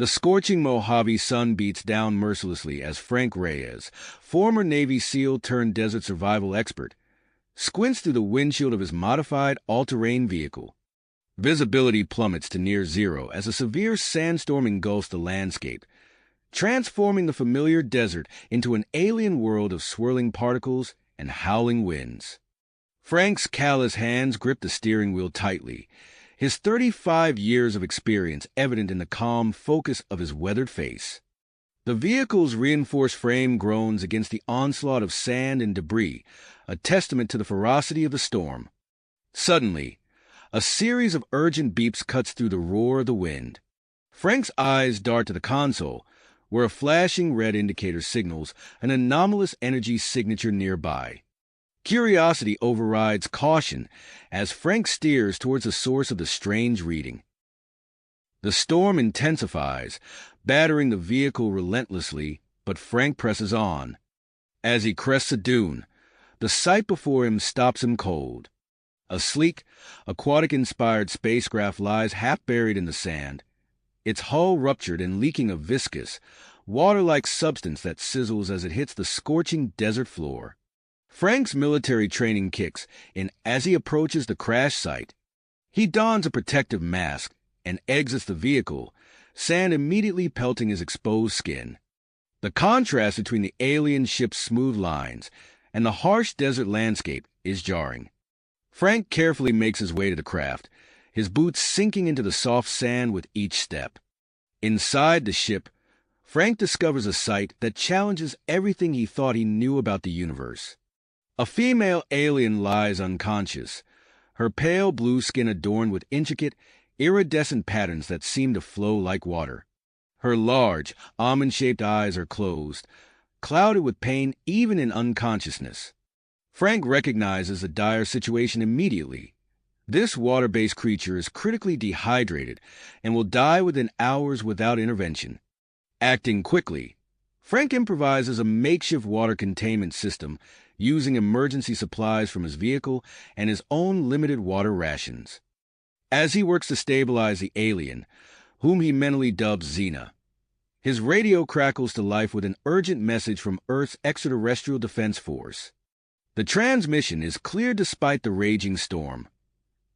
The scorching Mojave sun beats down mercilessly as Frank Reyes, former Navy SEAL turned desert survival expert, squints through the windshield of his modified all-terrain vehicle. Visibility plummets to near zero as a severe sandstorm engulfs the landscape, transforming the familiar desert into an alien world of swirling particles and howling winds. Frank's callous hands grip the steering wheel tightly, his 35 years of experience evident in the calm focus of his weathered face. The vehicle's reinforced frame groans against the onslaught of sand and debris, a testament to the ferocity of the storm. Suddenly, a series of urgent beeps cuts through the roar of the wind. Frank's eyes dart to the console, where a flashing red indicator signals an anomalous energy signature nearby. Curiosity overrides caution as Frank steers towards the source of the strange reading. The storm intensifies, battering the vehicle relentlessly, but Frank presses on. As he crests a dune, the sight before him stops him cold. A sleek, aquatic-inspired spacecraft lies half-buried in the sand, its hull ruptured and leaking a viscous, water-like substance that sizzles as it hits the scorching desert floor. Frank's military training kicks in as he approaches the crash site. He dons a protective mask and exits the vehicle, sand immediately pelting his exposed skin. The contrast between the alien ship's smooth lines and the harsh desert landscape is jarring. Frank carefully makes his way to the craft, his boots sinking into the soft sand with each step. Inside the ship, Frank discovers a sight that challenges everything he thought he knew about the universe. A female alien lies unconscious, her pale blue skin adorned with intricate, iridescent patterns that seem to flow like water. Her large, almond-shaped eyes are closed, clouded with pain even in unconsciousness. Frank recognizes the dire situation immediately. This water-based creature is critically dehydrated and will die within hours without intervention. Acting quickly, Frank improvises a makeshift water containment system using emergency supplies from his vehicle and his own limited water rations. As he works to stabilize the alien, whom he mentally dubs Xena, his radio crackles to life with an urgent message from Earth's extraterrestrial defense force. The transmission is clear despite the raging storm.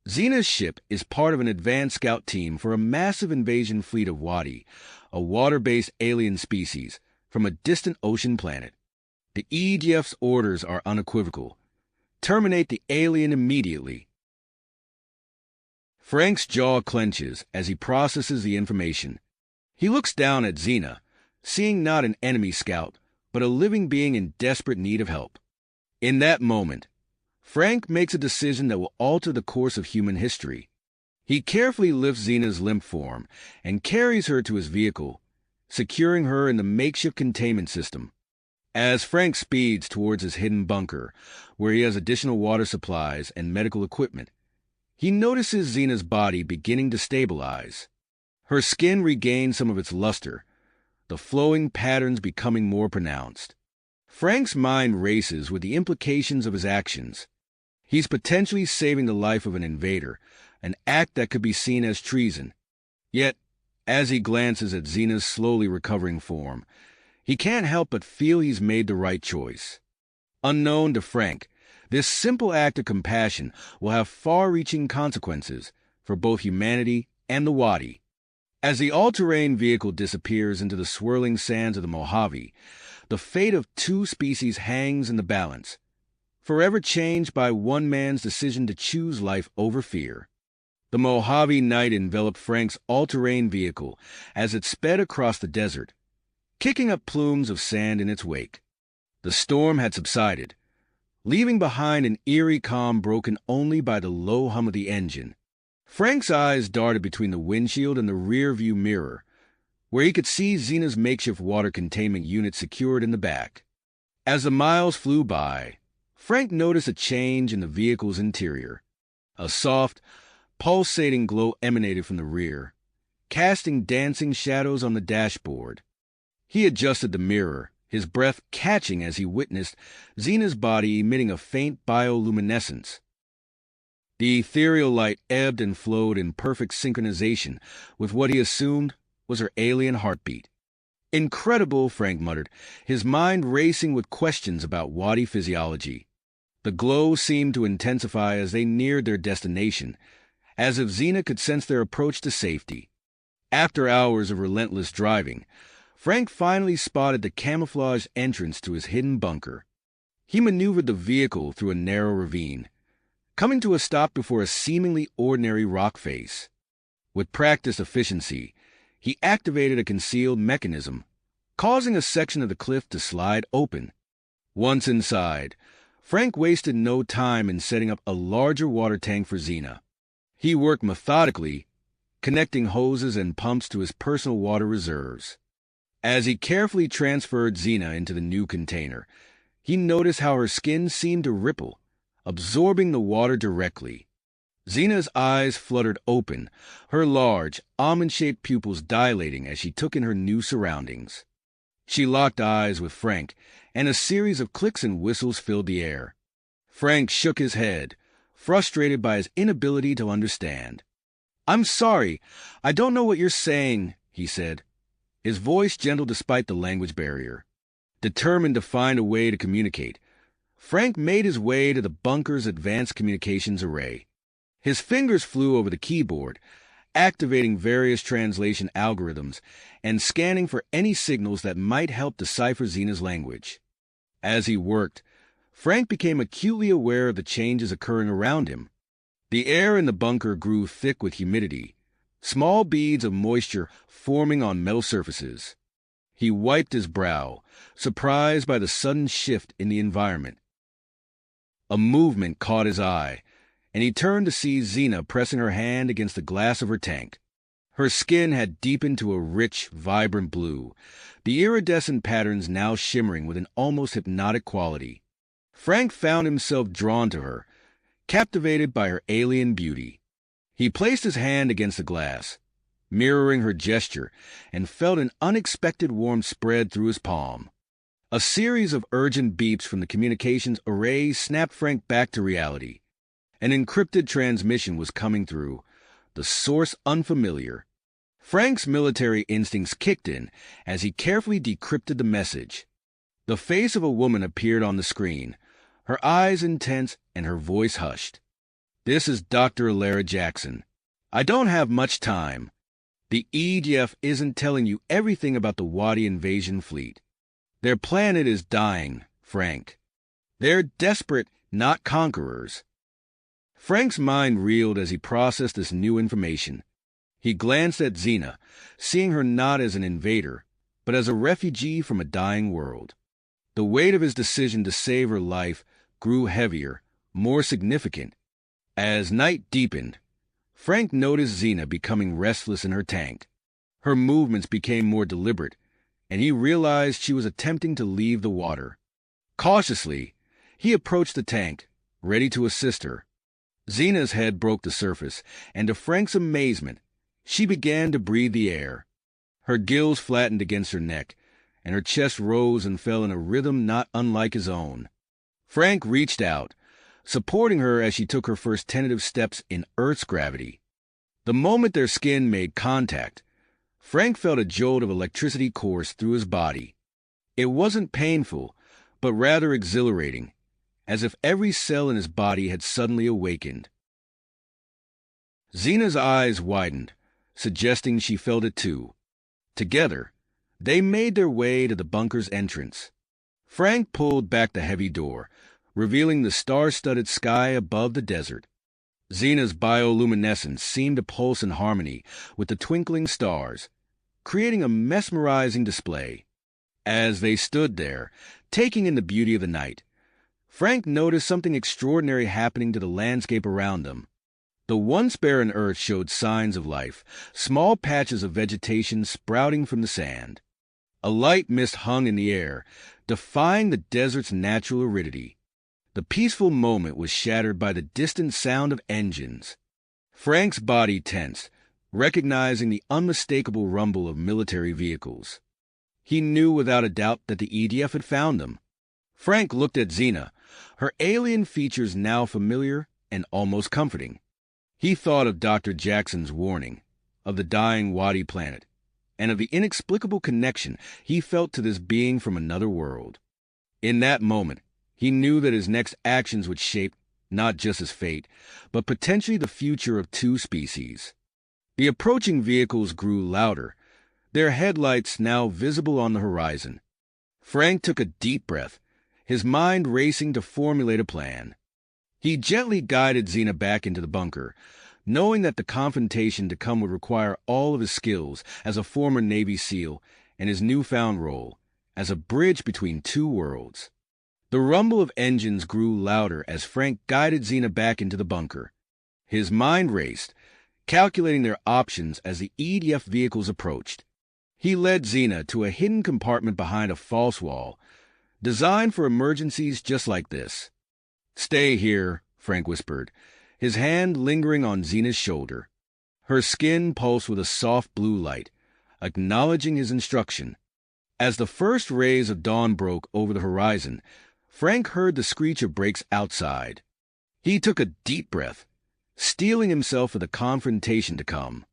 Xena's ship is part of an advanced scout team for a massive invasion fleet of Wadi, a water-based alien species from a distant ocean planet. The EDF's orders are unequivocal. Terminate the alien immediately. Frank's jaw clenches as he processes the information. He looks down at Xena, seeing not an enemy scout, but a living being in desperate need of help. In that moment, Frank makes a decision that will alter the course of human history. He carefully lifts Xena's limp form and carries her to his vehicle, securing her in the makeshift containment system. As Frank speeds towards his hidden bunker, where he has additional water supplies and medical equipment, he notices Xena's body beginning to stabilize. Her skin regains some of its luster, the flowing patterns becoming more pronounced. Frank's mind races with the implications of his actions. He's potentially saving the life of an invader, an act that could be seen as treason. Yet, as he glances at Xena's slowly recovering form, he can't help but feel he's made the right choice. Unknown to Frank, this simple act of compassion will have far-reaching consequences for both humanity and the Wadi. As the all-terrain vehicle disappears into the swirling sands of the Mojave, the fate of two species hangs in the balance, forever changed by one man's decision to choose life over fear. The Mojave night enveloped Frank's all-terrain vehicle as it sped across the desert, kicking up plumes of sand in its wake. The storm had subsided, leaving behind an eerie calm broken only by the low hum of the engine. Frank's eyes darted between the windshield and the rear-view mirror, where he could see Xena's makeshift water containment unit secured in the back. As the miles flew by, Frank noticed a change in the vehicle's interior. A soft, pulsating glow emanated from the rear, casting dancing shadows on the dashboard. He adjusted the mirror, his breath catching as he witnessed Xena's body emitting a faint bioluminescence. The ethereal light ebbed and flowed in perfect synchronization with what he assumed was her alien heartbeat. Incredible, Frank muttered, his mind racing with questions about Wadi physiology. The glow seemed to intensify as they neared their destination, as if Xena could sense their approach to safety. After hours of relentless driving, Frank finally spotted the camouflaged entrance to his hidden bunker. He maneuvered the vehicle through a narrow ravine, coming to a stop before a seemingly ordinary rock face. With practiced efficiency, he activated a concealed mechanism, causing a section of the cliff to slide open. Once inside, Frank wasted no time in setting up a larger water tank for Xena. He worked methodically, connecting hoses and pumps to his personal water reserves. As he carefully transferred Xena into the new container, he noticed how her skin seemed to ripple, absorbing the water directly. Xena's eyes fluttered open, her large, almond-shaped pupils dilating as she took in her new surroundings. She locked eyes with Frank, and a series of clicks and whistles filled the air. Frank shook his head, frustrated by his inability to understand. "I'm sorry, I don't know what you're saying," he said, his voice gentle despite the language barrier. Determined to find a way to communicate, Frank made his way to the bunker's advanced communications array. His fingers flew over the keyboard, activating various translation algorithms and scanning for any signals that might help decipher Xena's language. As he worked, Frank became acutely aware of the changes occurring around him. The air in the bunker grew thick with humidity, small beads of moisture forming on metal surfaces. He wiped his brow, surprised by the sudden shift in the environment. A movement caught his eye, and he turned to see Xena pressing her hand against the glass of her tank. Her skin had deepened to a rich, vibrant blue, the iridescent patterns now shimmering with an almost hypnotic quality. Frank found himself drawn to her, captivated by her alien beauty. He placed his hand against the glass, mirroring her gesture, and felt an unexpected warmth spread through his palm. A series of urgent beeps from the communications array snapped Frank back to reality. An encrypted transmission was coming through, the source unfamiliar. Frank's military instincts kicked in as he carefully decrypted the message. The face of a woman appeared on the screen, her eyes intense and her voice hushed. "This is Dr. Alara Jackson. I don't have much time. The EDF isn't telling you everything about the Wadi invasion fleet. Their planet is dying, Frank. They're desperate, not conquerors." Frank's mind reeled as he processed this new information. He glanced at Xena, seeing her not as an invader, but as a refugee from a dying world. The weight of his decision to save her life grew heavier, more significant. As night deepened, Frank noticed Xena becoming restless in her tank. Her movements became more deliberate, and he realized she was attempting to leave the water. Cautiously, he approached the tank, ready to assist her. Xena's head broke the surface, and to Frank's amazement, she began to breathe the air. Her gills flattened against her neck, and her chest rose and fell in a rhythm not unlike his own. Frank reached out, supporting her as she took her first tentative steps in Earth's gravity. The moment their skin made contact, Frank felt a jolt of electricity course through his body. It wasn't painful, but rather exhilarating, as if every cell in his body had suddenly awakened. Xena's eyes widened, suggesting she felt it too. Together, they made their way to the bunker's entrance. Frank pulled back the heavy door, revealing the star-studded sky above the desert. Xena's bioluminescence seemed to pulse in harmony with the twinkling stars, creating a mesmerizing display. As they stood there, taking in the beauty of the night, Frank noticed something extraordinary happening to the landscape around them. The once barren earth showed signs of life, small patches of vegetation sprouting from the sand. A light mist hung in the air, defying the desert's natural aridity. The peaceful moment was shattered by the distant sound of engines. Frank's body tensed, recognizing the unmistakable rumble of military vehicles. He knew without a doubt that the EDF had found them. Frank looked at Xena, her alien features now familiar and almost comforting. He thought of Dr. Jackson's warning, of the dying Wadi planet, and of the inexplicable connection he felt to this being from another world. In that moment, he knew that his next actions would shape not just his fate, but potentially the future of two species. The approaching vehicles grew louder, their headlights now visible on the horizon. Frank took a deep breath, his mind racing to formulate a plan. He gently guided Xena back into the bunker, knowing that the confrontation to come would require all of his skills as a former Navy SEAL and his newfound role as a bridge between two worlds. The rumble of engines grew louder as Frank guided Xena back into the bunker. His mind raced, calculating their options as the EDF vehicles approached. He led Xena to a hidden compartment behind a false wall, designed for emergencies just like this. "Stay here," Frank whispered, his hand lingering on Xena's shoulder. Her skin pulsed with a soft blue light, acknowledging his instruction. As the first rays of dawn broke over the horizon, Frank heard the screech of brakes outside. He took a deep breath, steeling himself for the confrontation to come.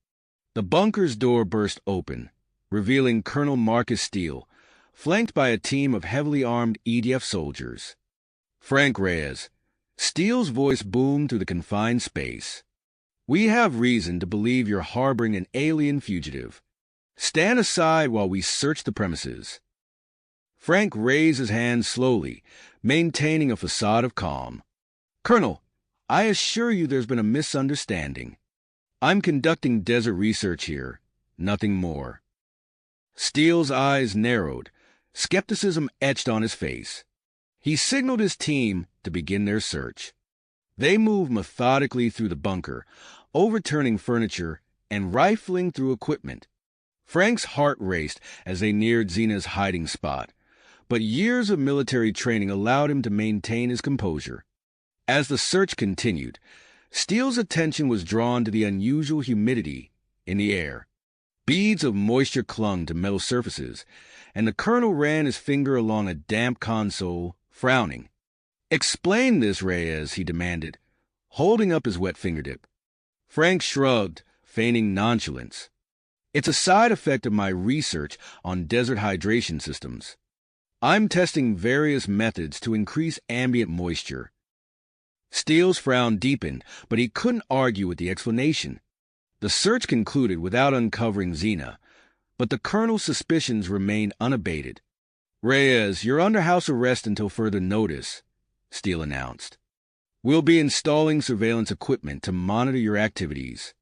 The bunker's door burst open, revealing Colonel Marcus Steele, flanked by a team of heavily armed EDF soldiers. "Frank Reyes," Steele's voice boomed through the confined space. "We have reason to believe you're harboring an alien fugitive. Stand aside while we search the premises." Frank raised his hand slowly, maintaining a facade of calm. "Colonel, I assure you there's been a misunderstanding. I'm conducting desert research here, nothing more." Steele's eyes narrowed, skepticism etched on his face. He signaled his team to begin their search. They moved methodically through the bunker, overturning furniture and rifling through equipment. Frank's heart raced as they neared Xena's hiding spot, but years of military training allowed him to maintain his composure. As the search continued, Steele's attention was drawn to the unusual humidity in the air. Beads of moisture clung to metal surfaces, and the colonel ran his finger along a damp console, frowning. "Explain this, Reyes," he demanded, holding up his wet fingertip. Frank shrugged, feigning nonchalance. "It's a side effect of my research on desert hydration systems. I'm testing various methods to increase ambient moisture." Steele's frown deepened, but he couldn't argue with the explanation. The search concluded without uncovering Xena, but the colonel's suspicions remained unabated. "Reyes, you're under house arrest until further notice," Steele announced. "We'll be installing surveillance equipment to monitor your activities.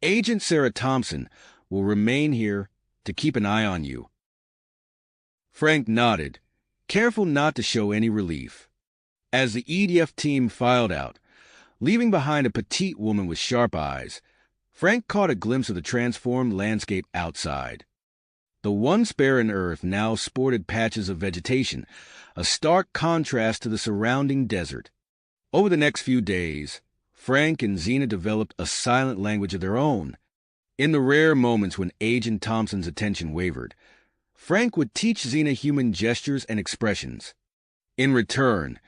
Agent Sarah Thompson will remain here to keep an eye on you." Frank nodded, careful not to show any relief. As the EDF team filed out, leaving behind a petite woman with sharp eyes, Frank caught a glimpse of the transformed landscape outside. The once barren earth now sported patches of vegetation, a stark contrast to the surrounding desert. Over the next few days, Frank and Xena developed a silent language of their own. In the rare moments when Agent Thompson's attention wavered, Frank would teach Xena human gestures and expressions. In return,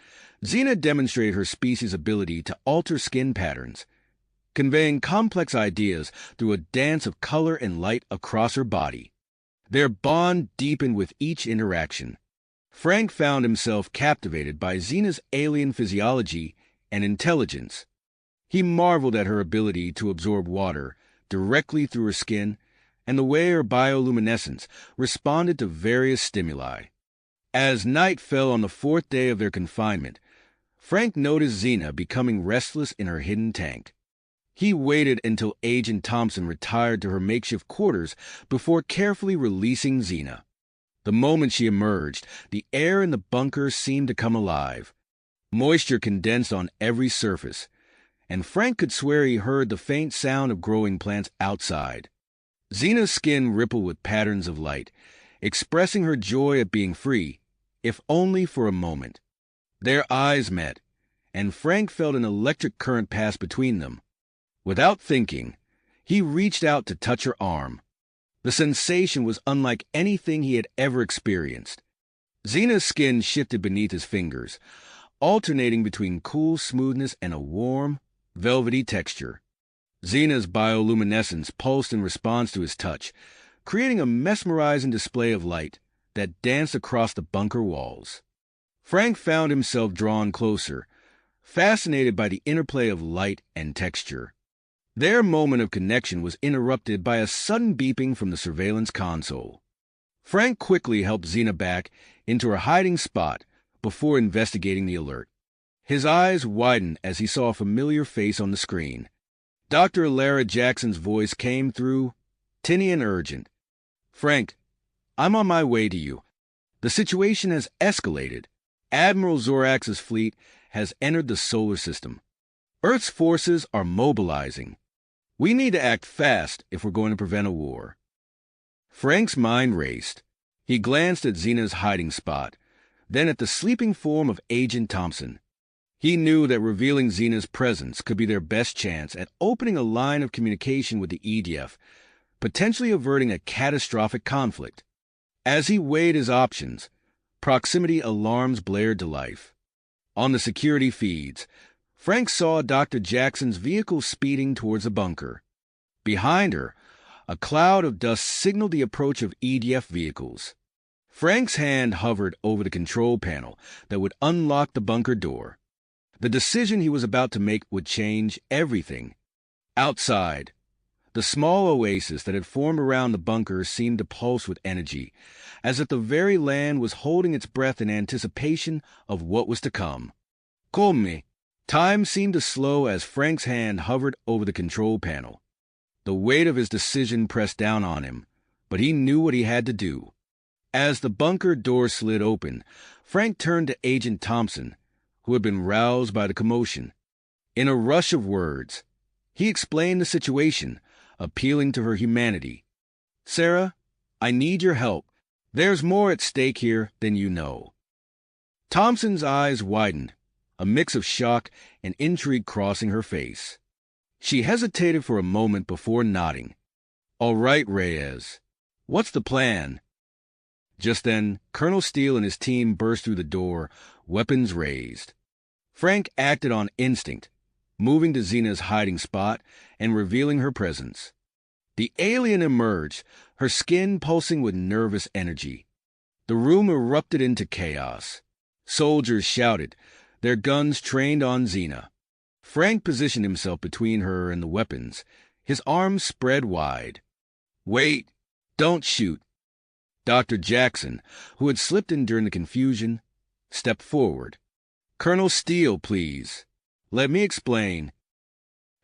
Xena demonstrated her species' ability to alter skin patterns, conveying complex ideas through a dance of color and light across her body. Their bond deepened with each interaction. Frank found himself captivated by Xena's alien physiology and intelligence. He marveled at her ability to absorb water directly through her skin and the way her bioluminescence responded to various stimuli. As night fell on the fourth day of their confinement, Frank noticed Xena becoming restless in her hidden tank. He waited until Agent Thompson retired to her makeshift quarters before carefully releasing Xena. The moment she emerged, the air in the bunker seemed to come alive. Moisture condensed on every surface, and Frank could swear he heard the faint sound of growing plants outside. Xena's skin rippled with patterns of light, expressing her joy at being free, if only for a moment. Their eyes met, and Frank felt an electric current pass between them. Without thinking, he reached out to touch her arm. The sensation was unlike anything he had ever experienced. Xena's skin shifted beneath his fingers, alternating between cool smoothness and a warm, velvety texture. Xena's bioluminescence pulsed in response to his touch, creating a mesmerizing display of light that danced across the bunker walls. Frank found himself drawn closer, fascinated by the interplay of light and texture. Their moment of connection was interrupted by a sudden beeping from the surveillance console. Frank quickly helped Xena back into her hiding spot before investigating the alert. His eyes widened as he saw a familiar face on the screen. Dr. Lara Jackson's voice came through, tinny and urgent. "Frank, I'm on my way to you. The situation has escalated. Admiral Zorax's fleet has entered the solar system. Earth's forces are mobilizing. We need to act fast if we're going to prevent a war." Frank's mind raced. He glanced at Xena's hiding spot, then at the sleeping form of Agent Thompson. He knew that revealing Xena's presence could be their best chance at opening a line of communication with the EDF, potentially averting a catastrophic conflict. As he weighed his options, proximity alarms blared to life. On the security feeds, Frank saw Dr. Jackson's vehicle speeding towards the bunker. Behind her, a cloud of dust signaled the approach of EDF vehicles. Frank's hand hovered over the control panel that would unlock the bunker door. The decision he was about to make would change everything. Outside, the small oasis that had formed around the bunker seemed to pulse with energy, as if the very land was holding its breath in anticipation of what was to come. Come. Time seemed to slow as Frank's hand hovered over the control panel. The weight of his decision pressed down on him, but he knew what he had to do. As the bunker door slid open, Frank turned to Agent Thompson, who had been roused by the commotion. In a rush of words, he explained the situation, appealing to her humanity. "Sarah, I need your help. There's more at stake here than you know." Thompson's eyes widened, a mix of shock and intrigue crossing her face. She hesitated for a moment before nodding. "All right, Reyes. What's the plan?" Just then, Colonel Steele and his team burst through the door, weapons raised. Frank acted on instinct, moving to Xena's hiding spot and revealing her presence. The alien emerged, her skin pulsing with nervous energy. The room erupted into chaos. Soldiers shouted, their guns trained on Xena. Frank positioned himself between her and the weapons, his arms spread wide. "Wait! Don't shoot!" Dr. Jackson, who had slipped in during the confusion, stepped forward. "Colonel Steele, please. Let me explain."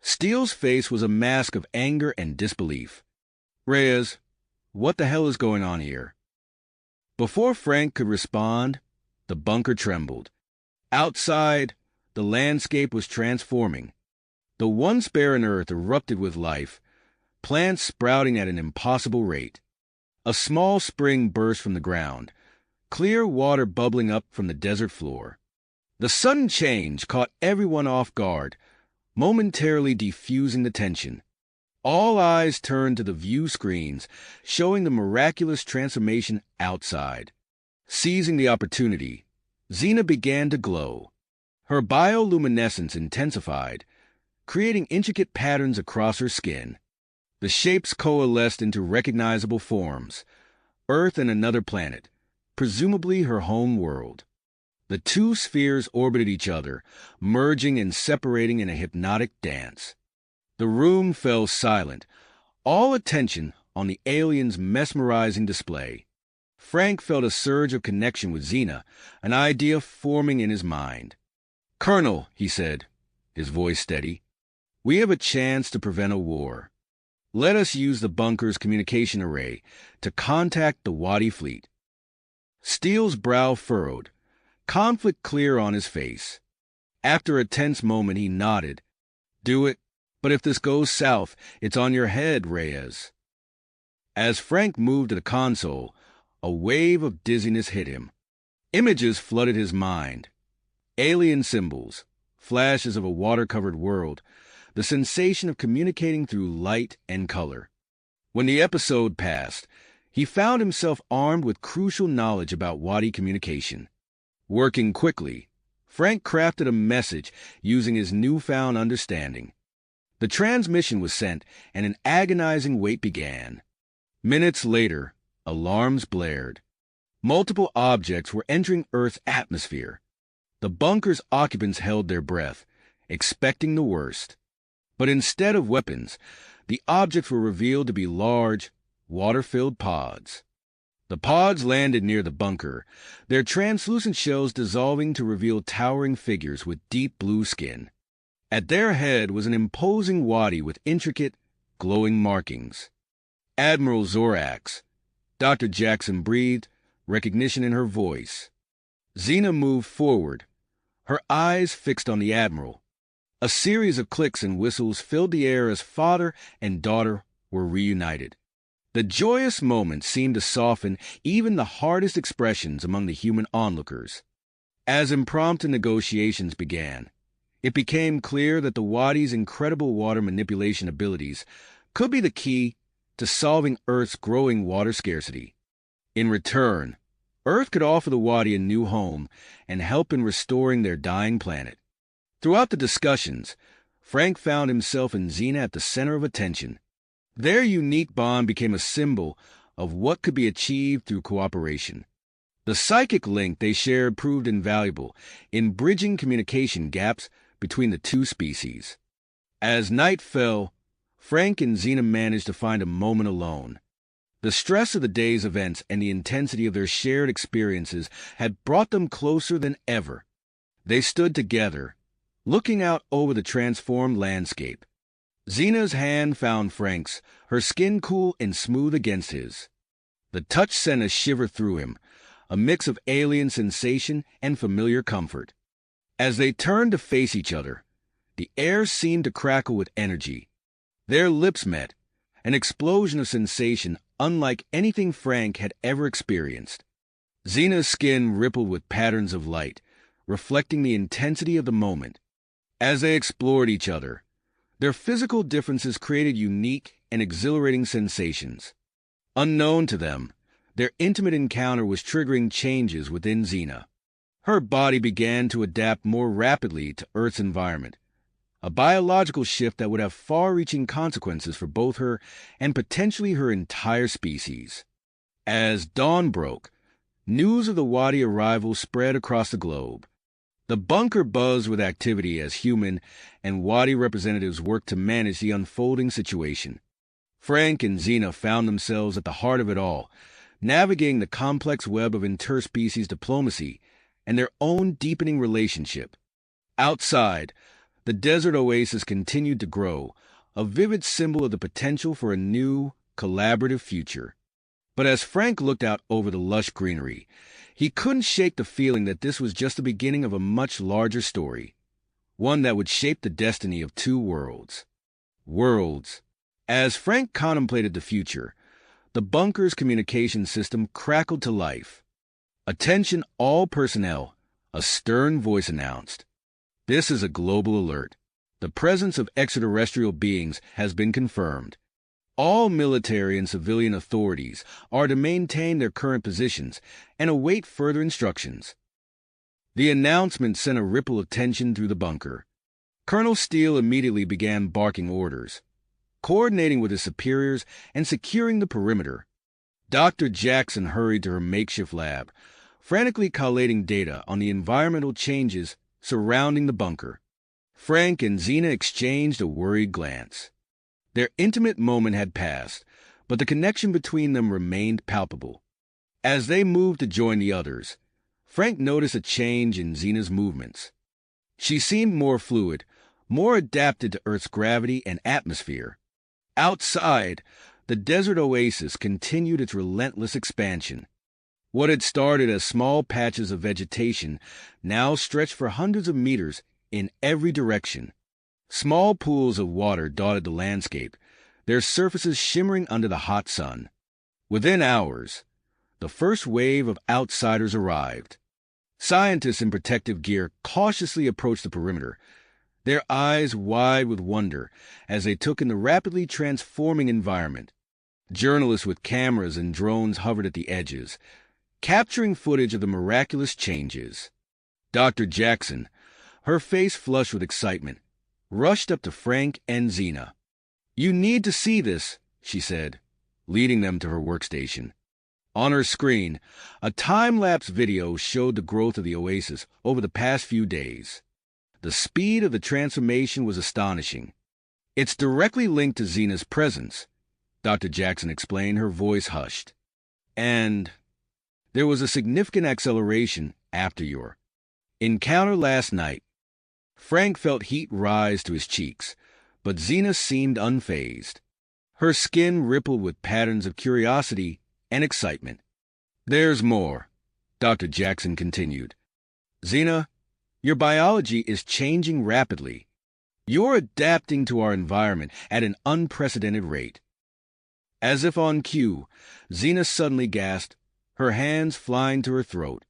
Steele's face was a mask of anger and disbelief. "Reyes, what the hell is going on here?" Before Frank could respond, the bunker trembled. Outside, the landscape was transforming. The once barren earth erupted with life, plants sprouting at an impossible rate. A small spring burst from the ground, clear water bubbling up from the desert floor. The sudden change caught everyone off guard, momentarily defusing the tension. All eyes turned to the view screens, showing the miraculous transformation outside. Seizing the opportunity, Xena began to glow. Her bioluminescence intensified, creating intricate patterns across her skin. The shapes coalesced into recognizable forms, Earth and another planet, presumably her home world. The two spheres orbited each other, merging and separating in a hypnotic dance. The room fell silent, all attention on the alien's mesmerizing display. Frank felt a surge of connection with Xena, an idea forming in his mind. "Colonel," he said, his voice steady, "we have a chance to prevent a war. Let us use the bunker's communication array to contact the Wadi fleet." Steele's brow furrowed, conflict clear on his face. After a tense moment, he nodded. "Do it, but if this goes south, it's on your head, Reyes." As Frank moved to the console, a wave of dizziness hit him. Images flooded his mind. Alien symbols, flashes of a water-covered world, the sensation of communicating through light and color. When the episode passed, he found himself armed with crucial knowledge about Wadi communication. Working quickly, Frank crafted a message using his newfound understanding. The transmission was sent, and an agonizing wait began. Minutes later, alarms blared. Multiple objects were entering Earth's atmosphere. The bunker's occupants held their breath, expecting the worst. But instead of weapons, the objects were revealed to be large, water-filled pods. The pods landed near the bunker, their translucent shells dissolving to reveal towering figures with deep blue skin. At their head was an imposing wadi with intricate, glowing markings. Admiral Zorax. Dr. Jackson breathed, recognition in her voice. Xena moved forward, her eyes fixed on the Admiral. A series of clicks and whistles filled the air as father and daughter were reunited. The joyous moment seemed to soften even the hardest expressions among the human onlookers. As impromptu negotiations began, it became clear that the Wadi's incredible water manipulation abilities could be the key to solving Earth's growing water scarcity. In return, Earth could offer the Wadi a new home and help in restoring their dying planet. Throughout the discussions, Frank found himself and Xena at the center of attention. Their unique bond became a symbol of what could be achieved through cooperation. The psychic link they shared proved invaluable in bridging communication gaps between the two species. As night fell, Frank and Xena managed to find a moment alone. The stress of the day's events and the intensity of their shared experiences had brought them closer than ever. They stood together, looking out over the transformed landscape. Xena's hand found Frank's, her skin cool and smooth against his. The touch sent a shiver through him, a mix of alien sensation and familiar comfort. As they turned to face each other, the air seemed to crackle with energy. Their lips met, an explosion of sensation unlike anything Frank had ever experienced. Xena's skin rippled with patterns of light, reflecting the intensity of the moment. As they explored each other, their physical differences created unique and exhilarating sensations. Unknown to them, their intimate encounter was triggering changes within Xena. Her body began to adapt more rapidly to Earth's environment, a biological shift that would have far-reaching consequences for both her and potentially her entire species. As dawn broke, news of the Wadi arrival spread across the globe. The bunker buzzed with activity as human and Wadi representatives worked to manage the unfolding situation. Frank and Xena found themselves at the heart of it all, navigating the complex web of interspecies diplomacy and their own deepening relationship. Outside, the desert oasis continued to grow, a vivid symbol of the potential for a new, collaborative future. But as Frank looked out over the lush greenery, he couldn't shake the feeling that this was just the beginning of a much larger story, one that would shape the destiny of two worlds. Worlds. As Frank contemplated the future, the bunker's communication system crackled to life. "Attention all personnel," a stern voice announced. "This is a global alert. The presence of extraterrestrial beings has been confirmed. All military and civilian authorities are to maintain their current positions and await further instructions." The announcement sent a ripple of tension through the bunker. Colonel Steele immediately began barking orders, coordinating with his superiors and securing the perimeter. Dr. Jackson hurried to her makeshift lab, frantically collating data on the environmental changes surrounding the bunker. Frank and Xena exchanged a worried glance. Their intimate moment had passed, but the connection between them remained palpable. As they moved to join the others, Frank noticed a change in Xena's movements. She seemed more fluid, more adapted to Earth's gravity and atmosphere. Outside, the desert oasis continued its relentless expansion. What had started as small patches of vegetation now stretched for hundreds of meters in every direction. Small pools of water dotted the landscape, their surfaces shimmering under the hot sun. Within hours, the first wave of outsiders arrived. Scientists in protective gear cautiously approached the perimeter, their eyes wide with wonder as they took in the rapidly transforming environment. Journalists with cameras and drones hovered at the edges, capturing footage of the miraculous changes. Dr. Jackson, her face flushed with excitement, rushed up to Frank and Xena. "You need to see this," she said. leading them to her workstation. On her screen, a time-lapse video showed the growth of the oasis over the past few days. The speed of the transformation was astonishing. "It's directly linked to Xena's presence," Dr. Jackson explained, her voice hushed. "And there was a significant acceleration after your encounter last night." Frank felt heat rise to his cheeks, but Xena seemed unfazed. Her skin rippled with patterns of curiosity and excitement. "There's more," Dr. Jackson continued. "Xena, your biology is changing rapidly. You're adapting to our environment at an unprecedented rate." As if on cue, Xena suddenly gasped, her hands flying to her throat.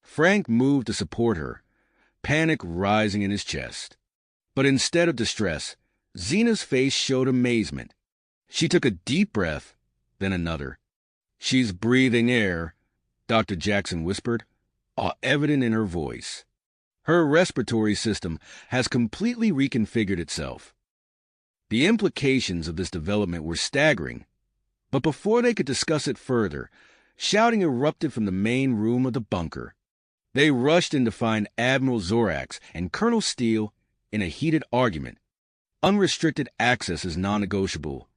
Frank moved to support her, panic rising in his chest. But instead of distress, Xena's face showed amazement. She took a deep breath, then another. "She's breathing air," Dr. Jackson whispered, awe evident in her voice. "Her respiratory system has completely reconfigured itself." The implications of this development were staggering, but before they could discuss it further, shouting erupted from the main room of the bunker. They rushed in to find Admiral Zorax and Colonel Steele in a heated argument. "Unrestricted access is non-negotiable,"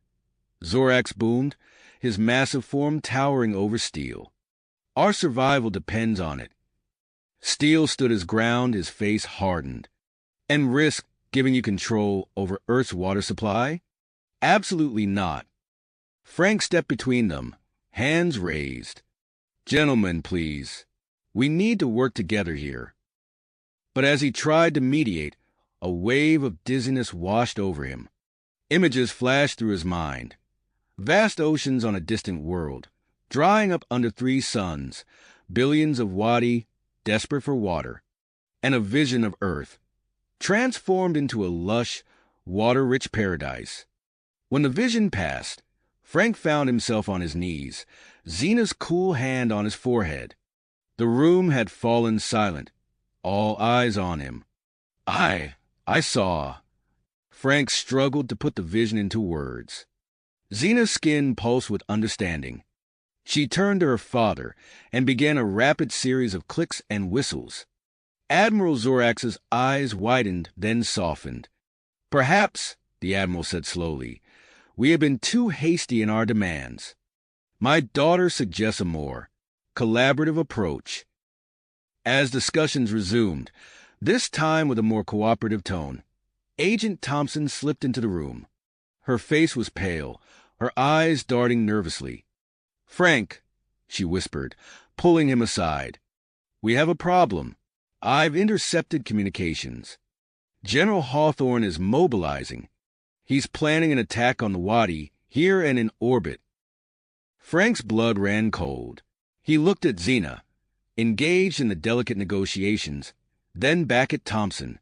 Zorax boomed, his massive form towering over Steele. "Our survival depends on it." Steele stood his ground, his face hardened. "And risk giving you control over Earth's water supply?" "Absolutely not." Frank stepped between them, hands raised. "Gentlemen, please. We need to work together here." But as he tried to mediate, a wave of dizziness washed over him. Images flashed through his mind. Vast oceans on a distant world, drying up under 3 suns, billions of wadi desperate for water, and a vision of Earth, transformed into a lush, water-rich paradise. When the vision passed, Frank found himself on his knees, Xena's cool hand on his forehead. The room had fallen silent, all eyes on him. I saw." Frank struggled to put the vision into words. Xena's skin pulsed with understanding. She turned to her father and began a rapid series of clicks and whistles. Admiral Zorax's eyes widened, then softened. "Perhaps," the Admiral said slowly, "we have been too hasty in our demands. My daughter suggests a more collaborative approach." As discussions resumed, this time with a more cooperative tone, Agent Thompson slipped into the room. Her face was pale, her eyes darting nervously. "Frank," she whispered, pulling him aside, "we have a problem. I've intercepted communications. General Hawthorne is mobilizing. He's planning an attack on the Wadi, here and in orbit." Frank's blood ran cold. He looked at Xena, engaged in the delicate negotiations, then back at Thompson.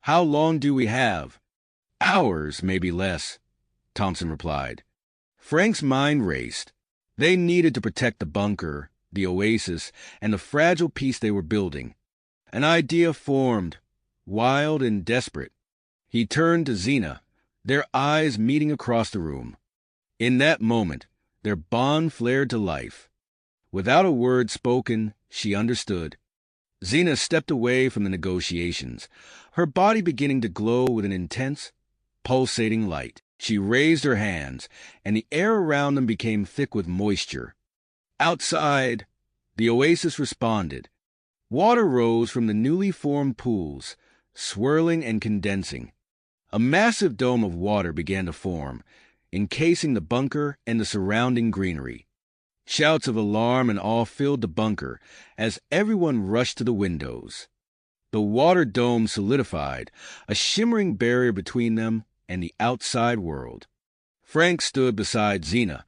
"How long do we have?" "Hours, maybe less," Thompson replied. Frank's mind raced. They needed to protect the bunker, the oasis, and the fragile peace they were building. An idea formed, wild and desperate. He turned to Xena, their eyes meeting across the room. In that moment, their bond flared to life. Without a word spoken, she understood. Xena stepped away from the negotiations, her body beginning to glow with an intense, pulsating light. She raised her hands, and the air around them became thick with moisture. Outside, the oasis responded. Water rose from the newly formed pools, swirling and condensing. A massive dome of water began to form, encasing the bunker and the surrounding greenery. Shouts of alarm and awe filled the bunker as everyone rushed to the windows. The water dome solidified, a shimmering barrier between them and the outside world. Frank stood beside Xena,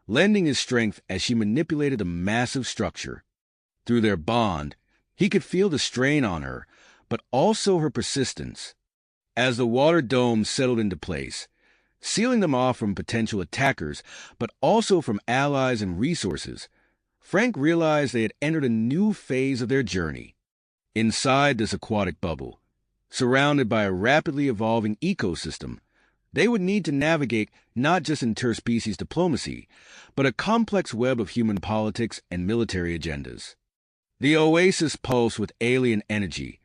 lending his strength as she manipulated the massive structure. Through their bond, he could feel the strain on her, but also her persistence. As the water dome settled into place, sealing them off from potential attackers, but also from allies and resources, Frank realized they had entered a new phase of their journey. Inside this aquatic bubble, surrounded by a rapidly evolving ecosystem, They would need to navigate not just interspecies diplomacy, but a complex web of human politics and military agendas. The oasis pulsed with alien energy,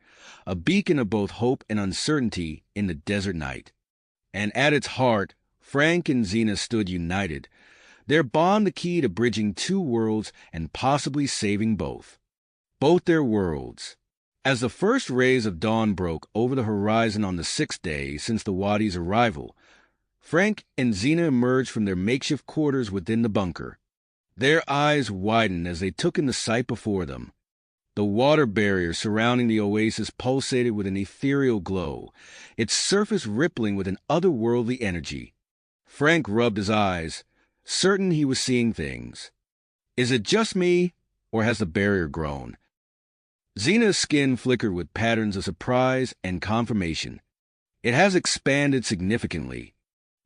a beacon of both hope and uncertainty in the desert night. And at its heart, Frank and Xena stood united, their bond the key to bridging two worlds and possibly saving both. Both their worlds. As the first rays of dawn broke over the horizon on the sixth day since the Wadi's arrival, Frank and Xena emerged from their makeshift quarters within the bunker. Their eyes widened as they took in the sight before them. The water barrier surrounding the oasis pulsated with an ethereal glow, its surface rippling with an otherworldly energy. Frank rubbed his eyes, certain he was seeing things. Is it just me, or has the barrier grown? Xena's skin flickered with patterns of surprise and confirmation. It has expanded significantly.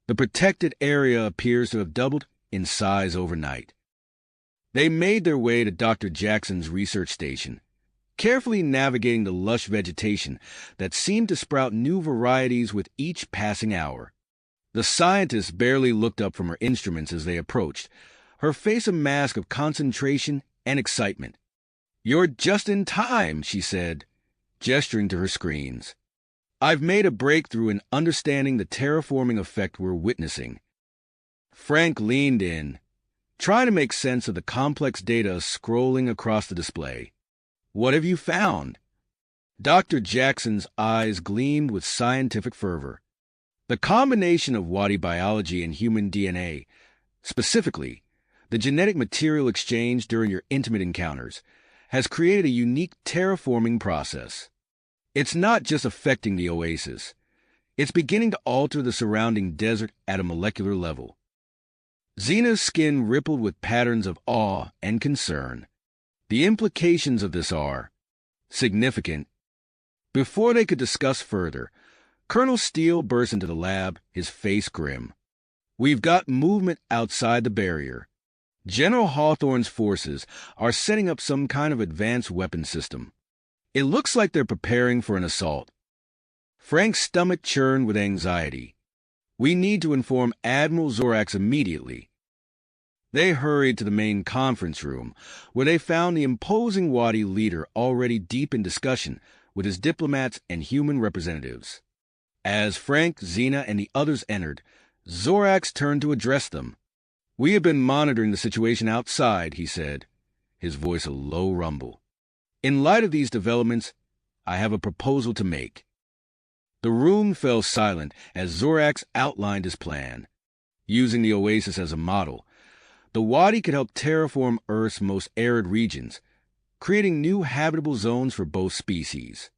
The protected area appears to have doubled in size overnight. They made their way to Dr. Jackson's research station, carefully navigating the lush vegetation that seemed to sprout new varieties with each passing hour. The scientist barely looked up from her instruments as they approached, her face a mask of concentration and excitement. "You're just in time," she said, gesturing to her screens. "I've made a breakthrough in understanding the terraforming effect we're witnessing." Frank leaned in, trying to make sense of the complex data scrolling across the display. "What have you found?" Dr. Jackson's eyes gleamed with scientific fervor. "The combination of Wadi biology and human DNA, specifically the genetic material exchange during your intimate encounters, has created a unique terraforming process. It's not just affecting the oasis. It's beginning to alter the surrounding desert at a molecular level." Xena's skin rippled with patterns of awe and concern. The implications of this are significant. Before they could discuss further, Colonel Steele burst into the lab, his face grim. "We've got movement outside the barrier. General Hawthorne's forces are setting up some kind of advanced weapon system. It looks like they're preparing for an assault." Frank's stomach churned with anxiety. "We need to inform Admiral Zorax immediately." They hurried to the main conference room, where they found the imposing Wadi leader already deep in discussion with his diplomats and human representatives. As Frank, Xena, and the others entered, Zorax turned to address them. "We have been monitoring the situation outside," he said, his voice a low rumble. "In light of these developments, I have a proposal to make." The room fell silent as Zorax outlined his plan. Using the oasis as a model, the Wadi could help terraform Earth's most arid regions, creating new habitable zones for both species.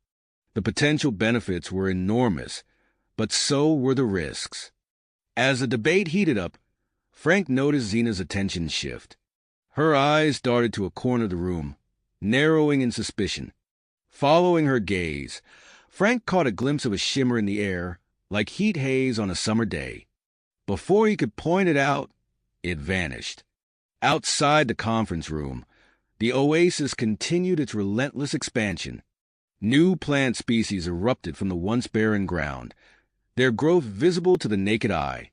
The potential benefits were enormous, but so were the risks. As the debate heated up, Frank noticed Xena's attention shift. Her eyes darted to a corner of the room, narrowing in suspicion. Following her gaze, Frank caught a glimpse of a shimmer in the air, like heat haze on a summer day. Before he could point it out, it vanished. Outside the conference room, the oasis continued its relentless expansion. New plant species erupted from the once barren ground, their growth visible to the naked eye.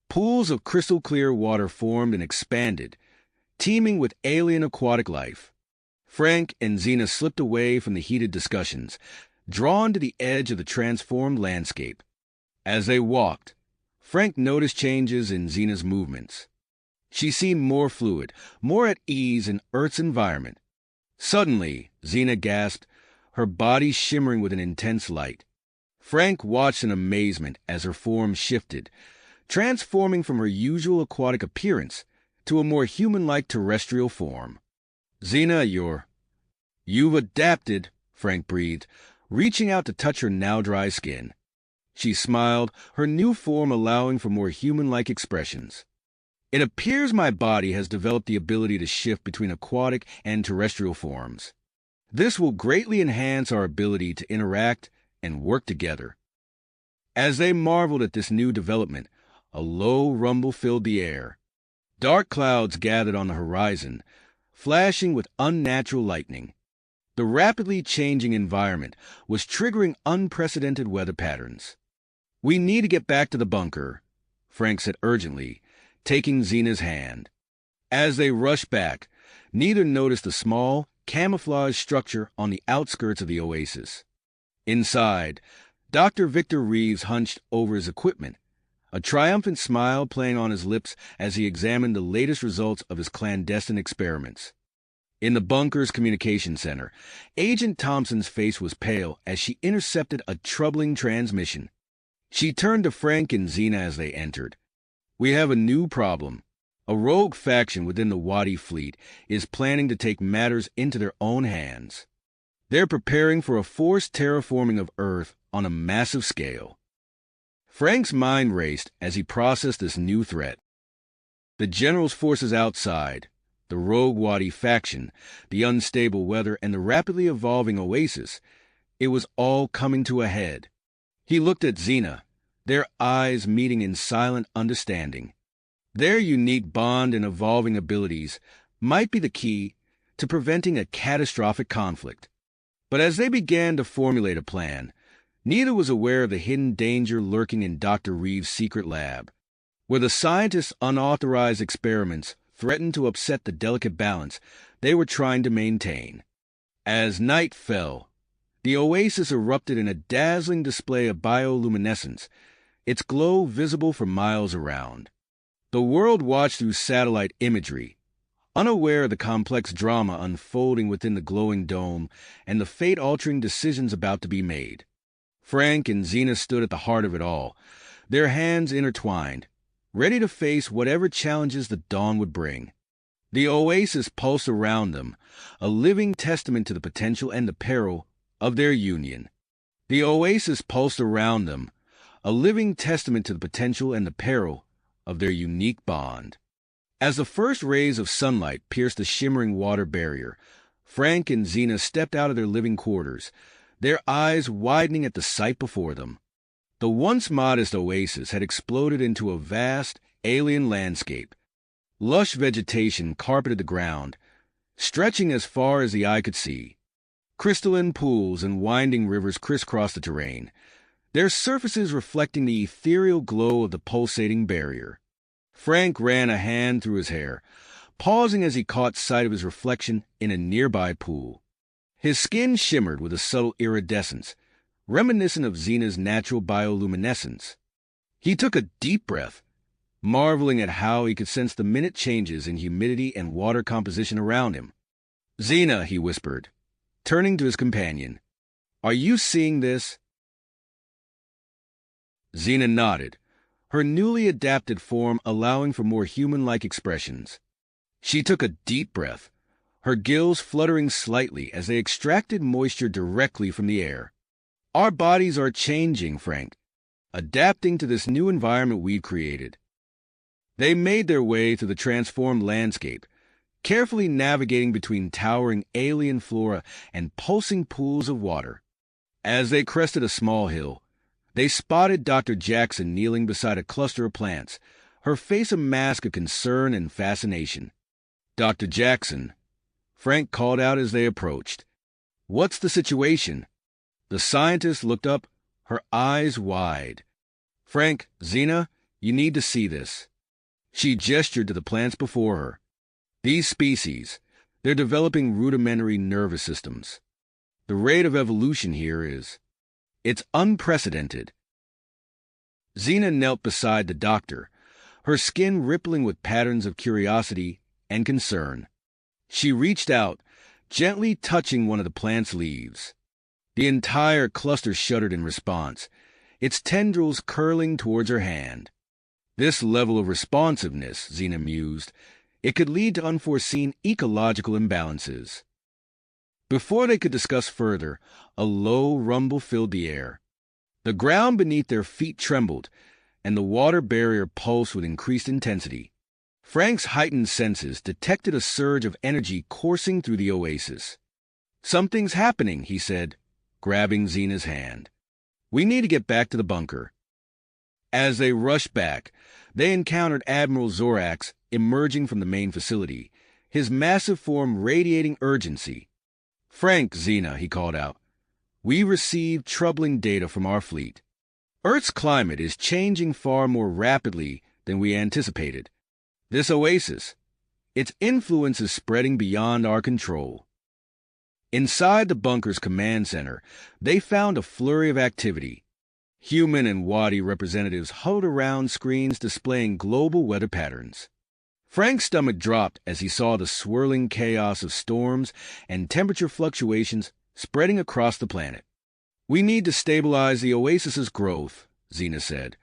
Pools of crystal-clear water formed and expanded, teeming with alien aquatic life. Frank and Xena slipped away from the heated discussions, drawn to the edge of the transformed landscape. As they walked, Frank noticed changes in Xena's movements. She seemed more fluid, more at ease in Earth's environment. Suddenly, Xena gasped, her body shimmering with an intense light. Frank watched in amazement as her form shifted, transforming from her usual aquatic appearance to a more human-like terrestrial form. "Xena, you've adapted," Frank breathed, reaching out to touch her now dry skin. She smiled, her new form allowing for more human-like expressions. "It appears my body has developed the ability to shift between aquatic and terrestrial forms. This will greatly enhance our ability to interact and work together." As they marveled at this new development, a low rumble filled the air. Dark clouds gathered on the horizon, flashing with unnatural lightning. The rapidly changing environment was triggering unprecedented weather patterns. "We need to get back to the bunker," Frank said urgently, taking Xena's hand. As they rushed back, neither noticed a small, camouflaged structure on the outskirts of the oasis. Inside, Dr. Victor Reeves hunched over his equipment, a triumphant smile playing on his lips as he examined the latest results of his clandestine experiments. In the bunker's communication center, Agent Thompson's face was pale as she intercepted a troubling transmission. She turned to Frank and Xena as they entered. "We have a new problem. A rogue faction within the Wadi fleet is planning to take matters into their own hands. They're preparing for a forced terraforming of Earth on a massive scale." Frank's mind raced as he processed this new threat. The General's forces outside, the rogue Wadi faction, the unstable weather, and the rapidly evolving oasis, it was all coming to a head. He looked at Xena, their eyes meeting in silent understanding. Their unique bond and evolving abilities might be the key to preventing a catastrophic conflict. But as they began to formulate a plan, neither was aware of the hidden danger lurking in Dr. Reeves' secret lab, where the scientists' unauthorized experiments threatened to upset the delicate balance they were trying to maintain. As night fell, the oasis erupted in a dazzling display of bioluminescence, its glow visible for miles around. The world watched through satellite imagery, unaware of the complex drama unfolding within the glowing dome and the fate-altering decisions about to be made. Frank and Xena stood at the heart of it all, their hands intertwined, ready to face whatever challenges the dawn would bring. The oasis pulsed around them, a living testament to the potential and the peril of their union. The oasis pulsed around them, a living testament to the potential and the peril of their unique bond. As the first rays of sunlight pierced the shimmering water barrier, Frank and Xena stepped out of their living quarters, their eyes widening at the sight before them. The once modest oasis had exploded into a vast, alien landscape. Lush vegetation carpeted the ground, stretching as far as the eye could see. Crystalline pools and winding rivers crisscrossed the terrain, their surfaces reflecting the ethereal glow of the pulsating barrier. Frank ran a hand through his hair, pausing as he caught sight of his reflection in a nearby pool. His skin shimmered with a subtle iridescence, reminiscent of Xena's natural bioluminescence. He took a deep breath, marveling at how he could sense the minute changes in humidity and water composition around him. "Xena," he whispered, turning to his companion, "are you seeing this?" Xena nodded, her newly adapted form allowing for more human-like expressions. She took a deep breath, her gills fluttering slightly as they extracted moisture directly from the air. "Our bodies are changing, Frank, adapting to this new environment we've created." They made their way through the transformed landscape, carefully navigating between towering alien flora and pulsing pools of water. As they crested a small hill, they spotted Dr. Jackson kneeling beside a cluster of plants, her face a mask of concern and fascination. "Dr. Jackson," Frank called out as they approached. "What's the situation?" The scientist looked up, her eyes wide. "Frank, Xena, you need to see this." She gestured to the plants before her. "These species, they're developing rudimentary nervous systems. The rate of evolution here it's unprecedented." Xena knelt beside the doctor, her skin rippling with patterns of curiosity and concern. She reached out, gently touching one of the plant's leaves. The entire cluster shuddered in response, its tendrils curling towards her hand. This level of responsiveness, Xena mused, it could lead to unforeseen ecological imbalances. Before they could discuss further, a low rumble filled the air. The ground beneath their feet trembled, and the water barrier pulsed with increased intensity. Frank's heightened senses detected a surge of energy coursing through the oasis. "Something's happening," he said, grabbing Xena's hand. "We need to get back to the bunker." As they rushed back, they encountered Admiral Zorax emerging from the main facility, his massive form radiating urgency. "Frank, Xena," he called out, "we received troubling data from our fleet." Earth's climate is changing far more rapidly than we anticipated. This oasis, its influence is spreading beyond our control. Inside the bunker's command center, they found a flurry of activity. Human and Wadi representatives huddled around screens displaying global weather patterns. Frank's stomach dropped as he saw the swirling chaos of storms and temperature fluctuations spreading across the planet. "We need to stabilize the oasis's growth," Xena said,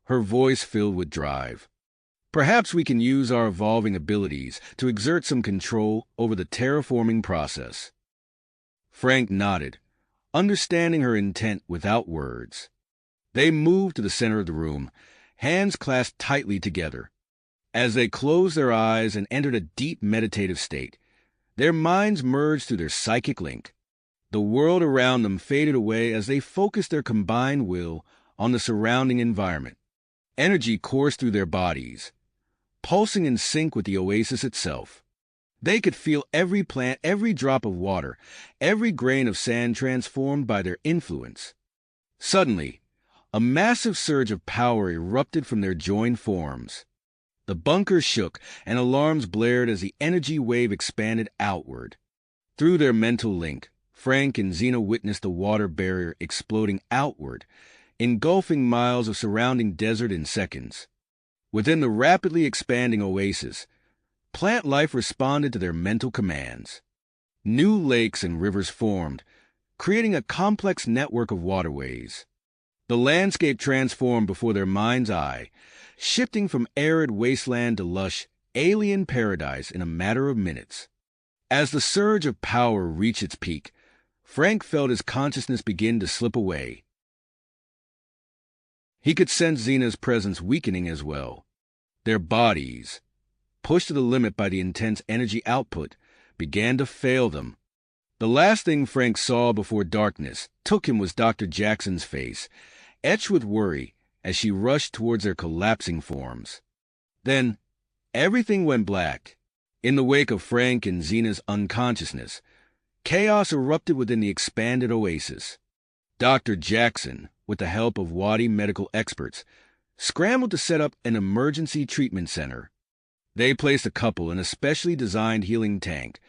her voice filled with drive. "Perhaps we can use our evolving abilities to exert some control over the terraforming process." Frank nodded, understanding her intent without words. They moved to the center of the room, hands clasped tightly together. As they closed their eyes and entered a deep meditative state, their minds merged through their psychic link. The world around them faded away as they focused their combined will on the surrounding environment. Energy coursed through their bodies, pulsing in sync with the oasis itself. They could feel every plant, every drop of water, every grain of sand transformed by their influence. Suddenly, a massive surge of power erupted from their joined forms. The bunker shook, and alarms blared as the energy wave expanded outward. Through their mental link, Frank and Xena witnessed the water barrier exploding outward, engulfing miles of surrounding desert in seconds. Within the rapidly expanding oasis, plant life responded to their mental commands. New lakes and rivers formed, creating a complex network of waterways. The landscape transformed before their mind's eye, shifting from arid wasteland to lush, alien paradise in a matter of minutes. As the surge of power reached its peak, Frank felt his consciousness begin to slip away. He could sense Xena's presence weakening as well. Their bodies, pushed to the limit by the intense energy output, began to fail them. The last thing Frank saw before darkness took him was Dr. Jackson's face, etched with worry as she rushed towards their collapsing forms. Then, everything went black. In the wake of Frank and Xena's unconsciousness, chaos erupted within the expanded oasis. Dr. Jackson, with the help of Wadi medical experts, scrambled to set up an emergency treatment center. They placed a couple in a specially designed healing tank,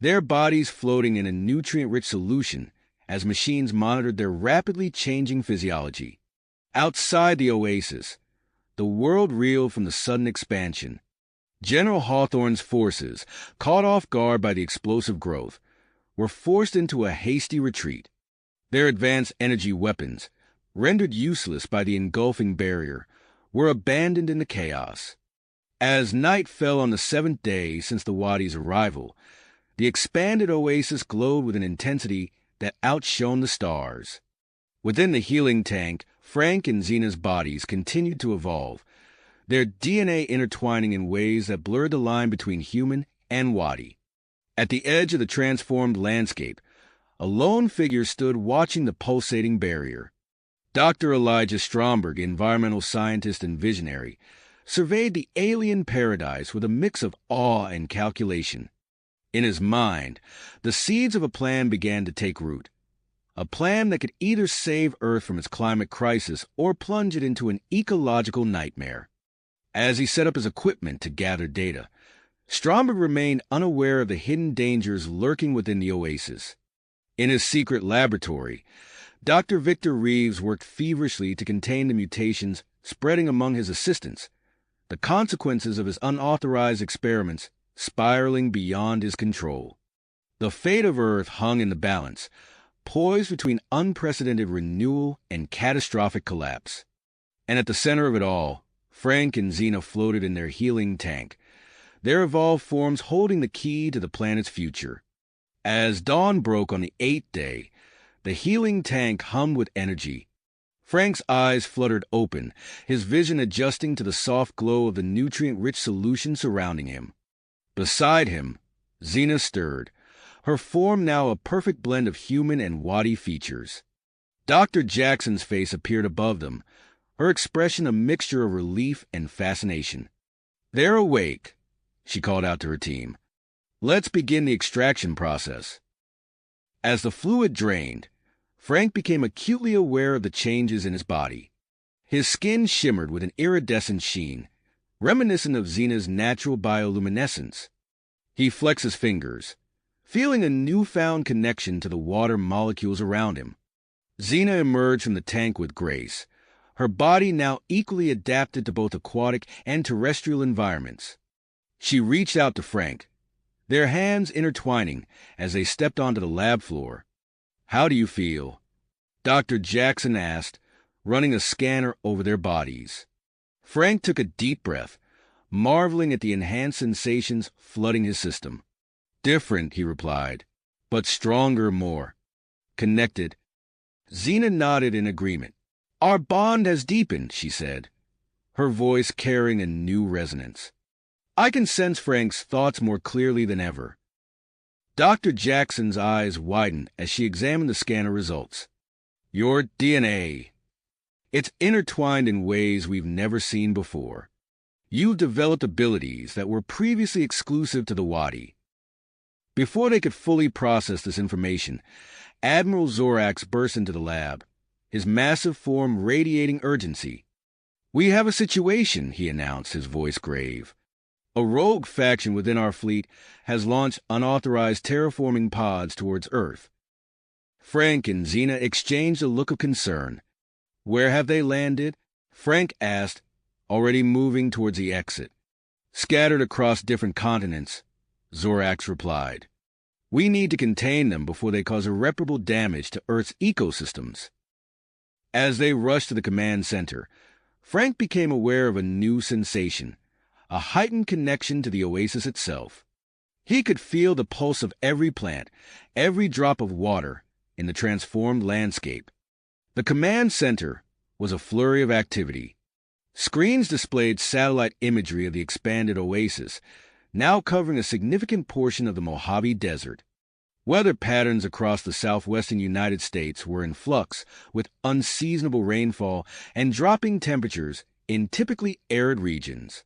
their bodies floating in a nutrient-rich solution as machines monitored their rapidly changing physiology. Outside the oasis, the world reeled from the sudden expansion. General Hawthorne's forces, caught off guard by the explosive growth, were forced into a hasty retreat. Their advanced energy weapons, rendered useless by the engulfing barrier, were abandoned in the chaos. As night fell on the 7th day since the Wadi's arrival, the expanded oasis glowed with an intensity that outshone the stars. Within the healing tank, Frank and Xena's bodies continued to evolve, their DNA intertwining in ways that blurred the line between human and Wadi. At the edge of the transformed landscape, a lone figure stood watching the pulsating barrier. Dr. Elijah Stromberg, environmental scientist and visionary, surveyed the alien paradise with a mix of awe and calculation. In his mind, the seeds of a plan began to take root. A plan that could either save Earth from its climate crisis or plunge it into an ecological nightmare. As he set up his equipment to gather data, Stromberg remained unaware of the hidden dangers lurking within the oasis. In his secret laboratory, Dr. Victor Reeves worked feverishly to contain the mutations spreading among his assistants, the consequences of his unauthorized experiments spiraling beyond his control. The fate of Earth hung in the balance, poised between unprecedented renewal and catastrophic collapse. And at the center of it all, Frank and Xena floated in their healing tank, their evolved forms holding the key to the planet's future. As dawn broke on the 8th day, the healing tank hummed with energy. Frank's eyes fluttered open, his vision adjusting to the soft glow of the nutrient-rich solution surrounding him. Beside him, Xena stirred, her form now a perfect blend of human and Wadi features. Dr. Jackson's face appeared above them, her expression a mixture of relief and fascination. "They're awake," she called out to her team. "Let's begin the extraction process." As the fluid drained, Frank became acutely aware of the changes in his body. His skin shimmered with an iridescent sheen, reminiscent of Xena's natural bioluminescence. He flexed his fingers, feeling a newfound connection to the water molecules around him. Xena emerged from the tank with grace, her body now equally adapted to both aquatic and terrestrial environments. She reached out to Frank, their hands intertwining as they stepped onto the lab floor. "How do you feel?" Dr. Jackson asked, running a scanner over their bodies. Frank took a deep breath, marveling at the enhanced sensations flooding his system. "Different," he replied, "but stronger more. Connected." Xena nodded in agreement. "Our bond has deepened," she said, her voice carrying a new resonance. "I can sense Frank's thoughts more clearly than ever." Dr. Jackson's eyes widened as she examined the scanner results. "Your DNA. It's intertwined in ways we've never seen before. You've developed abilities that were previously exclusive to the Wadi." Before they could fully process this information, Admiral Zorax burst into the lab, his massive form radiating urgency. "We have a situation," he announced, his voice grave. "A rogue faction within our fleet has launched unauthorized terraforming pods towards Earth." Frank and Xena exchanged a look of concern. "Where have they landed?" Frank asked, already moving towards the exit. "Scattered across different continents," Zorax replied. "We need to contain them before they cause irreparable damage to Earth's ecosystems." As they rushed to the command center, Frank became aware of a new sensation, a heightened connection to the oasis itself. He could feel the pulse of every plant, every drop of water in the transformed landscape. The command center was a flurry of activity. Screens displayed satellite imagery of the expanded oasis, now covering a significant portion of the Mojave Desert. Weather patterns across the southwestern United States were in flux, with unseasonable rainfall and dropping temperatures in typically arid regions.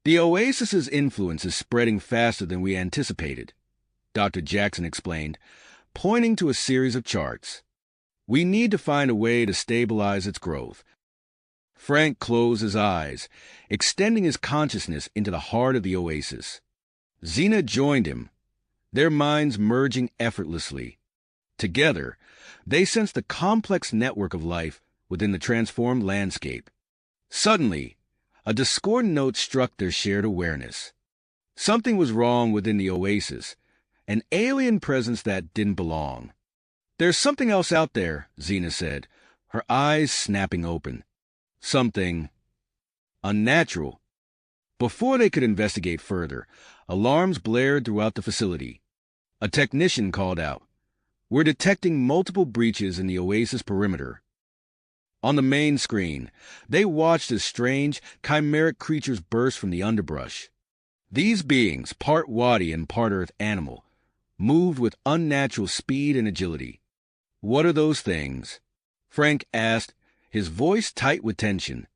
"The oasis's influence is spreading faster than we anticipated," Dr. Jackson explained, pointing to a series of charts. "We need to find a way to stabilize its growth." Frank closed his eyes, extending his consciousness into the heart of the oasis. Xena joined him, their minds merging effortlessly. Together, they sensed the complex network of life within the transformed landscape. Suddenly, a discordant note struck their shared awareness. Something was wrong within the oasis, an alien presence that didn't belong. "There's something else out there," Xena said, her eyes snapping open. "Something unnatural." Before they could investigate further, alarms blared throughout the facility. A technician called out, "We're detecting multiple breaches in the oasis perimeter." On the main screen, they watched as strange, chimeric creatures burst from the underbrush. These beings, part Wadi and part Earth animal, moved with unnatural speed and agility. "What are those things?" Frank asked, his voice tight with tension.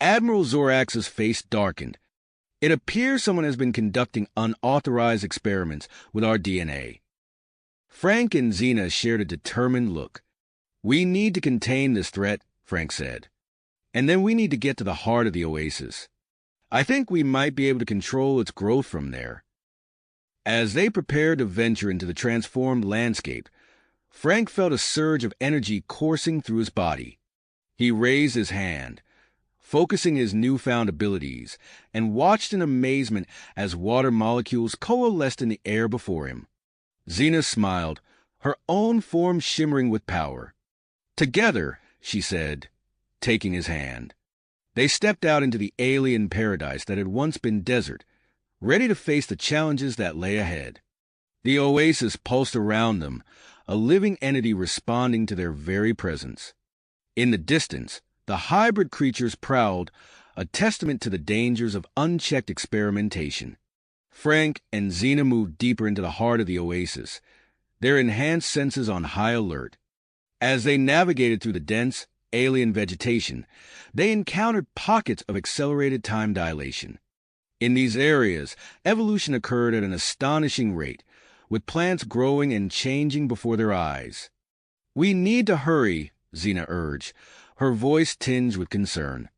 Admiral Zorax's face darkened. "It appears someone has been conducting unauthorized experiments with our DNA." Frank and Xena shared a determined look. "We need to contain this threat," Frank said. "And then we need to get to the heart of the oasis. I think we might be able to control its growth from there." As they prepared to venture into the transformed landscape, Frank felt a surge of energy coursing through his body. He raised his hand, focusing his newfound abilities, and watched in amazement as water molecules coalesced in the air before him. Xena smiled, her own form shimmering with power. "Together," she said, taking his hand. They stepped out into the alien paradise that had once been desert, ready to face the challenges that lay ahead. The oasis pulsed around them, a living entity responding to their very presence. In the distance, the hybrid creatures prowled, a testament to the dangers of unchecked experimentation. Frank and Xena moved deeper into the heart of the oasis, their enhanced senses on high alert. As they navigated through the dense, alien vegetation, they encountered pockets of accelerated time dilation. In these areas, evolution occurred at an astonishing rate, with plants growing and changing before their eyes. "We need to hurry," Xena urged, her voice tinged with concern.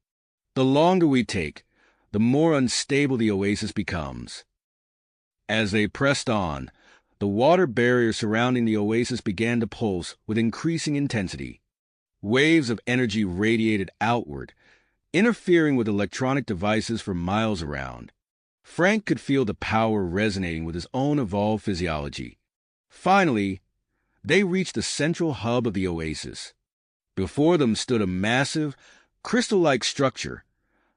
"The longer we take, the more unstable the oasis becomes." As they pressed on, the water barrier surrounding the oasis began to pulse with increasing intensity. Waves of energy radiated outward, interfering with electronic devices for miles around. Frank could feel the power resonating with his own evolved physiology. Finally, they reached the central hub of the oasis. Before them stood a massive, crystal-like structure,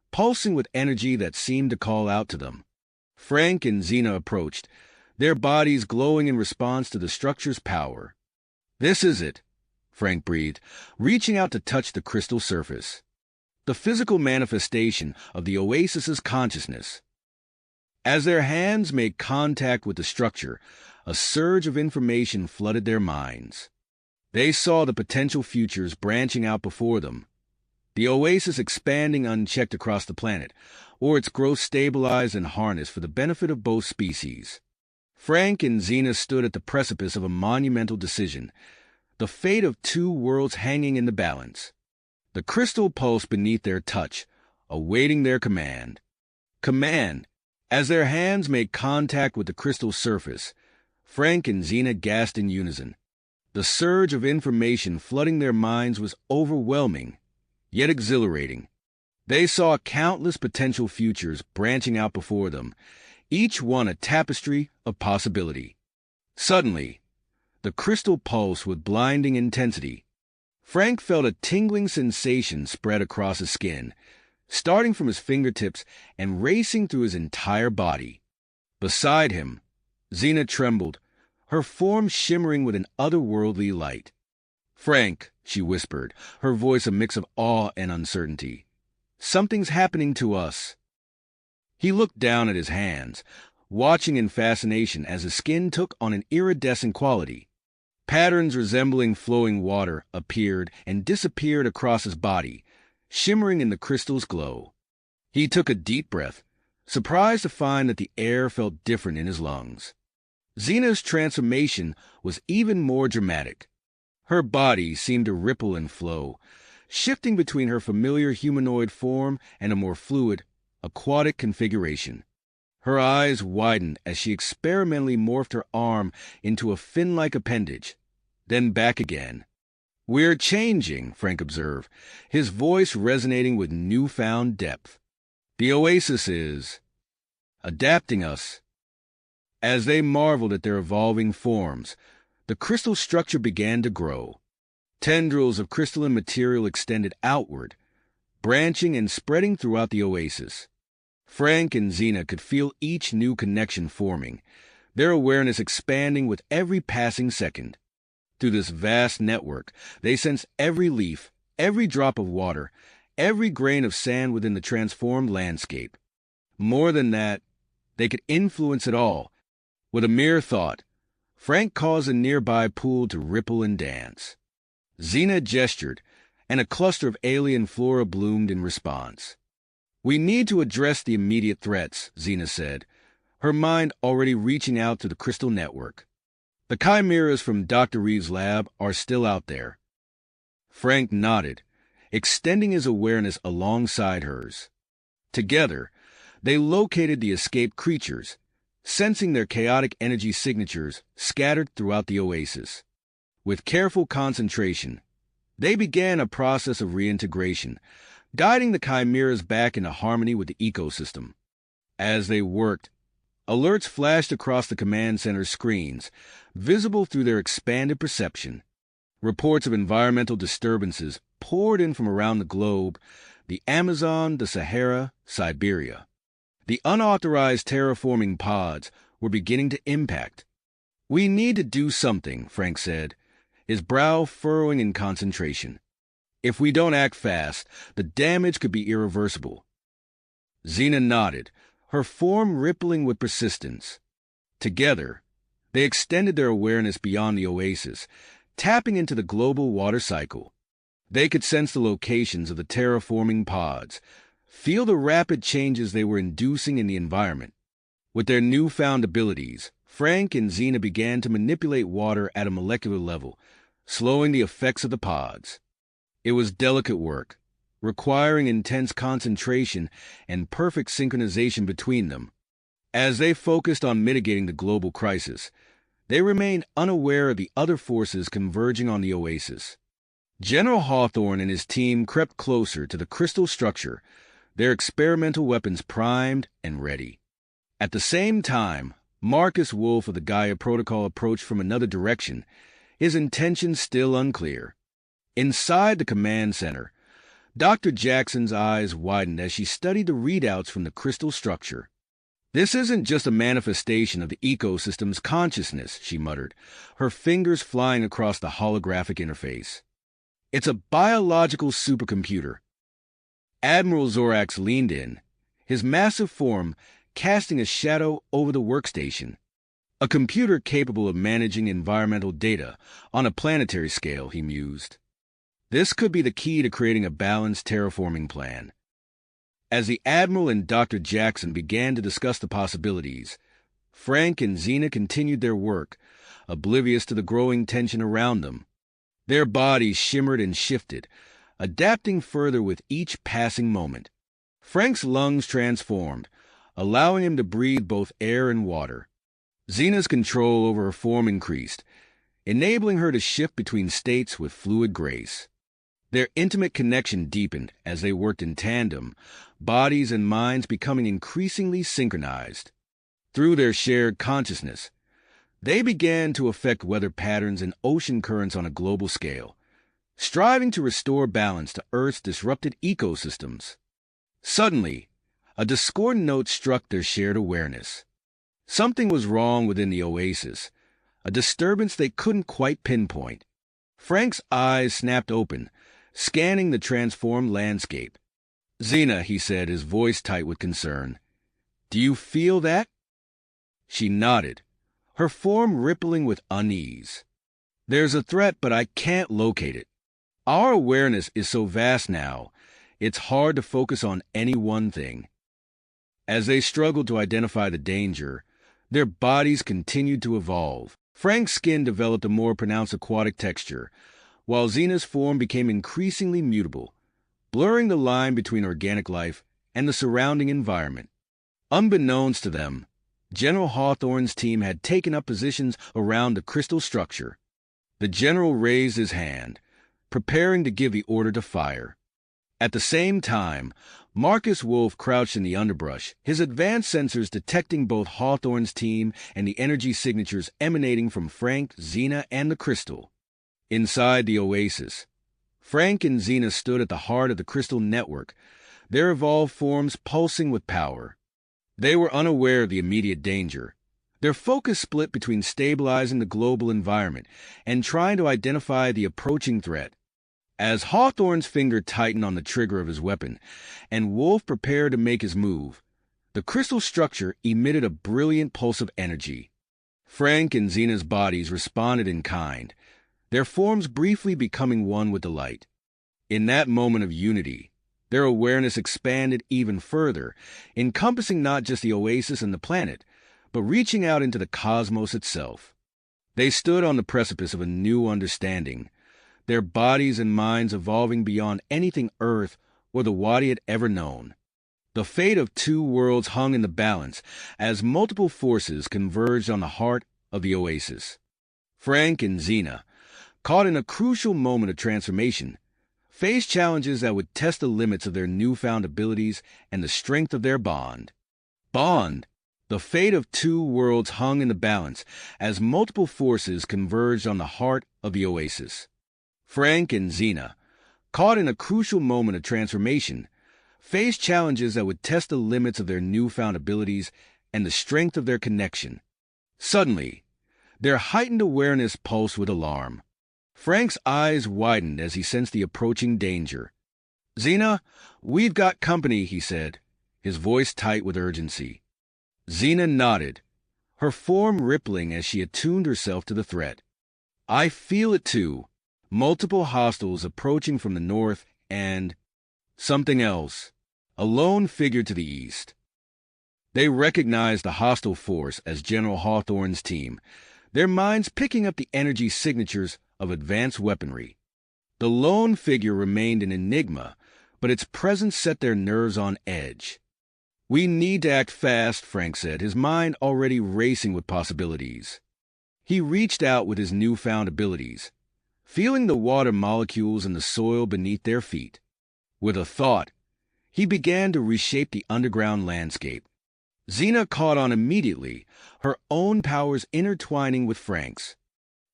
pulsing with energy that seemed to call out to them. Frank and Xena approached, their bodies glowing in response to the structure's power. "This is it," Frank breathed, reaching out to touch the crystal surface. The physical manifestation of the oasis's consciousness. As their hands made contact with the structure, a surge of information flooded their minds. They saw the potential futures branching out before them. The oasis expanding unchecked across the planet, or its growth stabilized and harnessed for the benefit of both species. Frank and Xena stood at the precipice of a monumental decision, the fate of two worlds hanging in the balance. The crystal pulsed beneath their touch, awaiting their command. Command! As their hands made contact with the crystal surface, Frank and Xena gasped in unison. The surge of information flooding their minds was overwhelming, yet exhilarating. They saw countless potential futures branching out before them, each one a tapestry of possibility. Suddenly, the crystal pulsed with blinding intensity. Frank felt a tingling sensation spread across his skin, starting from his fingertips and racing through his entire body. Beside him, Xena trembled, her form shimmering with an otherworldly light. "Frank," she whispered, her voice a mix of awe and uncertainty. "Something's happening to us." He looked down at his hands, watching in fascination as his skin took on an iridescent quality. Patterns resembling flowing water appeared and disappeared across his body, shimmering in the crystal's glow. He took a deep breath, surprised to find that the air felt different in his lungs. Xena's transformation was even more dramatic. Her body seemed to ripple and flow, shifting between her familiar humanoid form and a more fluid, aquatic configuration. Her eyes widened as she experimentally morphed her arm into a fin-like appendage, then back again. "We're changing," Frank observed, his voice resonating with newfound depth. "The oasis is adapting us." As they marveled at their evolving forms, the crystal structure began to grow. Tendrils of crystalline material extended outward, branching and spreading throughout the oasis. Frank and Xena could feel each new connection forming, their awareness expanding with every passing second. Through this vast network, they sensed every leaf, every drop of water, every grain of sand within the transformed landscape. More than that, they could influence it all. With a mere thought, Frank caused a nearby pool to ripple and dance. Xena gestured, and a cluster of alien flora bloomed in response. "We need to address the immediate threats," Xena said, her mind already reaching out to the crystal network. "The chimeras from Dr. Reeves' lab are still out there." Frank nodded, extending his awareness alongside hers. Together, they located the escaped creatures, sensing their chaotic energy signatures scattered throughout the oasis. With careful concentration, they began a process of reintegration, guiding the chimeras back into harmony with the ecosystem. As they worked, alerts flashed across the command center's screens, visible through their expanded perception. Reports of environmental disturbances poured in from around the globe, the Amazon, the Sahara, Siberia. The unauthorized terraforming pods were beginning to impact. "We need to do something," Frank said, his brow furrowing in concentration. "If we don't act fast, the damage could be irreversible." Xena nodded, her form rippling with persistence. Together, they extended their awareness beyond the oasis, tapping into the global water cycle. They could sense the locations of the terraforming pods, feel the rapid changes they were inducing in the environment. With their newfound abilities, Frank and Xena began to manipulate water at a molecular level, slowing the effects of the pods. It was delicate work, requiring intense concentration and perfect synchronization between them. As they focused on mitigating the global crisis, they remained unaware of the other forces converging on the oasis. General Hawthorne and his team crept closer to the crystal structure, their experimental weapons primed and ready. At the same time, Marcus Wolf of the Gaia Protocol approached from another direction, his intentions still unclear. Inside the command center, Dr. Jackson's eyes widened as she studied the readouts from the crystal structure. "This isn't just a manifestation of the ecosystem's consciousness," she muttered, her fingers flying across the holographic interface. "It's a biological supercomputer." Admiral Zorax leaned in, his massive form casting a shadow over the workstation. "A computer capable of managing environmental data on a planetary scale," he mused. "This could be the key to creating a balanced terraforming plan." As the Admiral and Dr. Jackson began to discuss the possibilities, Frank and Xena continued their work, oblivious to the growing tension around them. Their bodies shimmered and shifted, adapting further with each passing moment. Frank's lungs transformed, allowing him to breathe both air and water. Xena's control over her form increased, enabling her to shift between states with fluid grace. Their intimate connection deepened as they worked in tandem, bodies and minds becoming increasingly synchronized. Through their shared consciousness, they began to affect weather patterns and ocean currents on a global scale, striving to restore balance to Earth's disrupted ecosystems. Suddenly, a discordant note struck their shared awareness. Something was wrong within the oasis, a disturbance they couldn't quite pinpoint. Frank's eyes snapped open, scanning the transformed landscape. "Xena," he said, his voice tight with concern, "do you feel that?" She nodded, her form rippling with unease. "There's a threat, but I can't locate it. Our awareness is so vast now, it's hard to focus on any one thing." As they struggled to identify the danger, their bodies continued to evolve. Frank's skin developed a more pronounced aquatic texture, while Xena's form became increasingly mutable, blurring the line between organic life and the surrounding environment. Unbeknownst to them, General Hawthorne's team had taken up positions around the crystal structure. The general raised his hand, preparing to give the order to fire. At the same time, Marcus Wolf crouched in the underbrush, his advanced sensors detecting both Hawthorne's team and the energy signatures emanating from Frank, Xena, and the crystal. Inside the oasis, Frank and Xena stood at the heart of the crystal network, their evolved forms pulsing with power. They were unaware of the immediate danger. Their focus split between stabilizing the global environment and trying to identify the approaching threat. As Hawthorne's finger tightened on the trigger of his weapon, and Wolf prepared to make his move, the crystal structure emitted a brilliant pulse of energy. Frank and Xena's bodies responded in kind, their forms briefly becoming one with the light. In that moment of unity, their awareness expanded even further, encompassing not just the oasis and the planet, but reaching out into the cosmos itself. They stood on the precipice of a new understanding, their bodies and minds evolving beyond anything Earth or the Wadi had ever known. The fate of two worlds hung in the balance as multiple forces converged on the heart of the oasis. Frank and Xena, caught in a crucial moment of transformation, faced challenges that would test the limits of their newfound abilities and the strength of their bond. The fate of two worlds hung in the balance as multiple forces converged on the heart of the oasis. Frank and Xena, caught in a crucial moment of transformation, faced challenges that would test the limits of their newfound abilities and the strength of their connection. Suddenly, their heightened awareness pulsed with alarm. Frank's eyes widened as he sensed the approaching danger. "Xena, we've got company," he said, his voice tight with urgency. Xena nodded, her form rippling as she attuned herself to the threat. "I feel it too. Multiple hostiles approaching from the north and something else, a lone figure to the east." They recognized the hostile force as General Hawthorne's team, their minds picking up the energy signatures of advanced weaponry. The lone figure remained an enigma, but its presence set their nerves on edge. "We need to act fast," Frank said, his mind already racing with possibilities. He reached out with his newfound abilities, feeling the water molecules in the soil beneath their feet. With a thought, he began to reshape the underground landscape. Xena caught on immediately, her own powers intertwining with Frank's.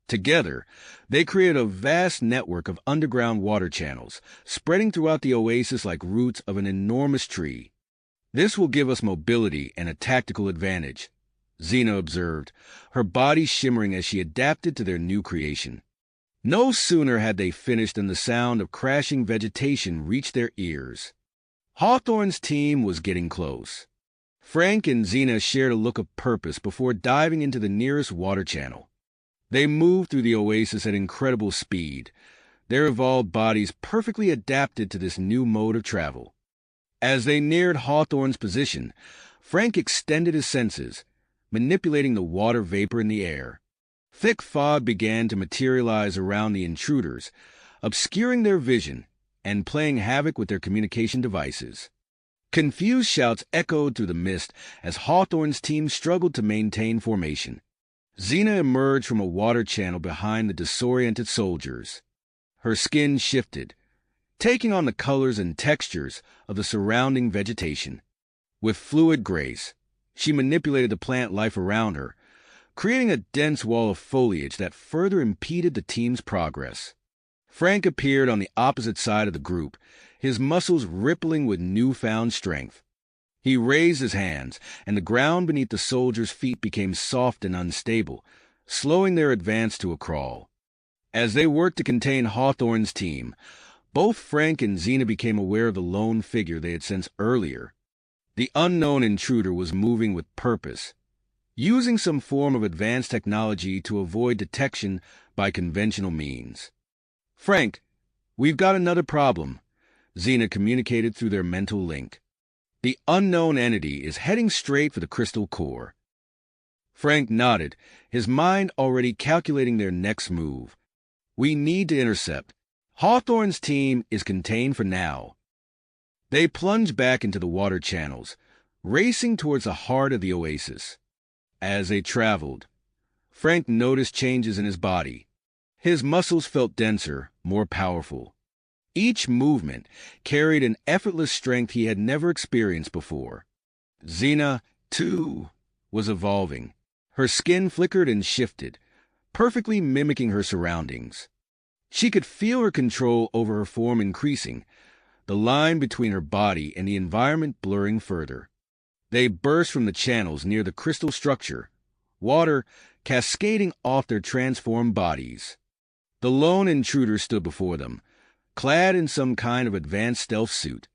Together, they created a vast network of underground water channels, spreading throughout the oasis like roots of an enormous tree. "This will give us mobility and a tactical advantage," Xena observed, her body shimmering as she adapted to their new creation. No sooner had they finished than the sound of crashing vegetation reached their ears. Hawthorne's team was getting close. Frank and Xena shared a look of purpose before diving into the nearest water channel. They moved through the oasis at incredible speed, their evolved bodies perfectly adapted to this new mode of travel. As they neared Hawthorne's position, Frank extended his senses, manipulating the water vapor in the air. Thick fog began to materialize around the intruders, obscuring their vision and playing havoc with their communication devices. Confused shouts echoed through the mist as Hawthorne's team struggled to maintain formation. Xena emerged from a water channel behind the disoriented soldiers. Her skin shifted, taking on the colors and textures of the surrounding vegetation. With fluid grace, she manipulated the plant life around her, creating a dense wall of foliage that further impeded the team's progress. Frank appeared on the opposite side of the group, his muscles rippling with newfound strength. He raised his hands, and the ground beneath the soldiers' feet became soft and unstable, slowing their advance to a crawl. As they worked to contain Hawthorne's team, both Frank and Xena became aware of the lone figure they had sensed earlier. The unknown intruder was moving with purpose, using some form of advanced technology to avoid detection by conventional means. "Frank, we've got another problem," Xena communicated through their mental link. "The unknown entity is heading straight for the crystal core." Frank nodded, his mind already calculating their next move. "We need to intercept. Hawthorne's team is contained for now." They plunged back into the water channels, racing towards the heart of the oasis. As they traveled, Frank noticed changes in his body. His muscles felt denser, more powerful. Each movement carried an effortless strength he had never experienced before. Xena, too, was evolving. Her skin flickered and shifted, perfectly mimicking her surroundings. She could feel her control over her form increasing, the line between her body and the environment blurring further. They burst from the channels near the crystal structure, water cascading off their transformed bodies. The lone intruder stood before them, clad in some kind of advanced stealth suit.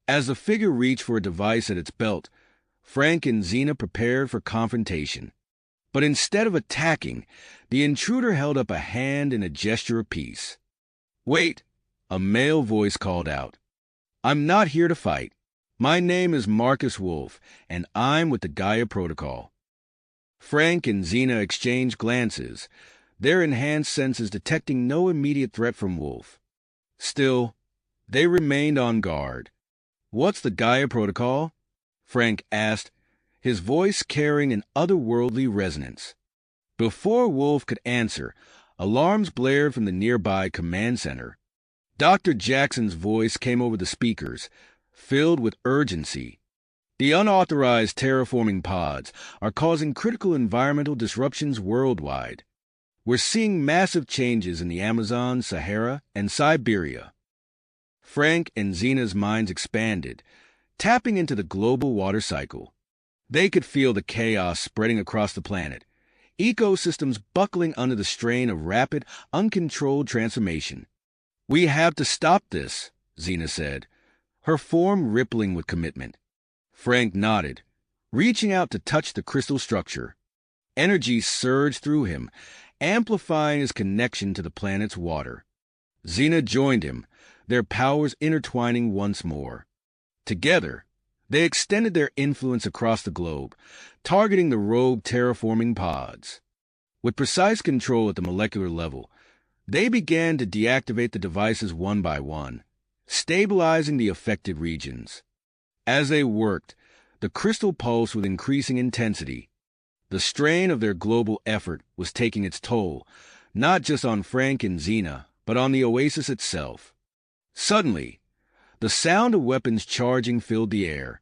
As the figure reached for a device at its belt, Frank and Xena prepared for confrontation. But instead of attacking, the intruder held up a hand in a gesture of peace. "Wait," a male voice called out. "I'm not here to fight. My name is Marcus Wolf, and I'm with the Gaia Protocol." Frank and Xena exchanged glances, their enhanced senses detecting no immediate threat from Wolf. Still, they remained on guard. "What's the Gaia Protocol?" Frank asked, his voice carrying an otherworldly resonance. Before Wolf could answer, alarms blared from the nearby command center. Dr. Jackson's voice came over the speakers, filled with urgency. "The unauthorized terraforming pods are causing critical environmental disruptions worldwide. We're seeing massive changes in the Amazon, Sahara, and Siberia." Frank and Xena's minds expanded, tapping into the global water cycle. They could feel the chaos spreading across the planet, ecosystems buckling under the strain of rapid, uncontrolled transformation. "We have to stop this," Xena said, her form rippling with commitment. Frank nodded, reaching out to touch the crystal structure. Energy surged through him, amplifying his connection to the planet's water. Xena joined him, their powers intertwining once more. Together, they extended their influence across the globe, targeting the rogue terraforming pods. With precise control at the molecular level, They began to deactivate the devices one by one, stabilizing the affected regions. As they worked, the crystal pulsed with increasing intensity. The strain of their global effort was taking its toll, not just on Frank and Xena, but on the oasis itself. Suddenly, the sound of weapons charging filled the air.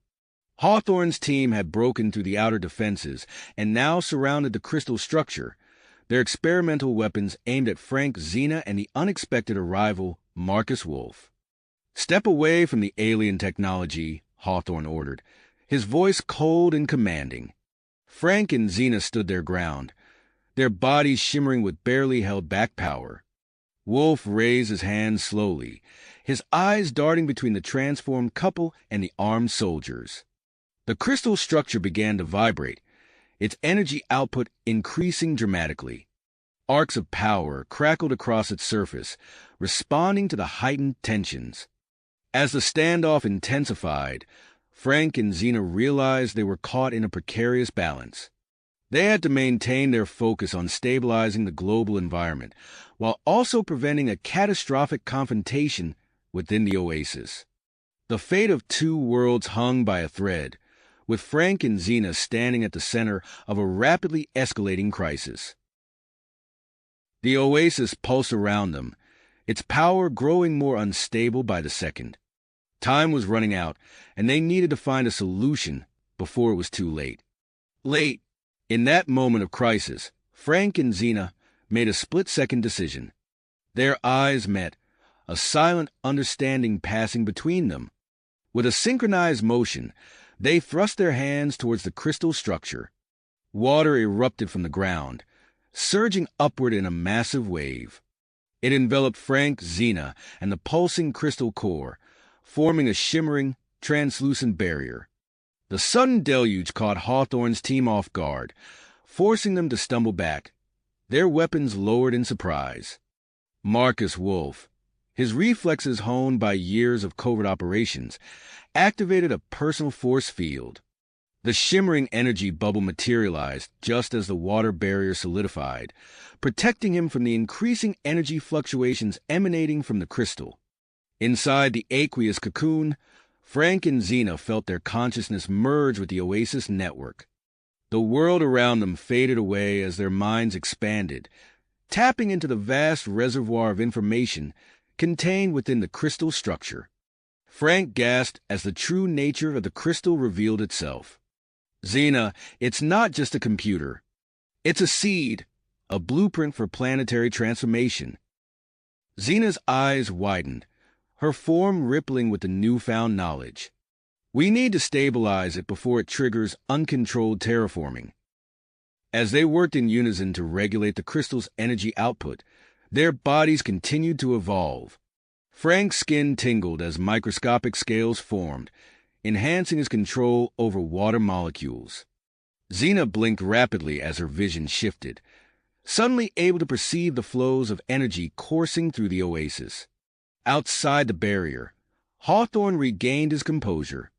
Hawthorne's team had broken through the outer defenses and now surrounded the crystal structure, their experimental weapons aimed at Frank, Xena, and the unexpected arrival, Marcus Wolf. "Step away from the alien technology," Hawthorne ordered, his voice cold and commanding. Frank and Xena stood their ground, their bodies shimmering with barely held back power. Wolf raised his hand slowly, his eyes darting between the transformed couple and the armed soldiers. The crystal structure began to vibrate, its energy output increasing dramatically. Arcs of power crackled across its surface, responding to the heightened tensions. As the standoff intensified, Frank and Xena realized they were caught in a precarious balance. They had to maintain their focus on stabilizing the global environment, while also preventing a catastrophic confrontation within the oasis. The fate of two worlds hung by a thread, with Frank and Xena standing at the center of a rapidly escalating crisis. The oasis pulsed around them, its power growing more unstable by the second. Time was running out, and they needed to find a solution before it was too late. In that moment of crisis, Frank and Xena made a split-second decision. Their eyes met, a silent understanding passing between them. With a synchronized motion, they thrust their hands towards the crystal structure. Water erupted from the ground, surging upward in a massive wave. It enveloped Frank, Xena, and the pulsing crystal core, forming a shimmering, translucent barrier. The sudden deluge caught Hawthorne's team off guard, forcing them to stumble back, their weapons lowered in surprise. Marcus Wolf, his reflexes honed by years of covert operations, activated a personal force field. The shimmering energy bubble materialized just as the water barrier solidified, protecting him from the increasing energy fluctuations emanating from the crystal. Inside the aqueous cocoon, Frank and Xena felt their consciousness merge with the oasis network. The world around them faded away as their minds expanded, tapping into the vast reservoir of information contained within the crystal structure. Frank gasped as the true nature of the crystal revealed itself. "Xena, it's not just a computer. It's a seed, a blueprint for planetary transformation." Xena's eyes widened, her form rippling with the newfound knowledge. "We need to stabilize it before it triggers uncontrolled terraforming." As they worked in unison to regulate the crystal's energy output, their bodies continued to evolve. Frank's skin tingled as microscopic scales formed, enhancing his control over water molecules. Xena blinked rapidly as her vision shifted, suddenly able to perceive the flows of energy coursing through the oasis. Outside the barrier, Hawthorne regained his composure.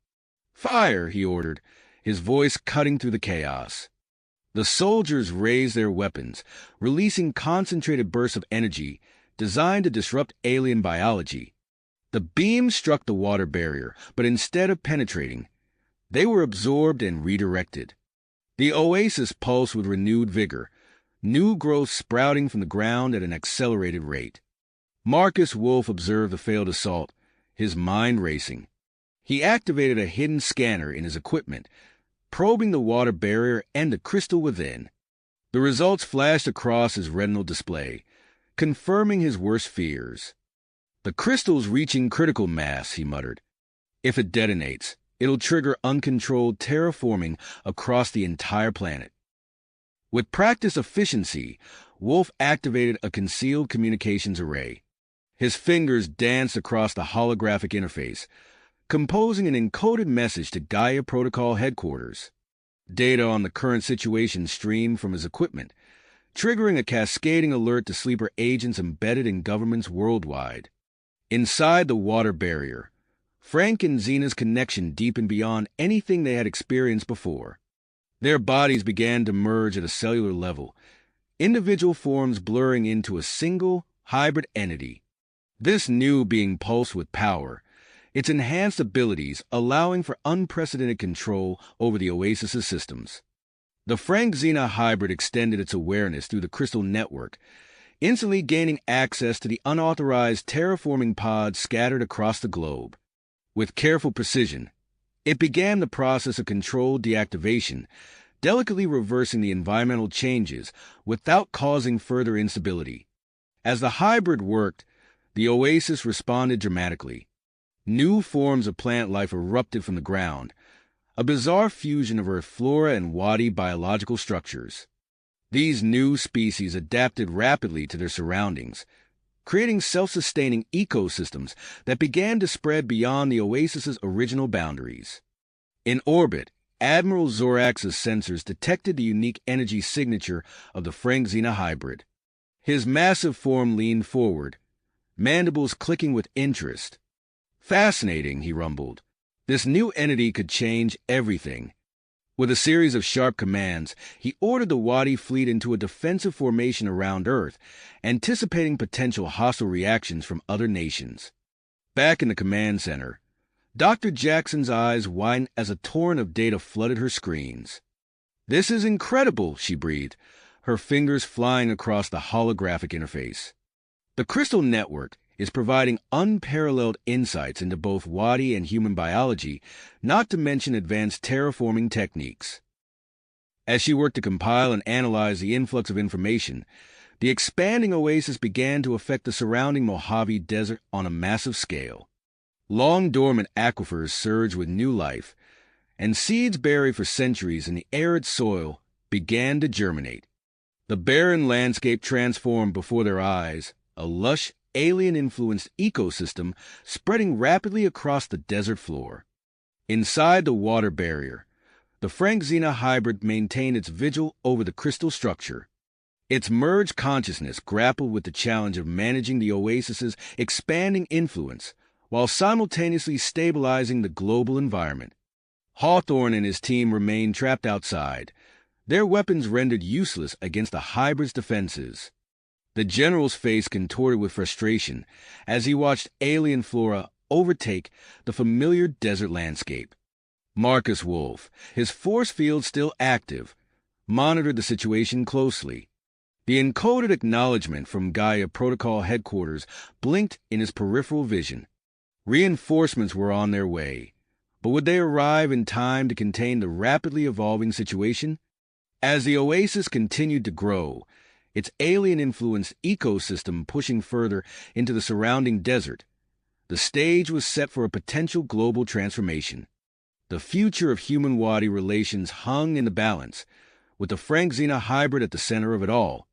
"Fire!" he ordered, his voice cutting through the chaos. The soldiers raised their weapons, releasing concentrated bursts of energy designed to disrupt alien biology. The beams struck the water barrier, but instead of penetrating, they were absorbed and redirected. The oasis pulsed with renewed vigor, new growth sprouting from the ground at an accelerated rate. Marcus Wolf observed the failed assault, his mind racing. He activated a hidden scanner in his equipment, probing the water barrier and the crystal within. The results flashed across his retinal display, confirming his worst fears. "The crystal's reaching critical mass," he muttered. "If it detonates, it'll trigger uncontrolled terraforming across the entire planet." With practiced efficiency, Wolf activated a concealed communications array. His fingers danced across the holographic interface, composing an encoded message to Gaia Protocol headquarters. Data on the current situation streamed from his equipment, triggering a cascading alert to sleeper agents embedded in governments worldwide. Inside the water barrier, Frank and Xena's connection deepened beyond anything they had experienced before. Their bodies began to merge at a cellular level, individual forms blurring into a single, hybrid entity. This new being pulsed with power, its enhanced abilities allowing for unprecedented control over the Oasis's systems. The Frank Xena hybrid extended its awareness through the crystal network, instantly gaining access to the unauthorized terraforming pods scattered across the globe. With careful precision, it began the process of controlled deactivation, delicately reversing the environmental changes without causing further instability. As the hybrid worked, the oasis responded dramatically. New forms of plant life erupted from the ground, a bizarre fusion of Earth flora and Wadi biological structures. These new species adapted rapidly to their surroundings, creating self-sustaining ecosystems that began to spread beyond the oasis's original boundaries. In orbit, Admiral Zorax's sensors detected the unique energy signature of the Frank Xena hybrid. His massive form leaned forward, mandibles clicking with interest. "Fascinating," he rumbled. This new entity could change everything. With a series of sharp commands, he ordered the Wadi fleet into a defensive formation around Earth, anticipating potential hostile reactions from other nations. Back in the command center, Dr. Jackson's eyes widened as a torrent of data flooded her screens. "This is incredible," she breathed, her fingers flying across the holographic interface. The Crystal Network is providing unparalleled insights into both Wadi and human biology, not to mention advanced terraforming techniques. As she worked to compile and analyze the influx of information, the expanding oasis began to affect the surrounding Mojave Desert on a massive scale. Long-dormant aquifers surged with new life, and seeds buried for centuries in the arid soil began to germinate. The barren landscape transformed before their eyes, a lush, alien-influenced ecosystem spreading rapidly across the desert floor. Inside the water barrier, the Frank Xena hybrid maintained its vigil over the crystal structure. Its merged consciousness grappled with the challenge of managing the oasis's expanding influence while simultaneously stabilizing the global environment. Hawthorne and his team remained trapped outside, their weapons rendered useless against the hybrid's defenses. The general's face contorted with frustration as he watched alien flora overtake the familiar desert landscape. Marcus Wolf, his force field still active, monitored the situation closely. The encoded acknowledgement from Gaia Protocol headquarters blinked in his peripheral vision. Reinforcements were on their way, but would they arrive in time to contain the rapidly evolving situation? As the oasis continued to grow, its alien-influenced ecosystem pushing further into the surrounding desert, the stage was set for a potential global transformation. The future of human-Wadi relations hung in the balance, with the Frank Xena hybrid at the center of it all,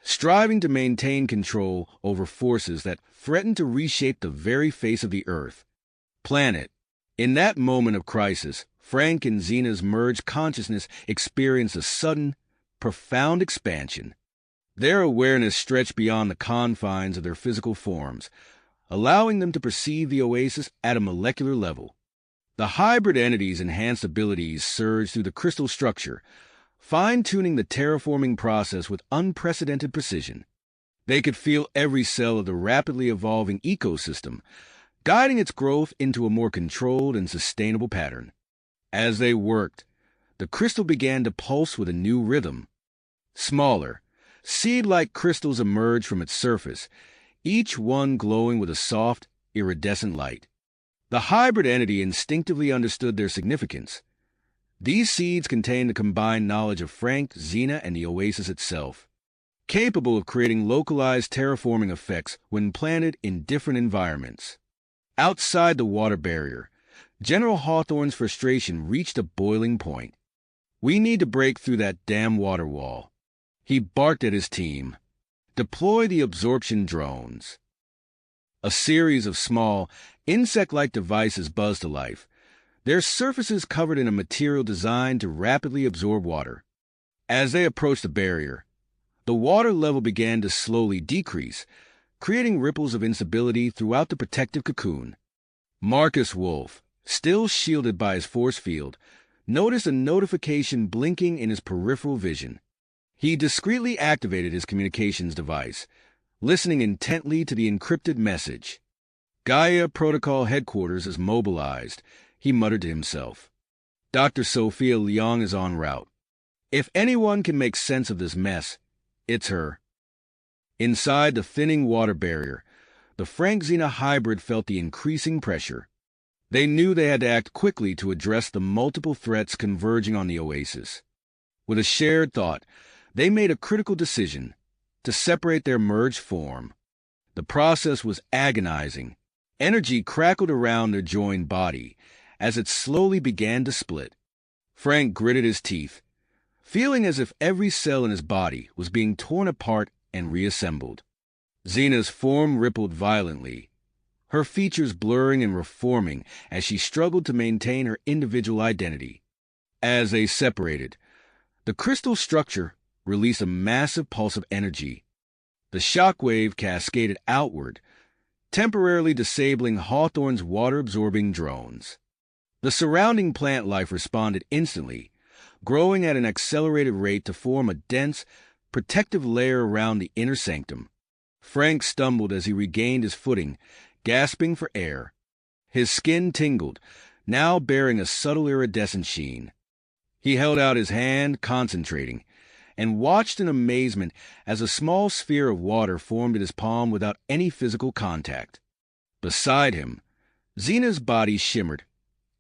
striving to maintain control over forces that threatened to reshape the very face of the Earth. Planet. In that moment of crisis, Frank and Xena's merged consciousness experienced a sudden, profound expansion. Their awareness stretched beyond the confines of their physical forms, allowing them to perceive the oasis at a molecular level. The hybrid entity's enhanced abilities surged through the crystal structure, fine-tuning the terraforming process with unprecedented precision. They could feel every cell of the rapidly evolving ecosystem, guiding its growth into a more controlled and sustainable pattern. As they worked, the crystal began to pulse with a new rhythm. Smaller, seed-like crystals emerged from its surface, each one glowing with a soft, iridescent light. The hybrid entity instinctively understood their significance. These seeds contained the combined knowledge of Frank, Xena, and the oasis itself, capable of creating localized terraforming effects when planted in different environments. Outside the water barrier, General Hawthorne's frustration reached a boiling point. "We need to break through that damn water wall." He barked at his team. "Deploy the absorption drones." A series of small, insect-like devices buzzed to life, their surfaces covered in a material designed to rapidly absorb water. As they approached the barrier, the water level began to slowly decrease, creating ripples of instability throughout the protective cocoon. Marcus Wolf, still shielded by his force field, noticed a notification blinking in his peripheral vision. He discreetly activated his communications device, listening intently to the encrypted message. Gaia Protocol Headquarters is mobilized, he muttered to himself. Dr. Sophia Leong is en route. If anyone can make sense of this mess, it's her. Inside the thinning water barrier, the Frank-Xena hybrid felt the increasing pressure. They knew they had to act quickly to address the multiple threats converging on the oasis. With a shared thought, they made a critical decision to separate their merged form. The process was agonizing. Energy crackled around their joined body as it slowly began to split. Frank gritted his teeth, feeling as if every cell in his body was being torn apart and reassembled. Xena's form rippled violently, her features blurring and reforming as she struggled to maintain her individual identity. As they separated, the crystal structure released a massive pulse of energy. The shockwave cascaded outward, temporarily disabling Hawthorne's water-absorbing drones. The surrounding plant life responded instantly, growing at an accelerated rate to form a dense, protective layer around the inner sanctum. Frank stumbled as he regained his footing, gasping for air. His skin tingled, now bearing a subtle iridescent sheen. He held out his hand, concentrating, and watched in amazement as a small sphere of water formed in his palm without any physical contact. Beside him, Xena's body shimmered,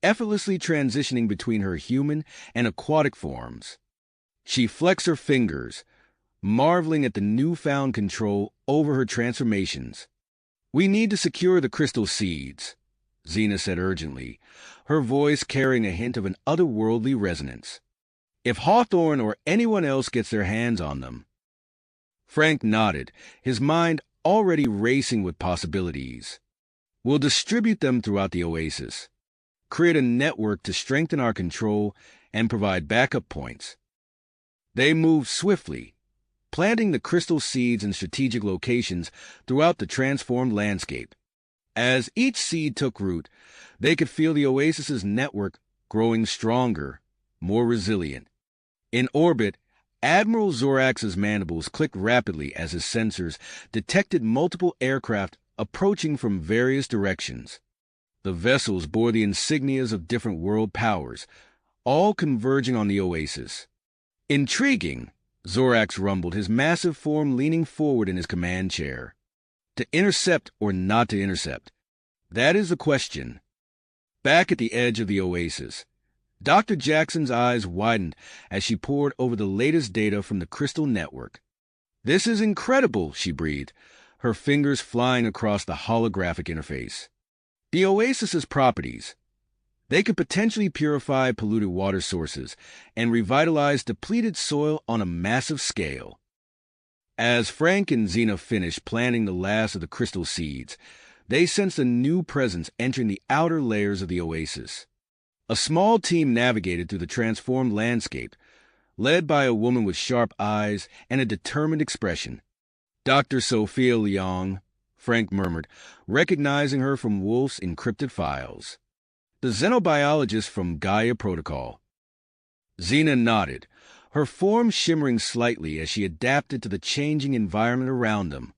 effortlessly transitioning between her human and aquatic forms. She flexed her fingers, marveling at the newfound control over her transformations. "We need to secure the crystal seeds," Xena said urgently, her voice carrying a hint of an otherworldly resonance. "If Hawthorne or anyone else gets their hands on them." Frank nodded, his mind already racing with possibilities. "We'll distribute them throughout the oasis, create a network to strengthen our control, and provide backup points." They moved swiftly, planting the crystal seeds in strategic locations throughout the transformed landscape. As each seed took root, they could feel the oasis's network growing stronger, more resilient. In orbit, Admiral Zorax's mandibles clicked rapidly as his sensors detected multiple aircraft approaching from various directions. The vessels bore the insignias of different world powers, all converging on the oasis. "Intriguing," Zorax rumbled, his massive form leaning forward in his command chair. "To intercept or not to intercept? That is the question." Back at the edge of the oasis, Dr. Jackson's eyes widened as she pored over the latest data from the crystal network. "This is incredible," she breathed, her fingers flying across the holographic interface. "The oasis's properties. They could potentially purify polluted water sources and revitalize depleted soil on a massive scale." As Frank and Xena finished planting the last of the crystal seeds, they sensed a new presence entering the outer layers of the oasis. A small team navigated through the transformed landscape, led by a woman with sharp eyes and a determined expression. "Dr. Sophia Leong," Frank murmured, recognizing her from Wolf's encrypted files. "The xenobiologist from Gaia Protocol." Xena nodded, her form shimmering slightly as she adapted to the changing environment around them.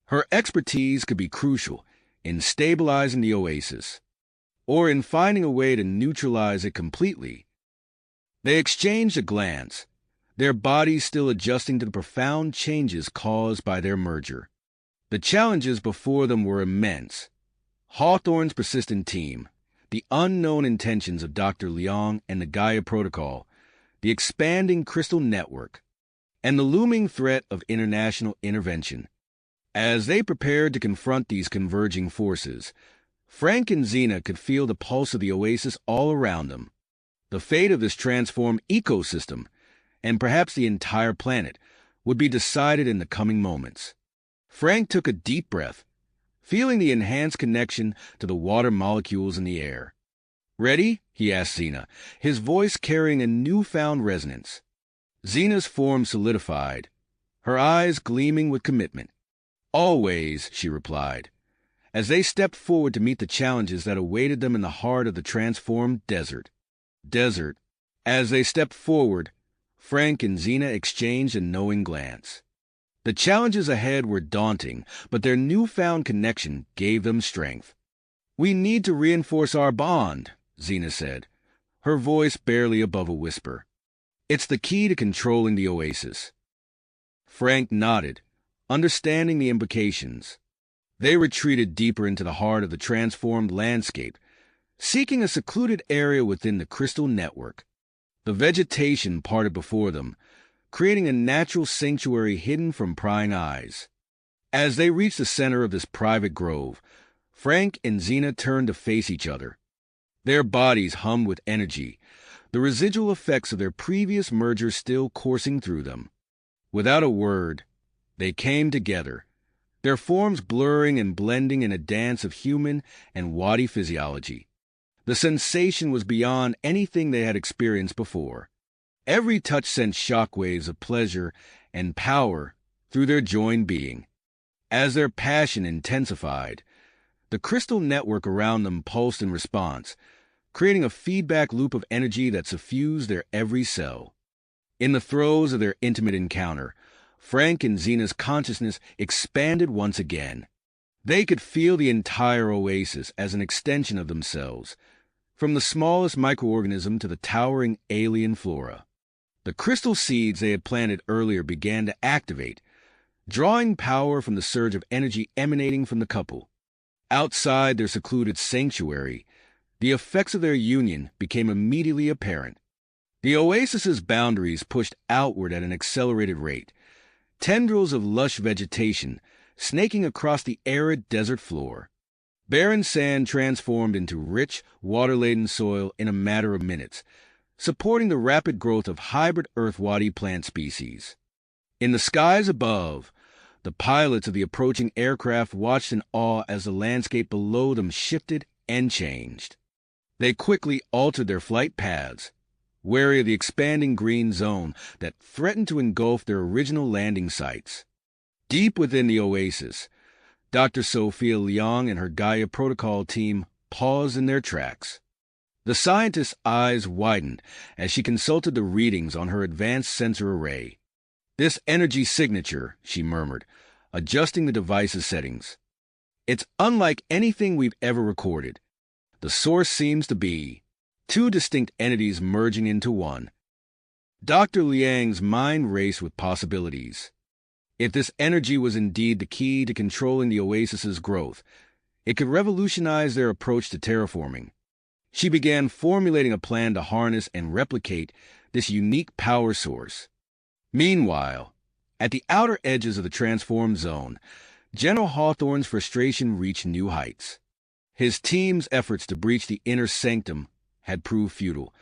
Her expertise could be crucial in stabilizing the oasis, or in finding a way to neutralize it completely. They exchanged a glance, their bodies still adjusting to the profound changes caused by their merger. The challenges before them were immense. Hawthorne's persistent team, the unknown intentions of Dr. Leong and the Gaia Protocol, the expanding crystal network, and the looming threat of international intervention. As they prepared to confront these converging forces, Frank and Xena could feel the pulse of the oasis all around them. The fate of this transformed ecosystem, and perhaps the entire planet, would be decided in the coming moments. Frank took a deep breath, feeling the enhanced connection to the water molecules in the air. "Ready?" he asked Xena, his voice carrying a newfound resonance. Xena's form solidified, her eyes gleaming with commitment. "Always," she replied, as they stepped forward to meet the challenges that awaited them in the heart of the transformed desert. As they stepped forward, Frank and Xena exchanged a knowing glance. The challenges ahead were daunting, but their newfound connection gave them strength. "We need to reinforce our bond," Xena said, her voice barely above a whisper. "It's the key to controlling the oasis." Frank nodded, understanding the implications. They retreated deeper into the heart of the transformed landscape, seeking a secluded area within the crystal network. The vegetation parted before them, creating a natural sanctuary hidden from prying eyes. As they reached the center of this private grove, Frank and Xena turned to face each other. Their bodies hummed with energy, the residual effects of their previous merger still coursing through them. Without a word, they came together, their forms blurring and blending in a dance of human and wadi physiology. The sensation was beyond anything they had experienced before. Every touch sent shockwaves of pleasure and power through their joined being. As their passion intensified, the crystal network around them pulsed in response, creating a feedback loop of energy that suffused their every cell. In the throes of their intimate encounter, Frank and Xena's consciousness expanded once again. They could feel the entire oasis as an extension of themselves, from the smallest microorganism to the towering alien flora. The crystal seeds they had planted earlier began to activate, drawing power from the surge of energy emanating from the couple. Outside their secluded sanctuary, the effects of their union became immediately apparent. The oasis's boundaries pushed outward at an accelerated rate, tendrils of lush vegetation snaking across the arid desert floor. Barren sand transformed into rich, water-laden soil in a matter of minutes, supporting the rapid growth of hybrid earth-wadi plant species. In the skies above, the pilots of the approaching aircraft watched in awe as the landscape below them shifted and changed. They quickly altered their flight paths, wary of the expanding green zone that threatened to engulf their original landing sites. Deep within the oasis, Dr. Sophia Leong and her Gaia Protocol team paused in their tracks. The scientist's eyes widened as she consulted the readings on her advanced sensor array. "This energy signature," she murmured, adjusting the device's settings. "It's unlike anything we've ever recorded. The source seems to be two distinct entities merging into one." Dr. Liang's mind raced with possibilities. If this energy was indeed the key to controlling the oasis's growth, it could revolutionize their approach to terraforming. She began formulating a plan to harness and replicate this unique power source. Meanwhile, at the outer edges of the transformed zone, General Hawthorne's frustration reached new heights. His team's efforts to breach the inner sanctum had proved futile,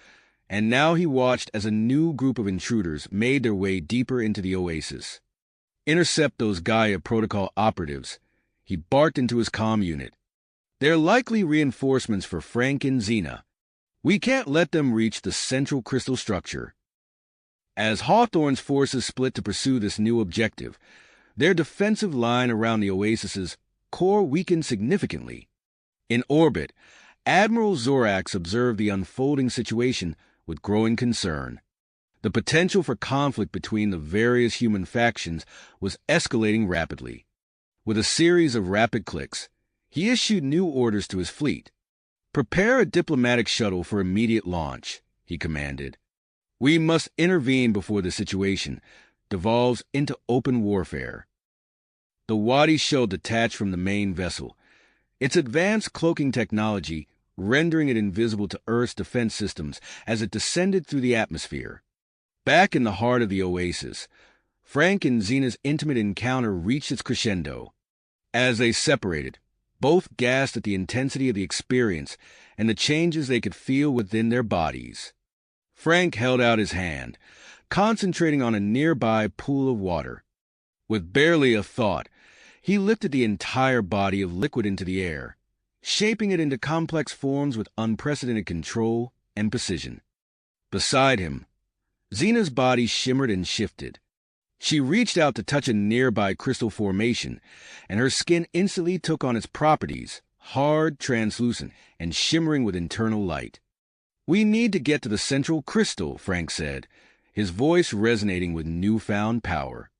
and now he watched as a new group of intruders made their way deeper into the oasis. "Intercept those Gaia Protocol operatives," he barked into his comm unit. "They're likely reinforcements for Frank and Xena. We can't let them reach the central crystal structure." As Hawthorne's forces split to pursue this new objective, their defensive line around the oasis's core weakened significantly. In orbit, Admiral Zorax observed the unfolding situation with growing concern. The potential for conflict between the various human factions was escalating rapidly. With a series of rapid clicks, he issued new orders to his fleet. "Prepare a diplomatic shuttle for immediate launch," he commanded. "We must intervene before the situation devolves into open warfare." The Wadi shell detached from the main vessel, its advanced cloaking technology rendering it invisible to Earth's defense systems as it descended through the atmosphere. Back in the heart of the oasis, Frank and Xena's intimate encounter reached its crescendo. As they separated, both gasped at the intensity of the experience and the changes they could feel within their bodies. Frank held out his hand, concentrating on a nearby pool of water. With barely a thought, he lifted the entire body of liquid into the air, shaping it into complex forms with unprecedented control and precision. Beside him, Xena's body shimmered and shifted. She reached out to touch a nearby crystal formation, and her skin instantly took on its properties, hard, translucent, and shimmering with internal light. "We need to get to the central crystal," Frank said, his voice resonating with newfound power.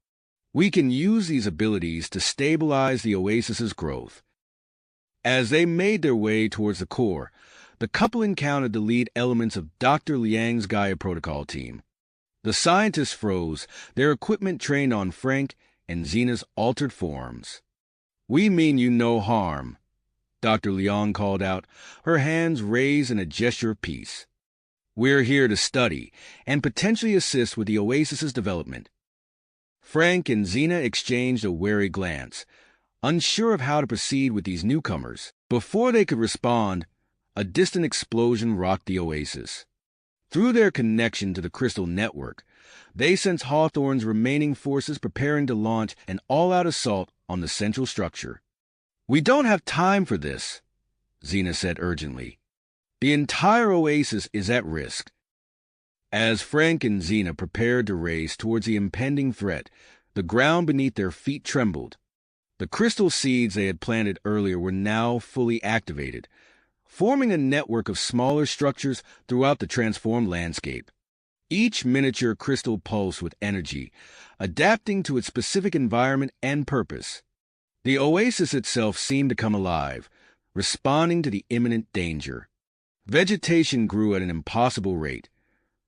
We can use these abilities to stabilize the oasis's growth. As they made their way towards the core, the couple encountered the lead elements of Dr. Liang's Gaia Protocol team. The scientists froze, their equipment trained on Frank and Xena's altered forms. "We mean you no harm," Dr. Liang called out, her hands raised in a gesture of peace. "We're here to study and potentially assist with the oasis's development." Frank and Xena exchanged a wary glance, unsure of how to proceed with these newcomers. Before they could respond, a distant explosion rocked the oasis. Through their connection to the crystal network, they sensed Hawthorne's remaining forces preparing to launch an all-out assault on the central structure. "We don't have time for this," Xena said urgently. "The entire oasis is at risk." As Frank and Xena prepared to race towards the impending threat, the ground beneath their feet trembled. The crystal seeds they had planted earlier were now fully activated, forming a network of smaller structures throughout the transformed landscape. Each miniature crystal pulsed with energy, adapting to its specific environment and purpose. The oasis itself seemed to come alive, responding to the imminent danger. Vegetation grew at an impossible rate,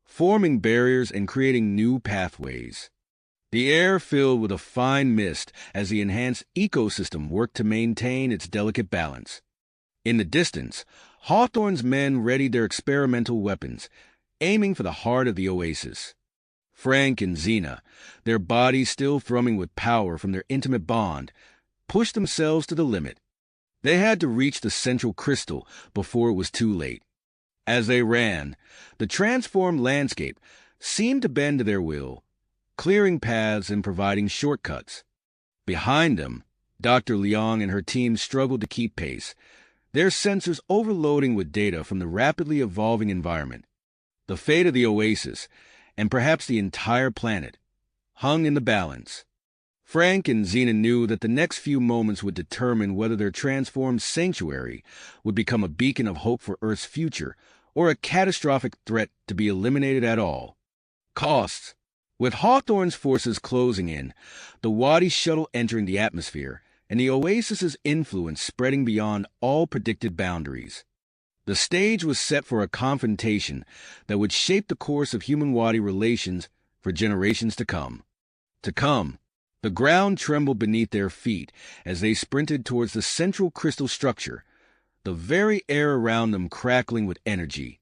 forming barriers and creating new pathways. The air filled with a fine mist as the enhanced ecosystem worked to maintain its delicate balance. In the distance, Hawthorne's men readied their experimental weapons, aiming for the heart of the oasis. Frank and Xena, their bodies still thrumming with power from their intimate bond, pushed themselves to the limit. They had to reach the central crystal before it was too late. As they ran, the transformed landscape seemed to bend to their will, clearing paths and providing shortcuts. Behind them, Dr. Liang and her team struggled to keep pace, their sensors overloading with data from the rapidly evolving environment. The fate of the oasis, and perhaps the entire planet, hung in the balance. Frank and Xena knew that the next few moments would determine whether their transformed sanctuary would become a beacon of hope for Earth's future or a catastrophic threat to be eliminated at all. Costs. With Hawthorne's forces closing in, the Wadi shuttle entering the atmosphere, and the oasis's influence spreading beyond all predicted boundaries. The stage was set for a confrontation that would shape the course of human-Wadi relations for generations to come. The ground trembled beneath their feet as they sprinted towards the central crystal structure, the very air around them crackling with energy.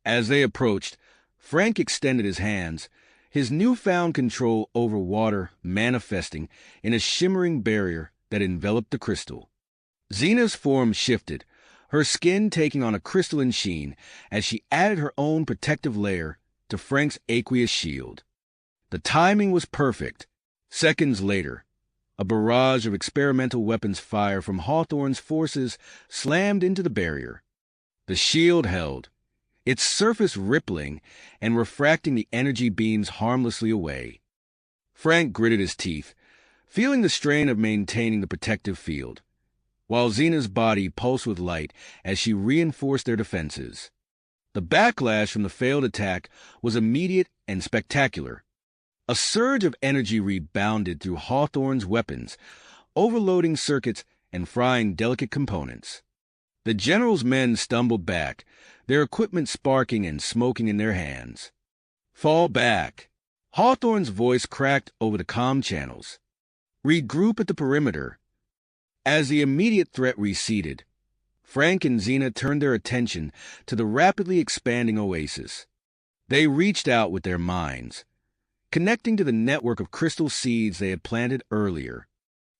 As they approached, Frank extended his hands, his newfound control over water manifesting in a shimmering barrier that enveloped the crystal. Xena's form shifted, her skin taking on a crystalline sheen as she added her own protective layer to Frank's aqueous shield. The timing was perfect. Seconds later, a barrage of experimental weapons fire from Hawthorne's forces slammed into the barrier. The shield held, its surface rippling and refracting the energy beams harmlessly away. Frank gritted his teeth, feeling the strain of maintaining the protective field, while Xena's body pulsed with light as she reinforced their defenses. The backlash from the failed attack was immediate and spectacular. A surge of energy rebounded through Hawthorne's weapons, overloading circuits and frying delicate components. The general's men stumbled back, their equipment sparking and smoking in their hands. "Fall back." Hawthorne's voice cracked over the comm channels. "Regroup at the perimeter." As the immediate threat receded, Frank and Xena turned their attention to the rapidly expanding oasis. They reached out with their minds, connecting to the network of crystal seeds they had planted earlier.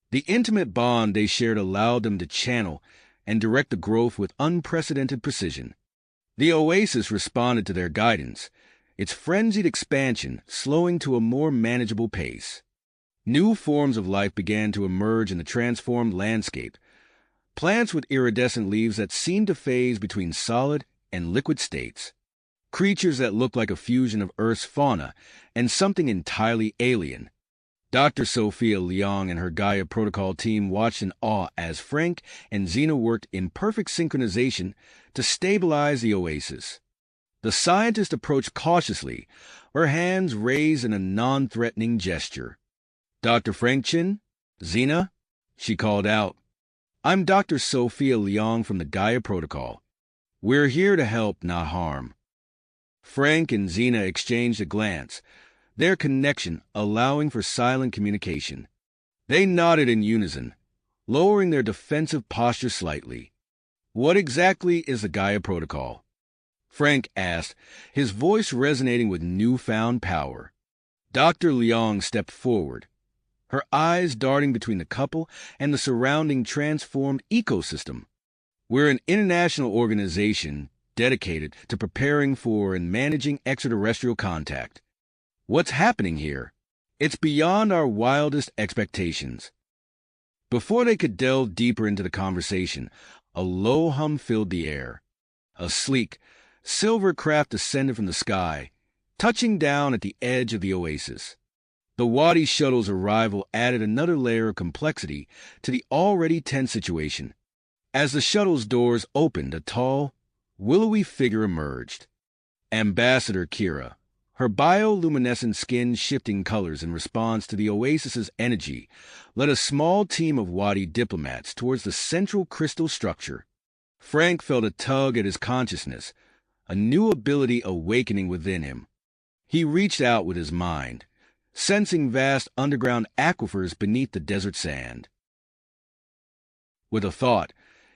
The intimate bond they shared allowed them to channel and direct the growth with unprecedented precision. The oasis responded to their guidance, its frenzied expansion slowing to a more manageable pace. New forms of life began to emerge in the transformed landscape, plants with iridescent leaves that seemed to phase between solid and liquid states. Creatures that looked like a fusion of Earth's fauna and something entirely alien. Dr. Sophia Liang and her Gaia Protocol team watched in awe as Frank and Xena worked in perfect synchronization to stabilize the oasis. The scientist approached cautiously, her hands raised in a non-threatening gesture. Dr. Frankchin? Xena? She called out. I'm Dr. Sophia Leong from the Gaia Protocol. We're here to help, not harm. Frank and Xena exchanged a glance, their connection allowing for silent communication. They nodded in unison, lowering their defensive posture slightly. What exactly is the Gaia Protocol? Frank asked, his voice resonating with newfound power. Dr. Leong stepped forward, her eyes darting between the couple and the surrounding transformed ecosystem. We're an international organization dedicated to preparing for and managing extraterrestrial contact. What's happening here? It's beyond our wildest expectations. Before they could delve deeper into the conversation, a low hum filled the air. A sleek, silver craft descended from the sky, touching down at the edge of the oasis. The Wadi shuttle's arrival added another layer of complexity to the already tense situation. As the shuttle's doors opened, a tall, willowy figure emerged. Ambassador Kira, her bioluminescent skin shifting colors in response to the oasis's energy, led a small team of Wadi diplomats towards the central crystal structure. Frank felt a tug at his consciousness, a new ability awakening within him. He reached out with his mind, sensing vast underground aquifers beneath the desert sand. With a thought,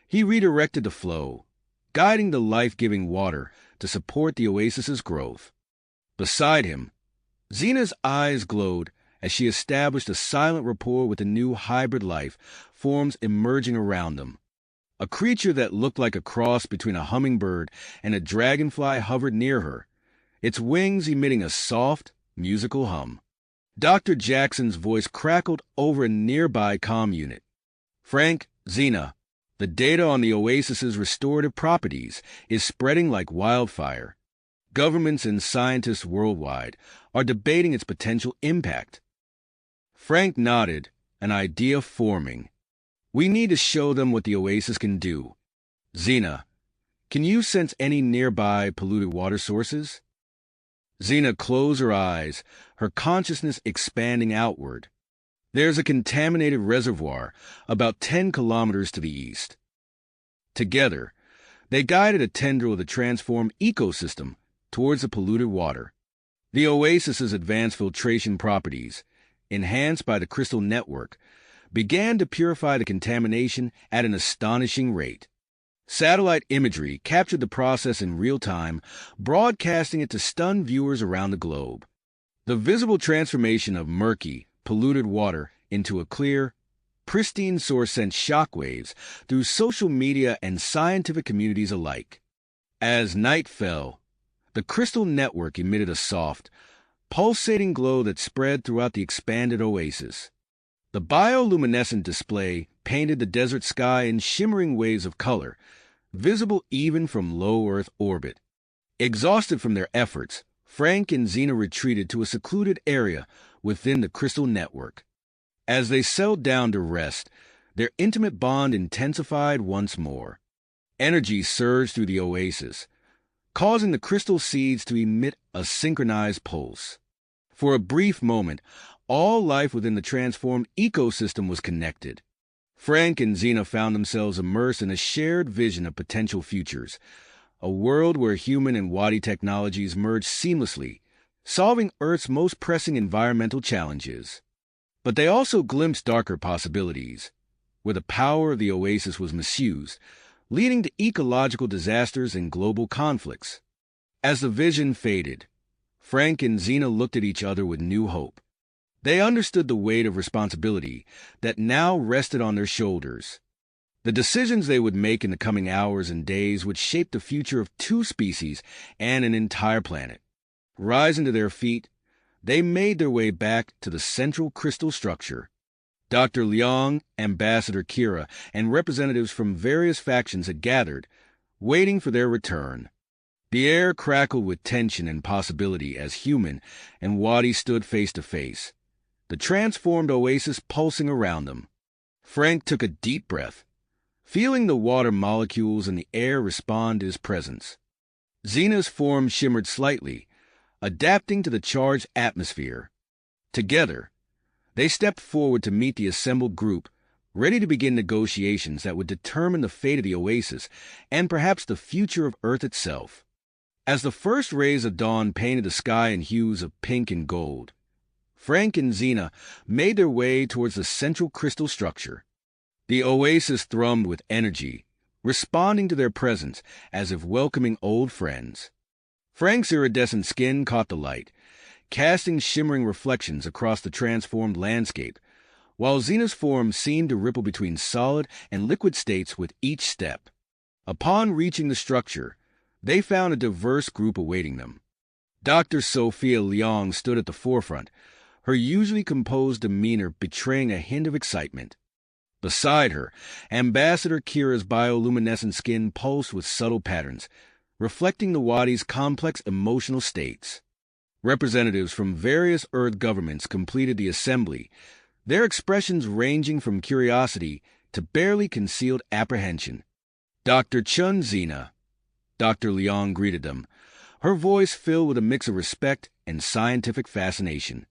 he redirected the flow, guiding the life-giving water to support the oasis's growth. Beside him, Xena's eyes glowed as she established a silent rapport with the new hybrid life forms emerging around them. A creature that looked like a cross between a hummingbird and a dragonfly hovered near her, its wings emitting a soft, musical hum. Dr. Jackson's voice crackled over a nearby comm unit. Frank, Xena, the data on the oasis's restorative properties is spreading like wildfire. Governments and scientists worldwide are debating its potential impact. Frank nodded, an idea forming. We need to show them what the oasis can do. Xena, can you sense any nearby polluted water sources? Xena closed her eyes, her consciousness expanding outward. There's a contaminated reservoir about 10 kilometers to the east. Together, they guided a tendril of the transformed ecosystem towards the polluted water. The oasis's advanced filtration properties, enhanced by the crystal network, began to purify the contamination at an astonishing rate. Satellite imagery captured the process in real time, broadcasting it to stunned viewers around the globe. The visible transformation of murky, polluted water into a clear, pristine source sent shockwaves through social media and scientific communities alike. As night fell, the crystal network emitted a soft, pulsating glow that spread throughout the expanded oasis. The bioluminescent display painted the desert sky in shimmering waves of color, visible even from low Earth orbit. Exhausted from their efforts, Frank and Xena retreated to a secluded area within the crystal network. As they settled down to rest, their intimate bond intensified once more. Energy surged through the oasis, causing the crystal seeds to emit a synchronized pulse. For a brief moment, all life within the transformed ecosystem was connected. Frank and Xena found themselves immersed in a shared vision of potential futures, a world where human and Wadi technologies merged seamlessly, solving Earth's most pressing environmental challenges. But they also glimpsed darker possibilities, where the power of the oasis was misused, leading to ecological disasters and global conflicts. As the vision faded, Frank and Xena looked at each other with new hope. They understood the weight of responsibility that now rested on their shoulders. The decisions they would make in the coming hours and days would shape the future of two species and an entire planet. Rising to their feet, they made their way back to the central crystal structure. Dr. Leong, Ambassador Kira, and representatives from various factions had gathered, waiting for their return. The air crackled with tension and possibility as human and Wadi stood face to face, the transformed oasis pulsing around them. Frank took a deep breath, feeling the water molecules in the air respond to his presence. Xena's form shimmered slightly, adapting to the charged atmosphere. Together, They stepped forward to meet the assembled group, ready to begin negotiations that would determine the fate of the oasis and perhaps the future of Earth itself. As the first rays of dawn painted the sky in hues of pink and gold, Frank and Xena made their way towards the central crystal structure. The oasis thrummed with energy, responding to their presence as if welcoming old friends. Frank's iridescent skin caught the light, casting shimmering reflections across the transformed landscape, while Xena's form seemed to ripple between solid and liquid states with each step. Upon reaching the structure, they found a diverse group awaiting them. Dr. Sophia Leong stood at the forefront, her usually composed demeanor betraying a hint of excitement. Beside her, Ambassador Kira's bioluminescent skin pulsed with subtle patterns, reflecting the Wadi's complex emotional states. Representatives from various Earth governments completed the assembly, their expressions ranging from curiosity to barely concealed apprehension. Dr. Chun Xena, Dr. Leong greeted them, her voice filled with a mix of respect and scientific fascination.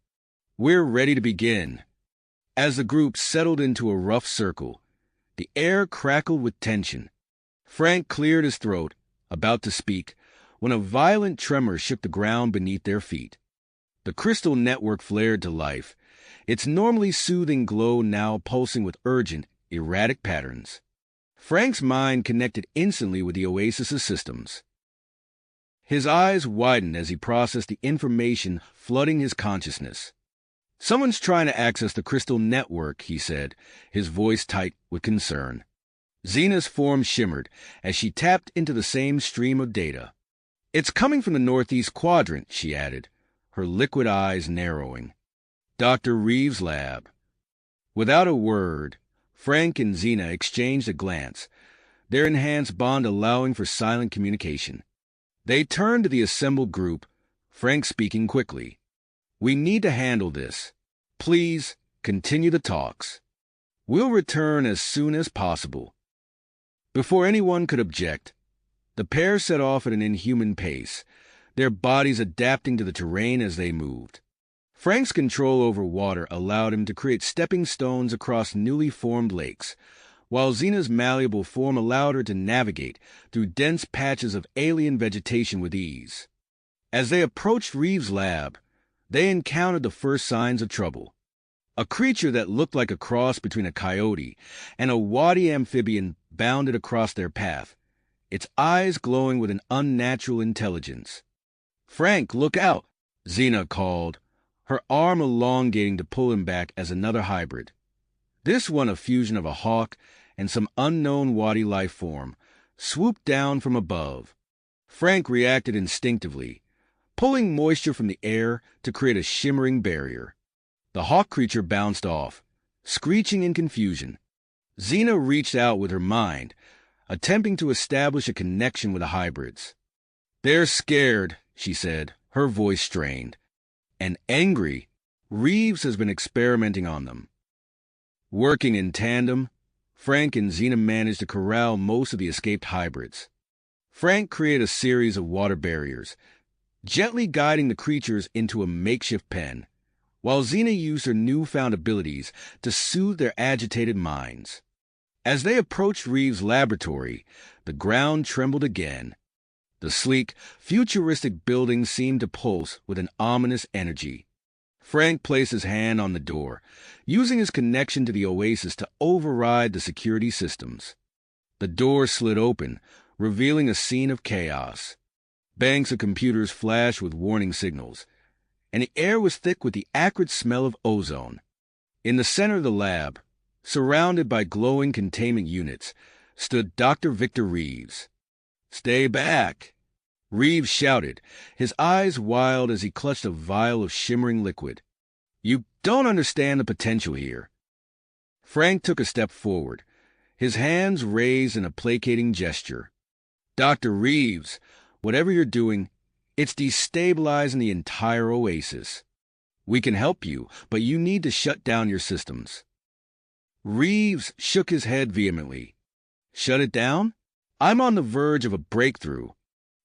"We're ready to begin." As the group settled into a rough circle, the air crackled with tension. Frank cleared his throat, about to speak, when a violent tremor shook the ground beneath their feet. The crystal network flared to life, its normally soothing glow now pulsing with urgent, erratic patterns. Frank's mind connected instantly with the oasis's systems. His eyes widened as he processed the information flooding his consciousness. "Someone's trying to access the crystal network," he said, his voice tight with concern. Xena's form shimmered as she tapped into the same stream of data. "It's coming from the northeast quadrant," she added, her liquid eyes narrowing. "Dr. Reeves' lab." Without a word, Frank and Xena exchanged a glance, their enhanced bond allowing for silent communication. They turned to the assembled group, Frank speaking quickly. "We need to handle this. Please, continue the talks. We'll return as soon as possible." Before anyone could object, the pair set off at an inhuman pace, their bodies adapting to the terrain as they moved. Frank's control over water allowed him to create stepping stones across newly formed lakes, while Xena's malleable form allowed her to navigate through dense patches of alien vegetation with ease. As they approached Reeves' lab, they encountered the first signs of trouble. A creature that looked like a cross between a coyote and a Wadi amphibian bounded across their path, its eyes glowing with an unnatural intelligence. "Frank, look out!" Xena called, her arm elongating to pull him back as another hybrid. This one a fusion of a hawk and some unknown Wadi life form, swooped down from above. Frank reacted instinctively, pulling moisture from the air to create a shimmering barrier. The hawk creature bounced off, screeching in confusion. Xena reached out with her mind, attempting to establish a connection with the hybrids. "They're scared," she said, her voice strained. "And angry. Reeves has been experimenting on them." Working in tandem, Frank and Xena managed to corral most of the escaped hybrids. Frank created a series of water barriers, gently guiding the creatures into a makeshift pen, while Xena used her newfound abilities to soothe their agitated minds. As they approached Reeves' laboratory, the ground trembled again. The sleek, futuristic building seemed to pulse with an ominous energy. Frank placed his hand on the door, using his connection to the oasis to override the security systems. The door slid open, revealing a scene of chaos. Banks of computers flashed with warning signals, and the air was thick with the acrid smell of ozone. In the center of the lab, surrounded by glowing containment units, stood Dr. Victor Reeves. "Stay back!" Reeves shouted, his eyes wild as he clutched a vial of shimmering liquid. "You don't understand the potential here." Frank took a step forward, his hands raised in a placating gesture. "Dr. Reeves, whatever you're doing, it's destabilizing the entire oasis. We can help you, but you need to shut down your systems." Reeves shook his head vehemently. "Shut it down? I'm on the verge of a breakthrough.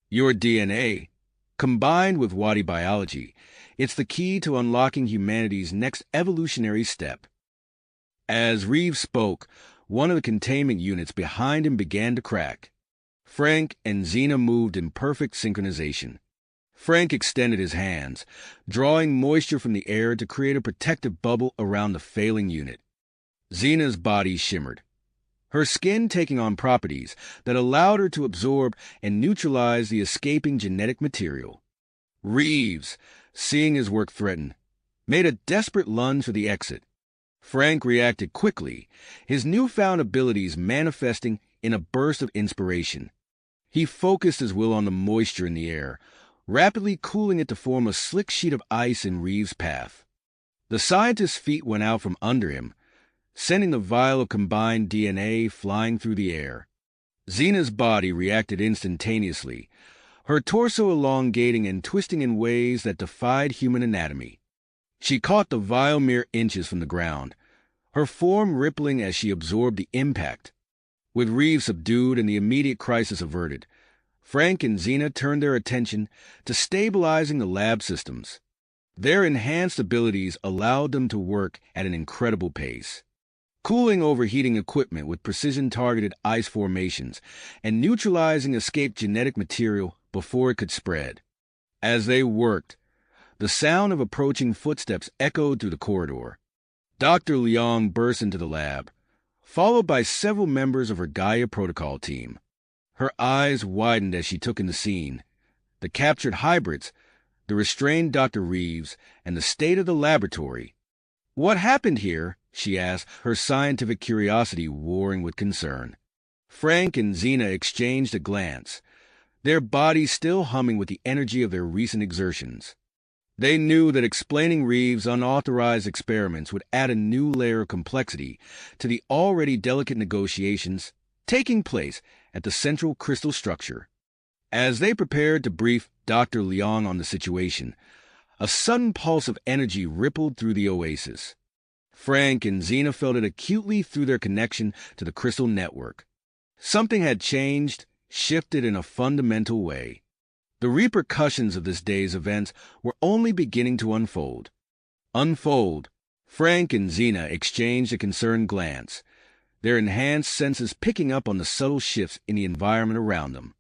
Your DNA, Combined with Wadi biology, it's the key to unlocking humanity's next evolutionary step. As Reeves spoke, one of the containment units behind him began to crack. Frank and Xena moved in perfect synchronization. Frank extended his hands, drawing moisture from the air to create a protective bubble around the failing unit. Xena's body shimmered, her skin taking on properties that allowed her to absorb and neutralize the escaping genetic material. Reeves, seeing his work threatened, made a desperate lunge for the exit. Frank reacted quickly, his newfound abilities manifesting in a burst of inspiration. He focused his will on the moisture in the air, rapidly cooling it to form a slick sheet of ice in Reeves' path. The scientist's feet went out from under him, sending the vial of combined DNA flying through the air. Xena's body reacted instantaneously, her torso elongating and twisting in ways that defied human anatomy. She caught the vial mere inches from the ground, her form rippling as she absorbed the impact. With Reeves subdued and the immediate crisis averted, Frank and Xena turned their attention to stabilizing the lab systems. Their enhanced abilities allowed them to work at an incredible pace, cooling overheating equipment with precision-targeted ice formations and neutralizing escaped genetic material before it could spread. As they worked, the sound of approaching footsteps echoed through the corridor. Dr. Leong burst into the lab, followed by several members of her Gaia protocol team. Her eyes widened as she took in the scene: the captured hybrids, the restrained Dr. Reeves, and the state of the laboratory. "What happened here?" she asked, her scientific curiosity warring with concern. Frank and Xena exchanged a glance, their bodies still humming with the energy of their recent exertions. They knew that explaining Reeves' unauthorized experiments would add a new layer of complexity to the already delicate negotiations taking place at the central crystal structure. As they prepared to brief Dr. Leong on the situation, a sudden pulse of energy rippled through the oasis. Frank and Xena felt it acutely through their connection to the crystal network. Something had changed, shifted in a fundamental way. The repercussions of this day's events were only beginning to unfold. Frank and Xena exchanged a concerned glance, their enhanced senses picking up on the subtle shifts in the environment around them.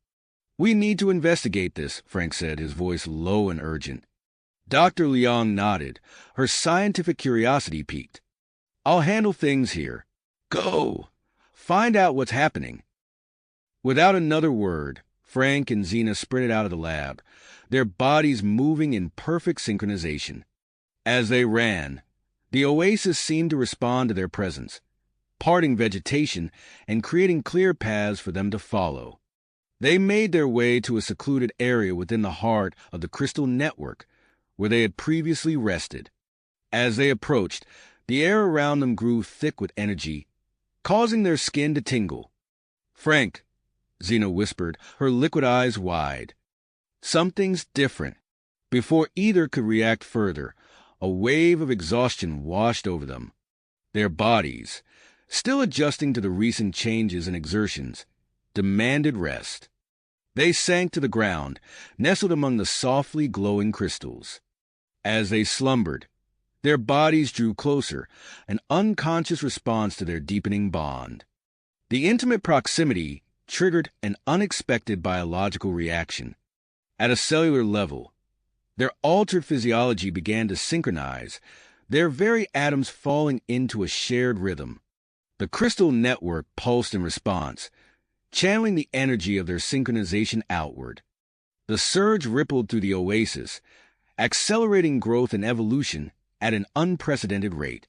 "We need to investigate this," Frank said, his voice low and urgent. Dr. Leong nodded, her scientific curiosity piqued. "I'll handle things here. Go! Find out what's happening." Without another word, Frank and Xena sprinted out of the lab, their bodies moving in perfect synchronization. As they ran, the oasis seemed to respond to their presence, parting vegetation and creating clear paths for them to follow. They made their way to a secluded area within the heart of the crystal network, where they had previously rested. As they approached, the air around them grew thick with energy, causing their skin to tingle. "Frank," Xena whispered, her liquid eyes wide. "Something's different." Before either could react further, a wave of exhaustion washed over them. Their bodies, still adjusting to the recent changes and exertions, demanded rest. They sank to the ground, nestled among the softly glowing crystals. As they slumbered, their bodies drew closer, an unconscious response to their deepening bond. The intimate proximity triggered an unexpected biological reaction. At a cellular level, their altered physiology began to synchronize, their very atoms falling into a shared rhythm. The crystal network pulsed in response, channeling the energy of their synchronization outward. The surge rippled through the oasis, accelerating growth and evolution at an unprecedented rate.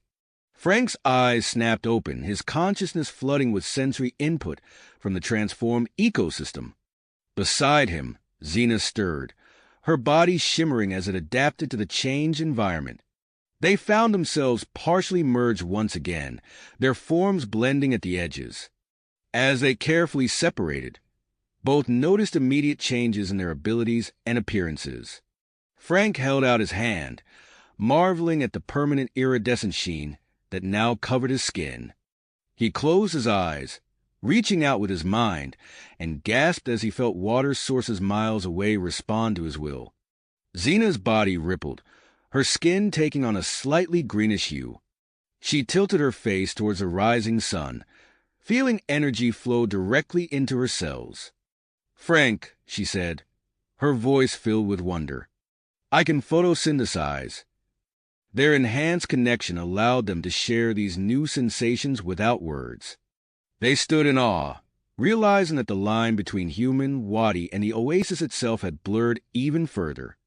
Frank's eyes snapped open, his consciousness flooding with sensory input from the transformed ecosystem. Beside him, Xena stirred, her body shimmering as it adapted to the changed environment. They found themselves partially merged once again, their forms blending at the edges. As they carefully separated, both noticed immediate changes in their abilities and appearances. Frank held out his hand, marveling at the permanent iridescent sheen that now covered his skin. He closed his eyes, reaching out with his mind, and gasped as he felt water sources miles away respond to his will. Xena's body rippled, her skin taking on a slightly greenish hue. She tilted her face towards the rising sun, feeling energy flow directly into her cells. "Frank," she said, her voice filled with wonder, "I can photosynthesize." Their enhanced connection allowed them to share these new sensations without words. They stood in awe, realizing that the line between human, Wadi, and the oasis itself had blurred even further.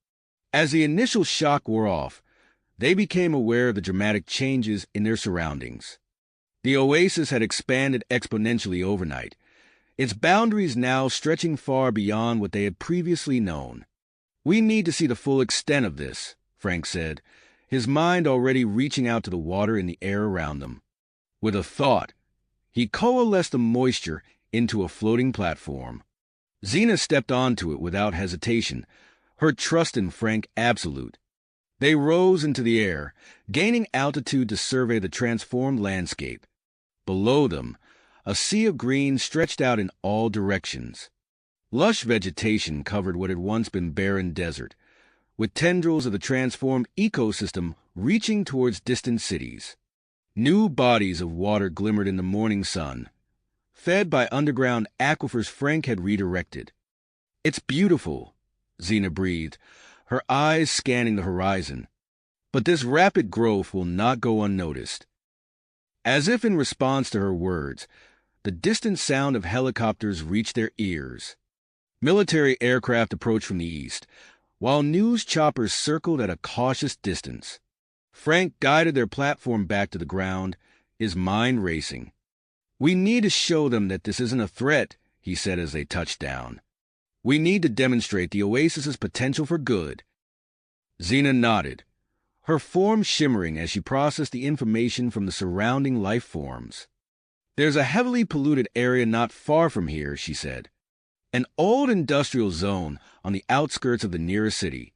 As the initial shock wore off, they became aware of the dramatic changes in their surroundings. The oasis had expanded exponentially overnight, its boundaries now stretching far beyond what they had previously known. "We need to see the full extent of this," Frank said, his mind already reaching out to the water in the air around them. With a thought, he coalesced the moisture into a floating platform. Xena stepped onto it without hesitation, her trust in Frank absolute. They rose into the air, gaining altitude to survey the transformed landscape. Below them, a sea of green stretched out in all directions. Lush vegetation covered what had once been barren desert, with tendrils of the transformed ecosystem reaching towards distant cities. New bodies of water glimmered in the morning sun, fed by underground aquifers Frank had redirected. "It's beautiful," Xena breathed, her eyes scanning the horizon. "But this rapid growth will not go unnoticed." As if in response to her words, the distant sound of helicopters reached their ears. Military aircraft approached from the east, while news choppers circled at a cautious distance. Frank guided their platform back to the ground, his mind racing. "We need to show them that this isn't a threat," he said as they touched down. "We need to demonstrate the oasis's potential for good." Xena nodded, her form shimmering as she processed the information from the surrounding life forms. "There's a heavily polluted area not far from here," she said. "An old industrial zone on the outskirts of the nearest city."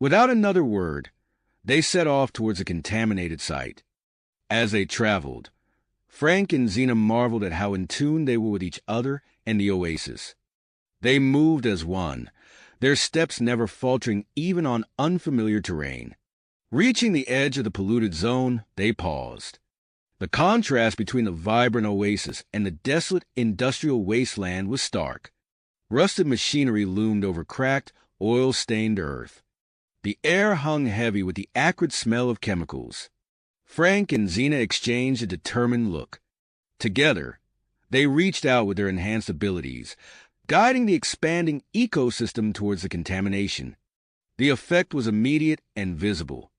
Without another word, they set off towards a contaminated site. As they traveled, Frank and Xena marveled at how in tune they were with each other and the oasis. They moved as one, their steps never faltering even on unfamiliar terrain. Reaching the edge of the polluted zone, they paused. The contrast between the vibrant oasis and the desolate industrial wasteland was stark. Rusted machinery loomed over cracked, oil-stained earth. The air hung heavy with the acrid smell of chemicals. Frank and Xena exchanged a determined look. Together, they reached out with their enhanced abilities, guiding the expanding ecosystem towards the contamination. The effect was immediate and visible.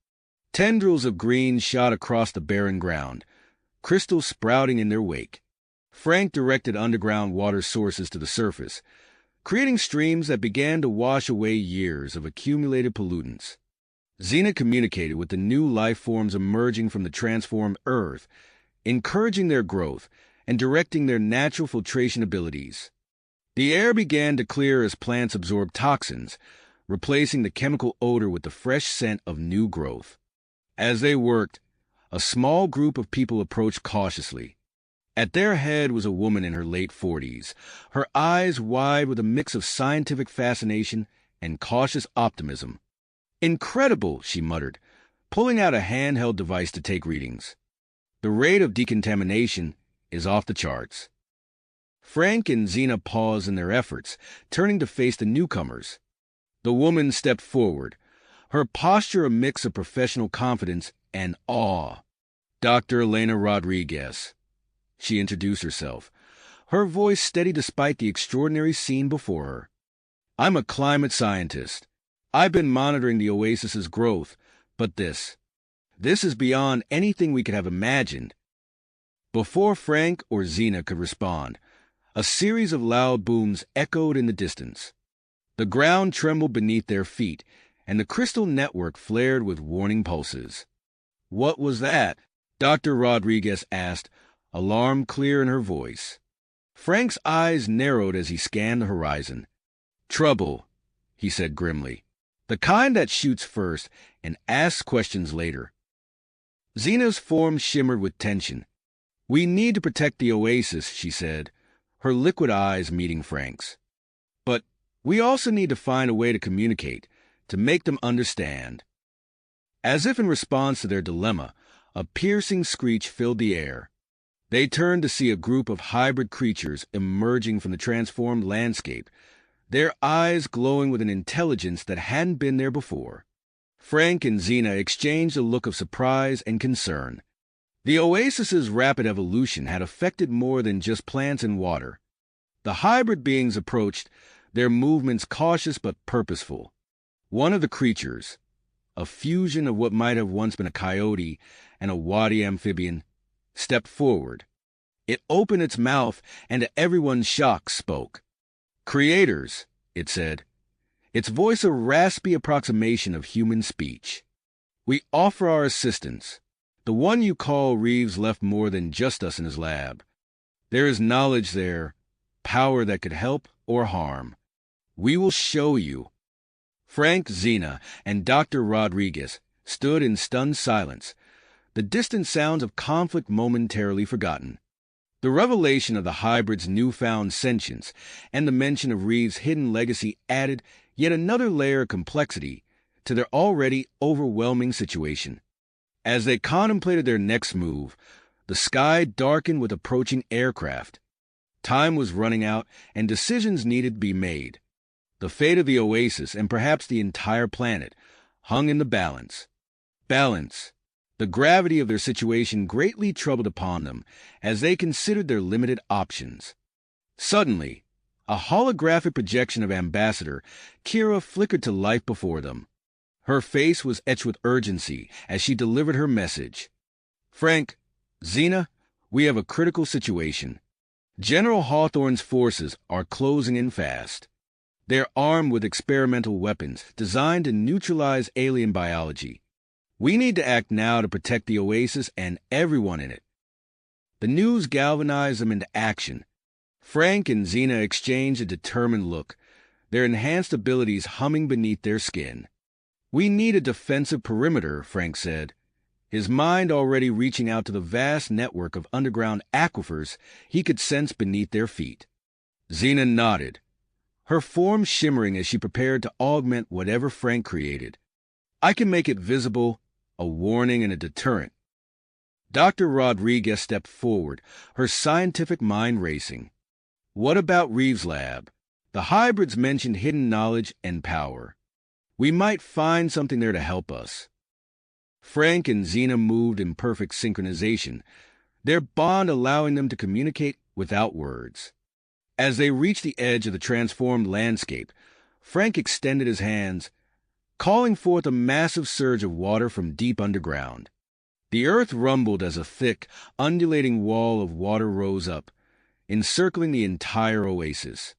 Tendrils of green shot across the barren ground, crystals sprouting in their wake. Frank directed underground water sources to the surface, creating streams that began to wash away years of accumulated pollutants. Xena communicated with the new life forms emerging from the transformed Earth, encouraging their growth and directing their natural filtration abilities. The air began to clear as plants absorbed toxins, replacing the chemical odor with the fresh scent of new growth. As they worked, a small group of people approached cautiously. At their head was a woman in her late 40s, her eyes wide with a mix of scientific fascination and cautious optimism. "Incredible," she muttered, pulling out a handheld device to take readings. "The rate of decontamination is off the charts." Frank and Xena paused in their efforts, turning to face the newcomers. The woman stepped forward, her posture a mix of professional confidence and awe. "Dr. Elena Rodriguez," she introduced herself, her voice steady despite the extraordinary scene before her. "I'm a climate scientist. I've been monitoring the oasis's growth, but this is beyond anything we could have imagined." Before Frank or Xena could respond, a series of loud booms echoed in the distance. The ground trembled beneath their feet, and the crystal network flared with warning pulses. "What was that?" Dr. Rodriguez asked, alarm clear in her voice. Frank's eyes narrowed as he scanned the horizon. "Trouble," he said grimly. "The kind that shoots first and asks questions later." Xena's form shimmered with tension. "We need to protect the oasis," she said, her liquid eyes meeting Frank's. "But we also need to find a way to communicate, to make them understand. As if in response to their dilemma, a piercing screech filled the air. They turned to see a group of hybrid creatures emerging from the transformed landscape, their eyes glowing with an intelligence that hadn't been there before. Frank and Xena exchanged a look of surprise and concern. The oasis's rapid evolution had affected more than just plants and water. The hybrid beings approached, their movements cautious but purposeful. One of the creatures, a fusion of what might have once been a coyote and a wadi amphibian, stepped forward. It opened its mouth and, to everyone's shock, spoke. "Creators," it said, its voice a raspy approximation of human speech. "We offer our assistance. The one you call Reeves left more than just us in his lab. There is knowledge there, power that could help or harm. We will show you." Frank, Xena, and Dr. Rodriguez stood in stunned silence, the distant sounds of conflict momentarily forgotten. The revelation of the hybrid's newfound sentience and the mention of Reeves' hidden legacy added yet another layer of complexity to their already overwhelming situation. As they contemplated their next move, the sky darkened with approaching aircraft. Time was running out, and decisions needed to be made. The fate of the oasis, and perhaps the entire planet, hung in the balance. Balance. The gravity of their situation greatly troubled upon them as they considered their limited options. Suddenly, a holographic projection of Ambassador Kira flickered to life before them. Her face was etched with urgency as she delivered her message. "Frank, Xena, we have a critical situation. General Hawthorne's forces are closing in fast. They're armed with experimental weapons designed to neutralize alien biology. We need to act now to protect the oasis and everyone in it." The news galvanized them into action. Frank and Xena exchanged a determined look, their enhanced abilities humming beneath their skin. "We need a defensive perimeter," Frank said, his mind already reaching out to the vast network of underground aquifers he could sense beneath their feet. Xena nodded, her form shimmering as she prepared to augment whatever Frank created. "I can make it visible, a warning and a deterrent." Dr. Rodriguez stepped forward, her scientific mind racing. "What about Reeves' lab? The hybrids mentioned hidden knowledge and power. We might find something there to help us." Frank and Xena moved in perfect synchronization, their bond allowing them to communicate without words. As they reached the edge of the transformed landscape, Frank extended his hands, calling forth a massive surge of water from deep underground. The earth rumbled as a thick, undulating wall of water rose up, encircling the entire oasis.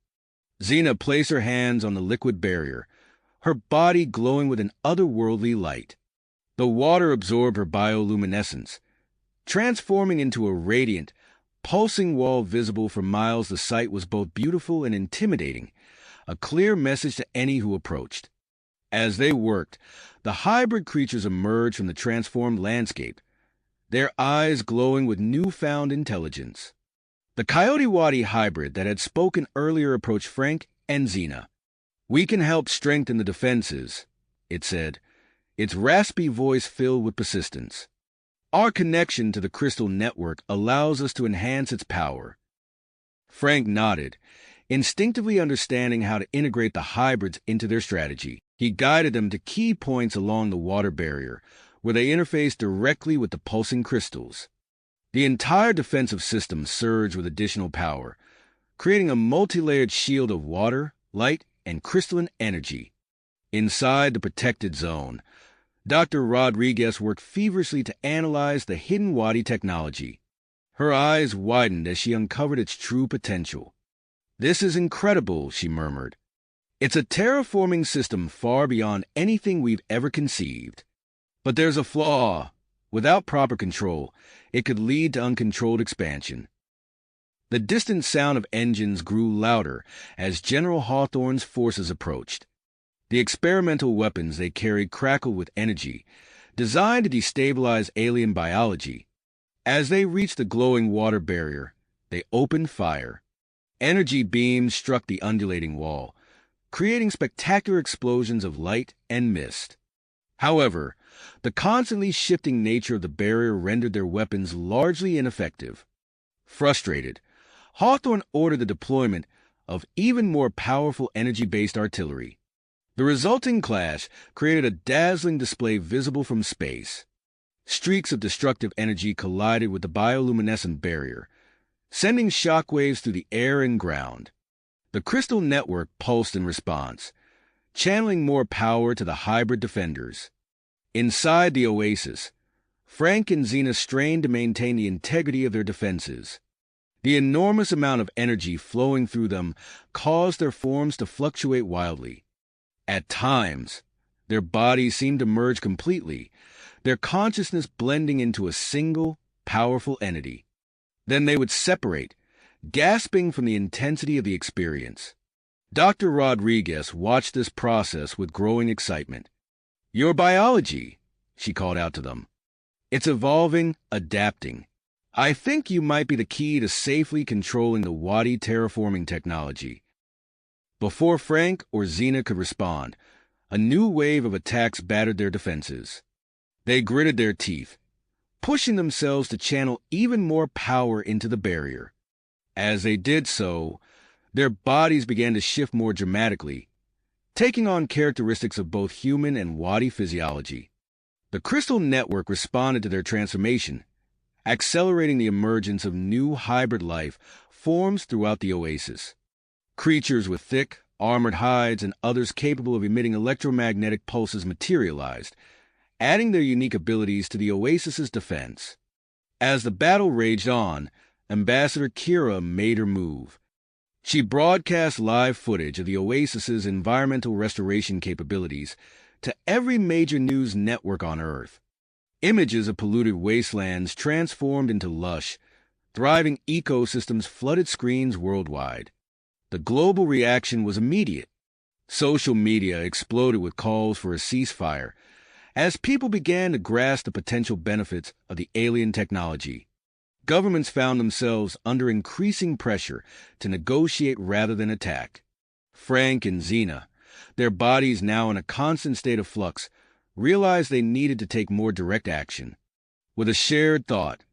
Xena placed her hands on the liquid barrier, her body glowing with an otherworldly light. The water absorbed her bioluminescence, transforming into a radiant, pulsing wall visible for miles. The sight was both beautiful and intimidating, a clear message to any who approached. As they worked, the hybrid creatures emerged from the transformed landscape, their eyes glowing with newfound intelligence. The Coyote Wadi hybrid that had spoken earlier approached Frank and Xena. "We can help strengthen the defenses," it said, its raspy voice filled with persistence. "Our connection to the crystal network allows us to enhance its power." Frank nodded, instinctively understanding how to integrate the hybrids into their strategy. He guided them to key points along the water barrier, where they interfaced directly with the pulsing crystals. The entire defensive system surged with additional power, creating a multi-layered shield of water, light, and crystalline energy. Inside the protected zone, Dr. Rodriguez worked feverishly to analyze the hidden Wadi technology. Her eyes widened as she uncovered its true potential. "This is incredible," she murmured. "It's a terraforming system far beyond anything we've ever conceived. But there's a flaw. Without proper control, it could lead to uncontrolled expansion." The distant sound of engines grew louder as General Hawthorne's forces approached. The experimental weapons they carried crackled with energy, designed to destabilize alien biology. As they reached the glowing water barrier, they opened fire. Energy beams struck the undulating wall, creating spectacular explosions of light and mist. However, the constantly shifting nature of the barrier rendered their weapons largely ineffective. Frustrated, Hawthorne ordered the deployment of even more powerful energy-based artillery. The resulting clash created a dazzling display visible from space. Streaks of destructive energy collided with the bioluminescent barrier, sending shockwaves through the air and ground. The crystal network pulsed in response, channeling more power to the hybrid defenders. Inside the oasis, Frank and Xena strained to maintain the integrity of their defenses. The enormous amount of energy flowing through them caused their forms to fluctuate wildly. At times, their bodies seemed to merge completely, their consciousness blending into a single, powerful entity. Then they would separate, gasping from the intensity of the experience. Dr. Rodriguez watched this process with growing excitement. "Your biology," she called out to them. "It's evolving, adapting. I think you might be the key to safely controlling the Wadi terraforming technology." Before Frank or Xena could respond, a new wave of attacks battered their defenses. They gritted their teeth, pushing themselves to channel even more power into the barrier. As they did so, their bodies began to shift more dramatically, taking on characteristics of both human and Wadi physiology. The crystal network responded to their transformation, accelerating the emergence of new hybrid life forms throughout the oasis. Creatures with thick, armored hides and others capable of emitting electromagnetic pulses materialized, adding their unique abilities to the oasis's defense. As the battle raged on, Ambassador Kira made her move. She broadcast live footage of the oasis's environmental restoration capabilities to every major news network on Earth. Images of polluted wastelands transformed into lush, thriving ecosystems flooded screens worldwide. The global reaction was immediate. Social media exploded with calls for a ceasefire, as people began to grasp the potential benefits of the alien technology. Governments found themselves under increasing pressure to negotiate rather than attack. Frank and Xena, their bodies now in a constant state of flux, realized they needed to take more direct action. With a shared thought,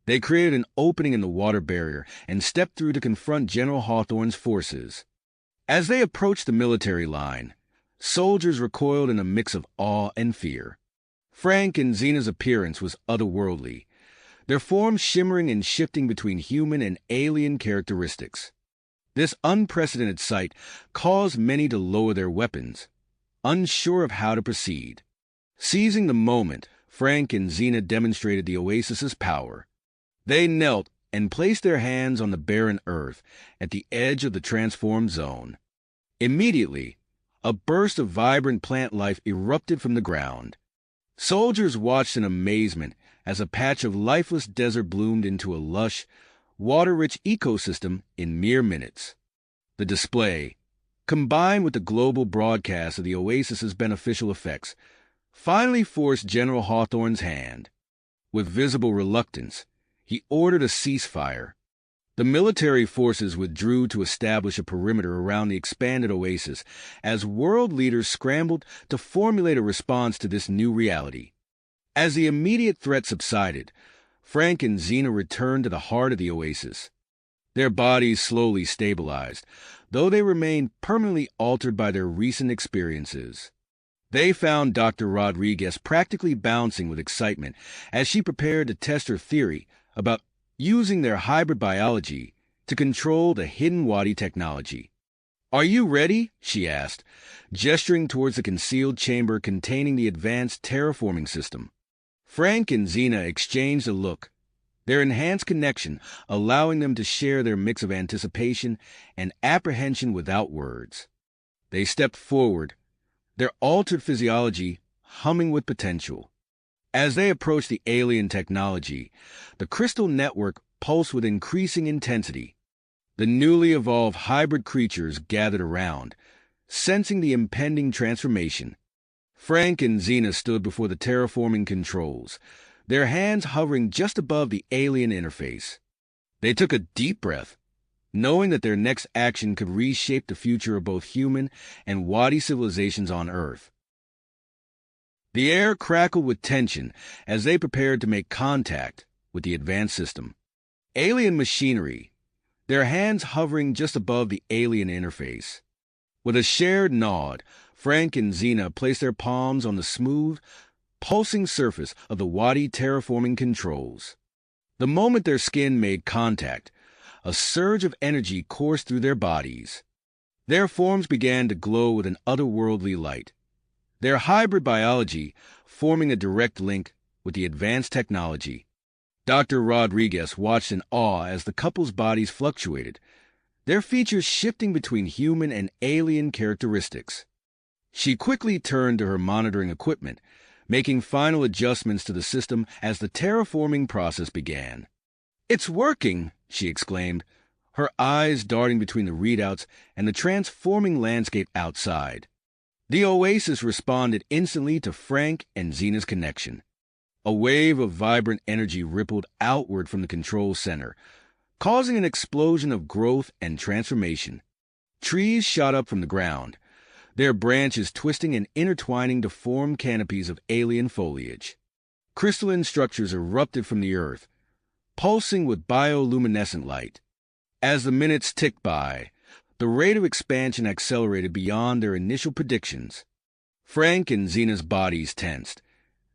they created an opening in the water barrier and stepped through to confront General Hawthorne's forces. As they approached the military line, soldiers recoiled in a mix of awe and fear. Frank and Xena's appearance was otherworldly, their forms shimmering and shifting between human and alien characteristics. This unprecedented sight caused many to lower their weapons, unsure of how to proceed. Seizing the moment, Frank and Xena demonstrated the oasis's power. They knelt and placed their hands on the barren earth at the edge of the transformed zone. Immediately, a burst of vibrant plant life erupted from the ground. Soldiers watched in amazement as a patch of lifeless desert bloomed into a lush, water-rich ecosystem in mere minutes. The display, combined with the global broadcast of the oasis's beneficial effects, finally forced General Hawthorne's hand. With visible reluctance, he ordered a ceasefire. The military forces withdrew to establish a perimeter around the expanded oasis as world leaders scrambled to formulate a response to this new reality. As the immediate threat subsided, Frank and Xena returned to the heart of the oasis. Their bodies slowly stabilized, though they remained permanently altered by their recent experiences. They found Dr. Rodriguez practically bouncing with excitement as she prepared to test her theory about using their hybrid biology to control the hidden Wadi technology. "Are you ready?" she asked, gesturing towards the concealed chamber containing the advanced terraforming system. Frank and Xena exchanged a look, their enhanced connection allowing them to share their mix of anticipation and apprehension without words. They stepped forward, their altered physiology humming with potential. As they approached the alien technology, the crystal network pulsed with increasing intensity. The newly evolved hybrid creatures gathered around, sensing the impending transformation. Frank and Xena stood before the terraforming controls, their hands hovering just above the alien interface. They took a deep breath, knowing that their next action could reshape the future of both human and Wadi civilizations on Earth. The air crackled with tension as they prepared to make contact with the advanced system. Alien machinery, their hands hovering just above the alien interface. With a shared nod, Frank and Xena placed their palms on the smooth, pulsing surface of the Wadi terraforming controls. The moment their skin made contact, a surge of energy coursed through their bodies. Their forms began to glow with an otherworldly light, their hybrid biology forming a direct link with the advanced technology. Dr. Rodriguez watched in awe as the couple's bodies fluctuated, their features shifting between human and alien characteristics. She quickly turned to her monitoring equipment, making final adjustments to the system as the terraforming process began. "It's working!" she exclaimed, her eyes darting between the readouts and the transforming landscape outside. The Oasis responded instantly to Frank and Xena's connection. A wave of vibrant energy rippled outward from the control center, causing an explosion of growth and transformation. Trees shot up from the ground, their branches twisting and intertwining to form canopies of alien foliage. Crystalline structures erupted from the earth, pulsing with bioluminescent light. As the minutes ticked by, the rate of expansion accelerated beyond their initial predictions. Frank and Xena's bodies tensed,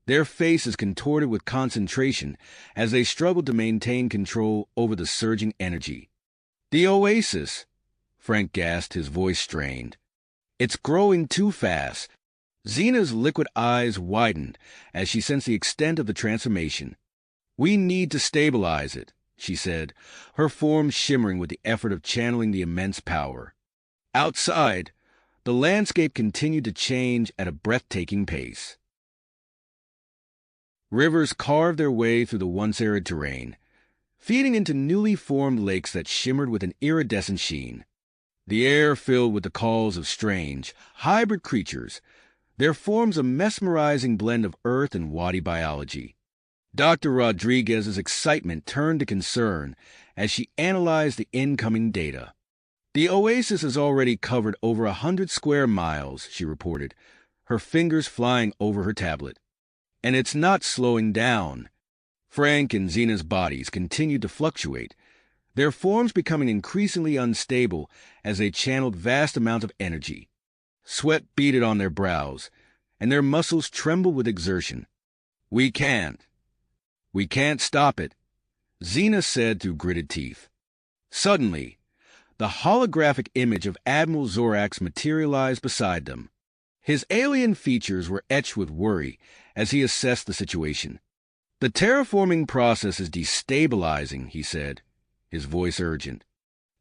their faces contorted with concentration as they struggled to maintain control over the surging energy. "The Oasis!" Frank gasped, his voice strained. "It's growing too fast." Xena's liquid eyes widened as she sensed the extent of the transformation. "We need to stabilize it," she said, her form shimmering with the effort of channeling the immense power. Outside, the landscape continued to change at a breathtaking pace. Rivers carved their way through the once arid terrain, feeding into newly formed lakes that shimmered with an iridescent sheen. The air filled with the calls of strange, hybrid creatures, their forms a mesmerizing blend of Earth and Wadi biology. Dr. Rodriguez's excitement turned to concern as she analyzed the incoming data. "The Oasis has already covered over 100 square miles," she reported, her fingers flying over her tablet. "And it's not slowing down." Frank and Xena's bodies continued to fluctuate, their forms becoming increasingly unstable as they channeled vast amounts of energy. Sweat beaded on their brows, and their muscles trembled with exertion. We can't stop it," Xena said through gritted teeth. Suddenly, the holographic image of Admiral Zorax materialized beside them. His alien features were etched with worry as he assessed the situation. "The terraforming process is destabilizing," he said, his voice urgent.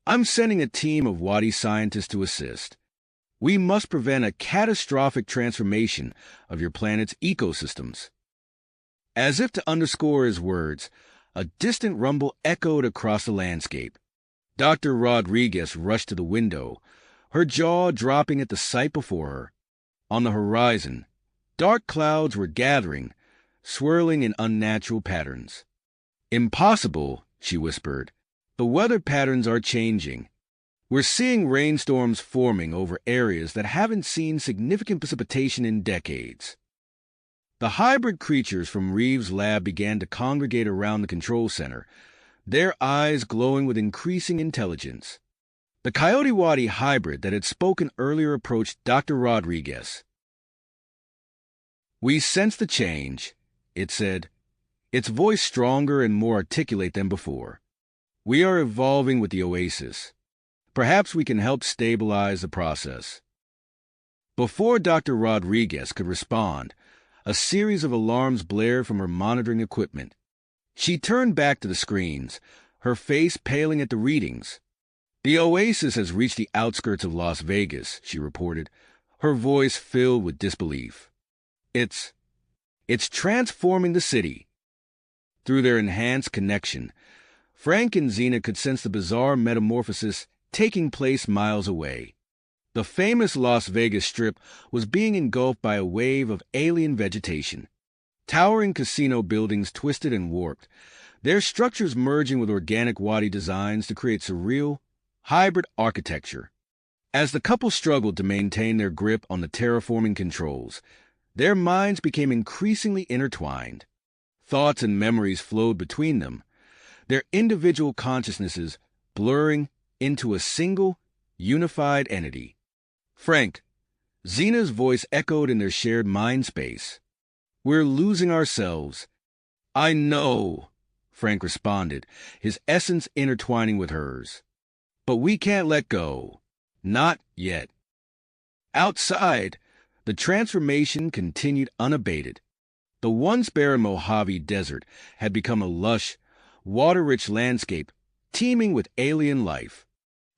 "I'm sending a team of Wadi scientists to assist. We must prevent a catastrophic transformation of your planet's ecosystems." As if to underscore his words, a distant rumble echoed across the landscape. Dr. Rodriguez rushed to the window, her jaw dropping at the sight before her. On the horizon, dark clouds were gathering, swirling in unnatural patterns. "Impossible," she whispered. "The weather patterns are changing. We're seeing rainstorms forming over areas that haven't seen significant precipitation in decades." The hybrid creatures from Reeves' lab began to congregate around the control center, their eyes glowing with increasing intelligence. The Coyote Wadi hybrid that had spoken earlier approached Dr. Rodriguez. "We sense the change," it said, its voice stronger and more articulate than before. "We are evolving with the Oasis. Perhaps we can help stabilize the process." Before Dr. Rodriguez could respond, a series of alarms blared from her monitoring equipment. She turned back to the screens, her face paling at the readings. "The Oasis has reached the outskirts of Las Vegas," she reported, her voice filled with disbelief. It's transforming the city." Through their enhanced connection, Frank and Xena could sense the bizarre metamorphosis taking place miles away. The famous Las Vegas Strip was being engulfed by a wave of alien vegetation. Towering casino buildings twisted and warped, their structures merging with organic Wadi designs to create surreal, hybrid architecture. As the couple struggled to maintain their grip on the terraforming controls, their minds became increasingly intertwined. Thoughts and memories flowed between them, their individual consciousnesses blurring into a single, unified entity. Frank, Xena's voice echoed in their shared mind space. "We're losing ourselves." "I know," Frank responded, his essence intertwining with hers. "But we can't let go. Not yet." Outside, the transformation continued unabated. The once barren Mojave Desert had become a lush, water-rich landscape teeming with alien life.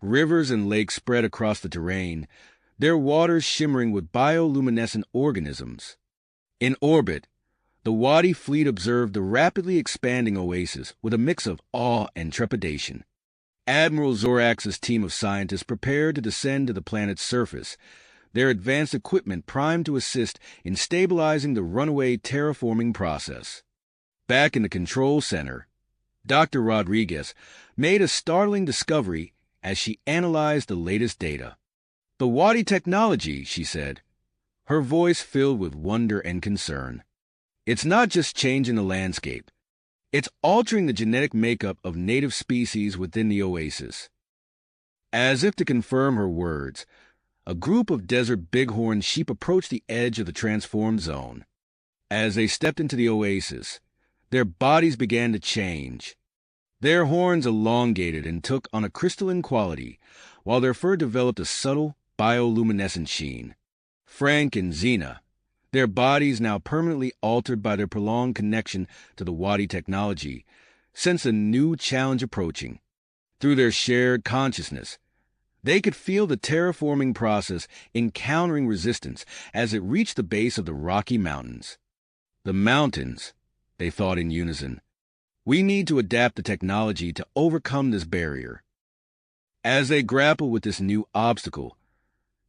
Rivers and lakes spread across the terrain, their waters shimmering with bioluminescent organisms. In orbit, the Wadi fleet observed the rapidly expanding oasis with a mix of awe and trepidation. Admiral Zorax's team of scientists prepared to descend to the planet's surface, their advanced equipment primed to assist in stabilizing the runaway terraforming process. Back in the control center, Dr. Rodriguez made a startling discovery as she analyzed the latest data. "The Wadi technology," she said, her voice filled with wonder and concern. "It's not just changing the landscape. It's altering the genetic makeup of native species within the oasis." As if to confirm her words, a group of desert bighorn sheep approached the edge of the transformed zone. As they stepped into the oasis, their bodies began to change. Their horns elongated and took on a crystalline quality, while their fur developed a subtle, bioluminescent sheen. Frank and Xena, their bodies now permanently altered by their prolonged connection to the Wadi technology, sensed a new challenge approaching. Through their shared consciousness, they could feel the terraforming process encountering resistance as it reached the base of the Rocky Mountains. "The mountains," they thought in unison. "We need to adapt the technology to overcome this barrier." As they grappled with this new obstacle,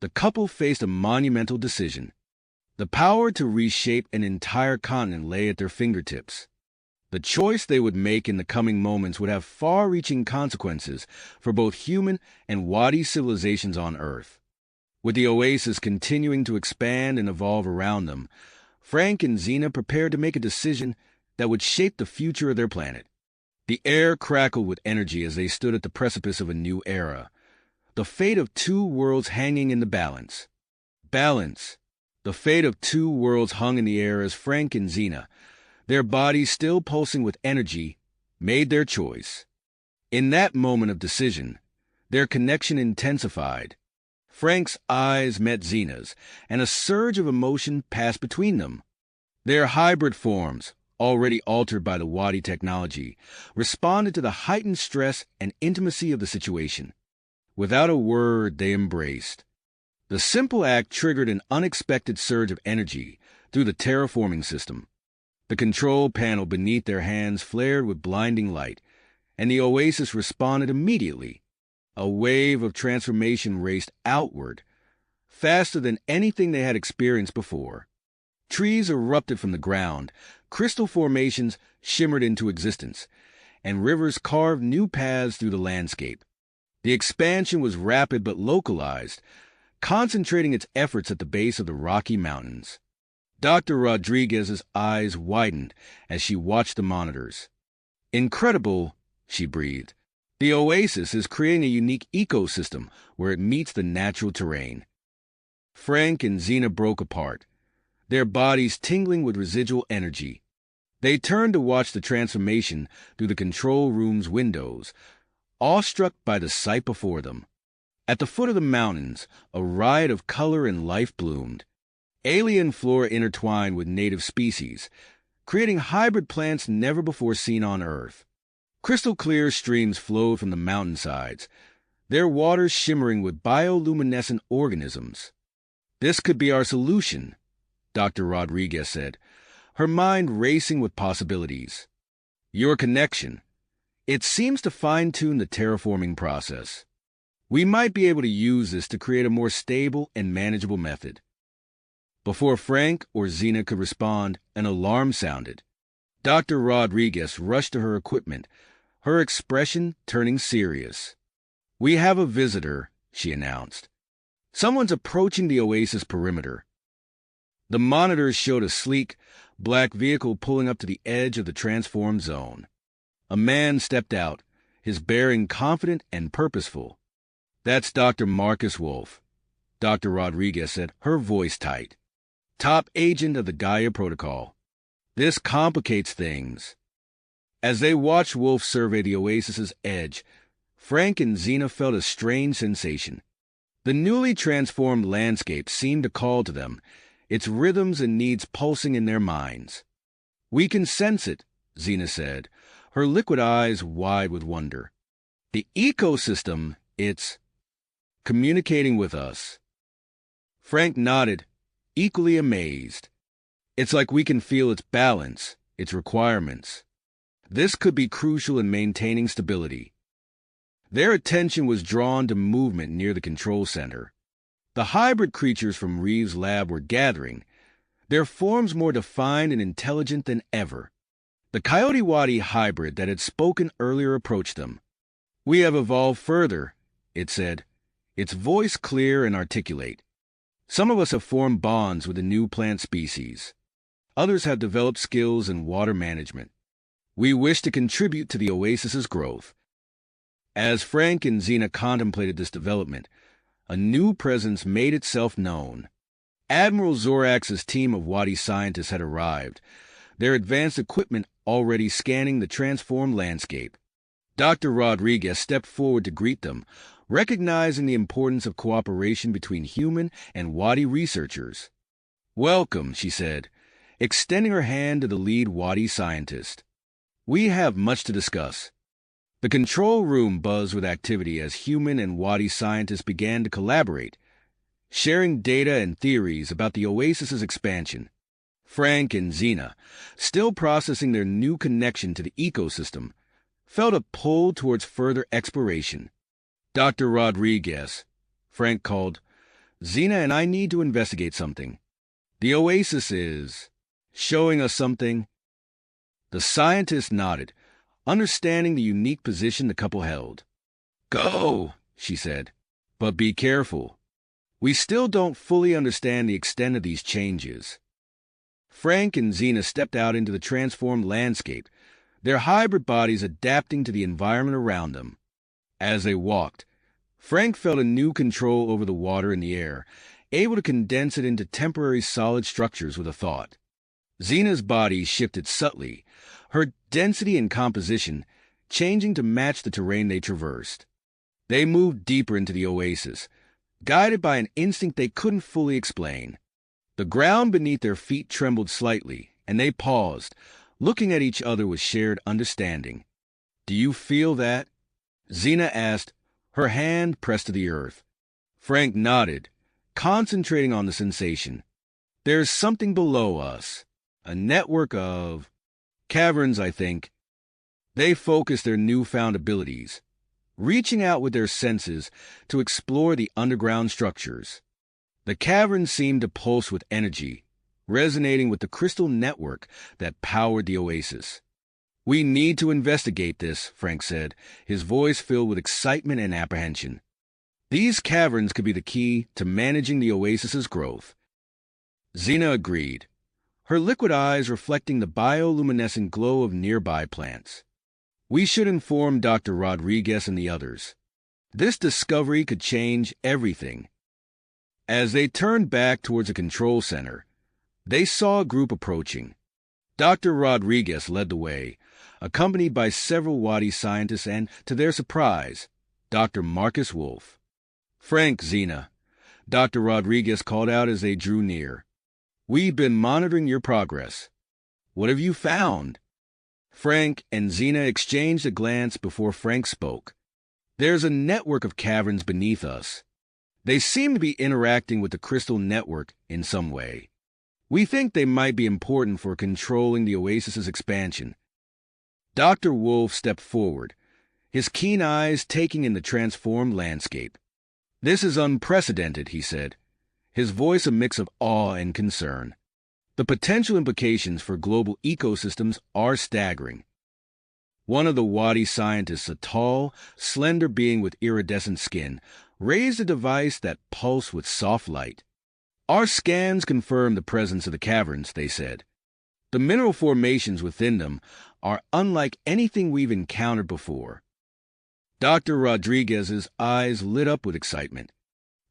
the couple faced a monumental decision. The power to reshape an entire continent lay at their fingertips. The choice they would make in the coming moments would have far-reaching consequences for both human and Wadi civilizations on Earth. With the oasis continuing to expand and evolve around them, Frank and Xena prepared to make a decision that would shape the future of their planet. The air crackled with energy as they stood at the precipice of a new era, the fate of two worlds hanging in the balance. Balance. The fate of two worlds hung in the air as Frank and Xena, their bodies still pulsing with energy, made their choice. In that moment of decision, their connection intensified. Frank's eyes met Xena's, and a surge of emotion passed between them. Their hybrid forms, already altered by the Wadi technology, responded to the heightened stress and intimacy of the situation. Without a word, they embraced. The simple act triggered an unexpected surge of energy through the terraforming system. The control panel beneath their hands flared with blinding light, and the oasis responded immediately. A wave of transformation raced outward, faster than anything they had experienced before. Trees erupted from the ground, crystal formations shimmered into existence, and rivers carved new paths through the landscape. The expansion was rapid but localized, concentrating its efforts at the base of the Rocky Mountains. Dr. Rodriguez's eyes widened as she watched the monitors. "Incredible," she breathed. "The oasis is creating a unique ecosystem where it meets the natural terrain." Frank and Xena broke apart, their bodies tingling with residual energy. They turned to watch the transformation through the control room's windows, awestruck by the sight before them. At the foot of the mountains, a riot of color and life bloomed. Alien flora intertwined with native species, creating hybrid plants never before seen on Earth. Crystal-clear streams flowed from the mountainsides, their waters shimmering with bioluminescent organisms. "This could be our solution," Dr. Rodriguez said, her mind racing with possibilities. "Your connection. It seems to fine-tune the terraforming process. We might be able to use this to create a more stable and manageable method." Before Frank or Xena could respond, an alarm sounded. Dr. Rodriguez rushed to her equipment, her expression turning serious. "We have a visitor," she announced. "Someone's approaching the oasis perimeter." The monitors showed a sleek, black vehicle pulling up to the edge of the transformed zone. A man stepped out, his bearing confident and purposeful. "That's Dr. Marcus Wolf," Dr. Rodriguez said, her voice tight. "Top agent of the Gaia Protocol. This complicates things." As they watched Wolf survey the oasis's edge, Frank and Xena felt a strange sensation. The newly transformed landscape seemed to call to them, its rhythms and needs pulsing in their minds. "We can sense it," Xena said, her liquid eyes wide with wonder. "The ecosystem, it's communicating with us." Frank nodded, equally amazed. "It's like we can feel its balance, its requirements. This could be crucial in maintaining stability." Their attention was drawn to movement near the control center. The hybrid creatures from Reeves' lab were gathering, their forms more defined and intelligent than ever. The Coyote Wadi hybrid that had spoken earlier approached them. "We have evolved further," it said, its voice clear and articulate. "Some of us have formed bonds with the new plant species. Others have developed skills in water management. We wish to contribute to the oasis's growth." As Frank and Xena contemplated this development, a new presence made itself known. Admiral Zorax's team of Wadi scientists had arrived, their advanced equipment already scanning the transformed landscape. Dr. Rodriguez stepped forward to greet them, recognizing the importance of cooperation between human and Wadi researchers. "Welcome," she said, extending her hand to the lead Wadi scientist. "We have much to discuss." The control room buzzed with activity as human and Wadi scientists began to collaborate, sharing data and theories about the oasis's expansion. Frank and Xena, still processing their new connection to the ecosystem, felt a pull towards further exploration. "Dr. Rodriguez," Frank called, "Xena and I need to investigate something. The oasis is showing us something." The scientist nodded, understanding the unique position the couple held. "Go," she said, "but be careful. We still don't fully understand the extent of these changes." Frank and Xena stepped out into the transformed landscape, their hybrid bodies adapting to the environment around them. As they walked, Frank felt a new control over the water and the air, able to condense it into temporary solid structures with a thought. Xena's body shifted subtly, her density and composition changing to match the terrain they traversed. They moved deeper into the oasis, guided by an instinct they couldn't fully explain. The ground beneath their feet trembled slightly, and they paused, looking at each other with shared understanding. "Do you feel that?" Xena asked, her hand pressed to the earth. Frank nodded, concentrating on the sensation. "There's something below us, a network of caverns, I think." They focused their newfound abilities, reaching out with their senses to explore the underground structures. The caverns seemed to pulse with energy, resonating with the crystal network that powered the oasis. "We need to investigate this," Frank said, his voice filled with excitement and apprehension. "These caverns could be the key to managing the oasis's growth." Xena agreed, her liquid eyes reflecting the bioluminescent glow of nearby plants. "We should inform Dr. Rodriguez and the others. This discovery could change everything." As they turned back towards the control center, they saw a group approaching. Dr. Rodriguez led the way, accompanied by several Wadi scientists and, to their surprise, Dr. Marcus Wolf. "Frank, Xena," Dr. Rodriguez called out as they drew near. "We've been monitoring your progress. What have you found?" Frank and Xena exchanged a glance before Frank spoke. "There's a network of caverns beneath us. They seem to be interacting with the crystal network in some way. We think they might be important for controlling the oasis's expansion." Dr. Wolf stepped forward, his keen eyes taking in the transformed landscape. "This is unprecedented," he said, his voice a mix of awe and concern. "The potential implications for global ecosystems are staggering." One of the Wadi scientists, a tall, slender being with iridescent skin, raised a device that pulsed with soft light. Our scans confirm the presence of the caverns, they said. The mineral formations within them are unlike anything we've encountered before. Dr. Rodriguez's eyes lit up with excitement.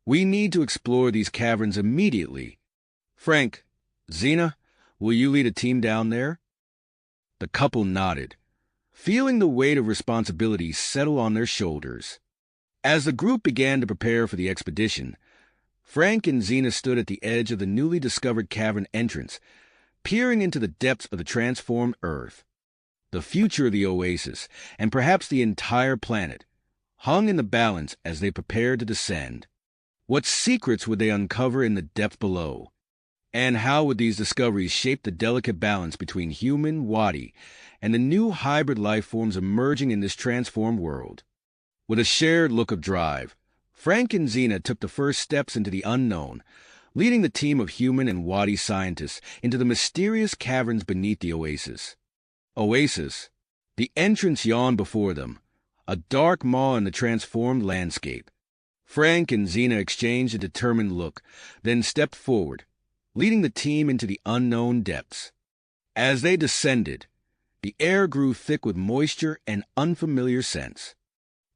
We need to explore these caverns immediately. Frank, Xena, will you lead a team down there? The couple nodded, feeling the weight of responsibility settle on their shoulders. As the group began to prepare for the expedition, Frank and Xena stood at the edge of the newly discovered cavern entrance, peering into the depths of the transformed Earth. The future of the oasis, and perhaps the entire planet, hung in the balance as they prepared to descend. What secrets would they uncover in the depth below? And how would these discoveries shape the delicate balance between human, Wadi, and the new hybrid life forms emerging in this transformed world? With a shared look of drive, Frank and Xena took the first steps into the unknown, leading the team of human and Wadi scientists into the mysterious caverns beneath the oasis. The entrance yawned before them, a dark maw in the transformed landscape. Frank and Xena exchanged a determined look, then stepped forward, leading the team into the unknown depths. As they descended, the air grew thick with moisture and unfamiliar scents.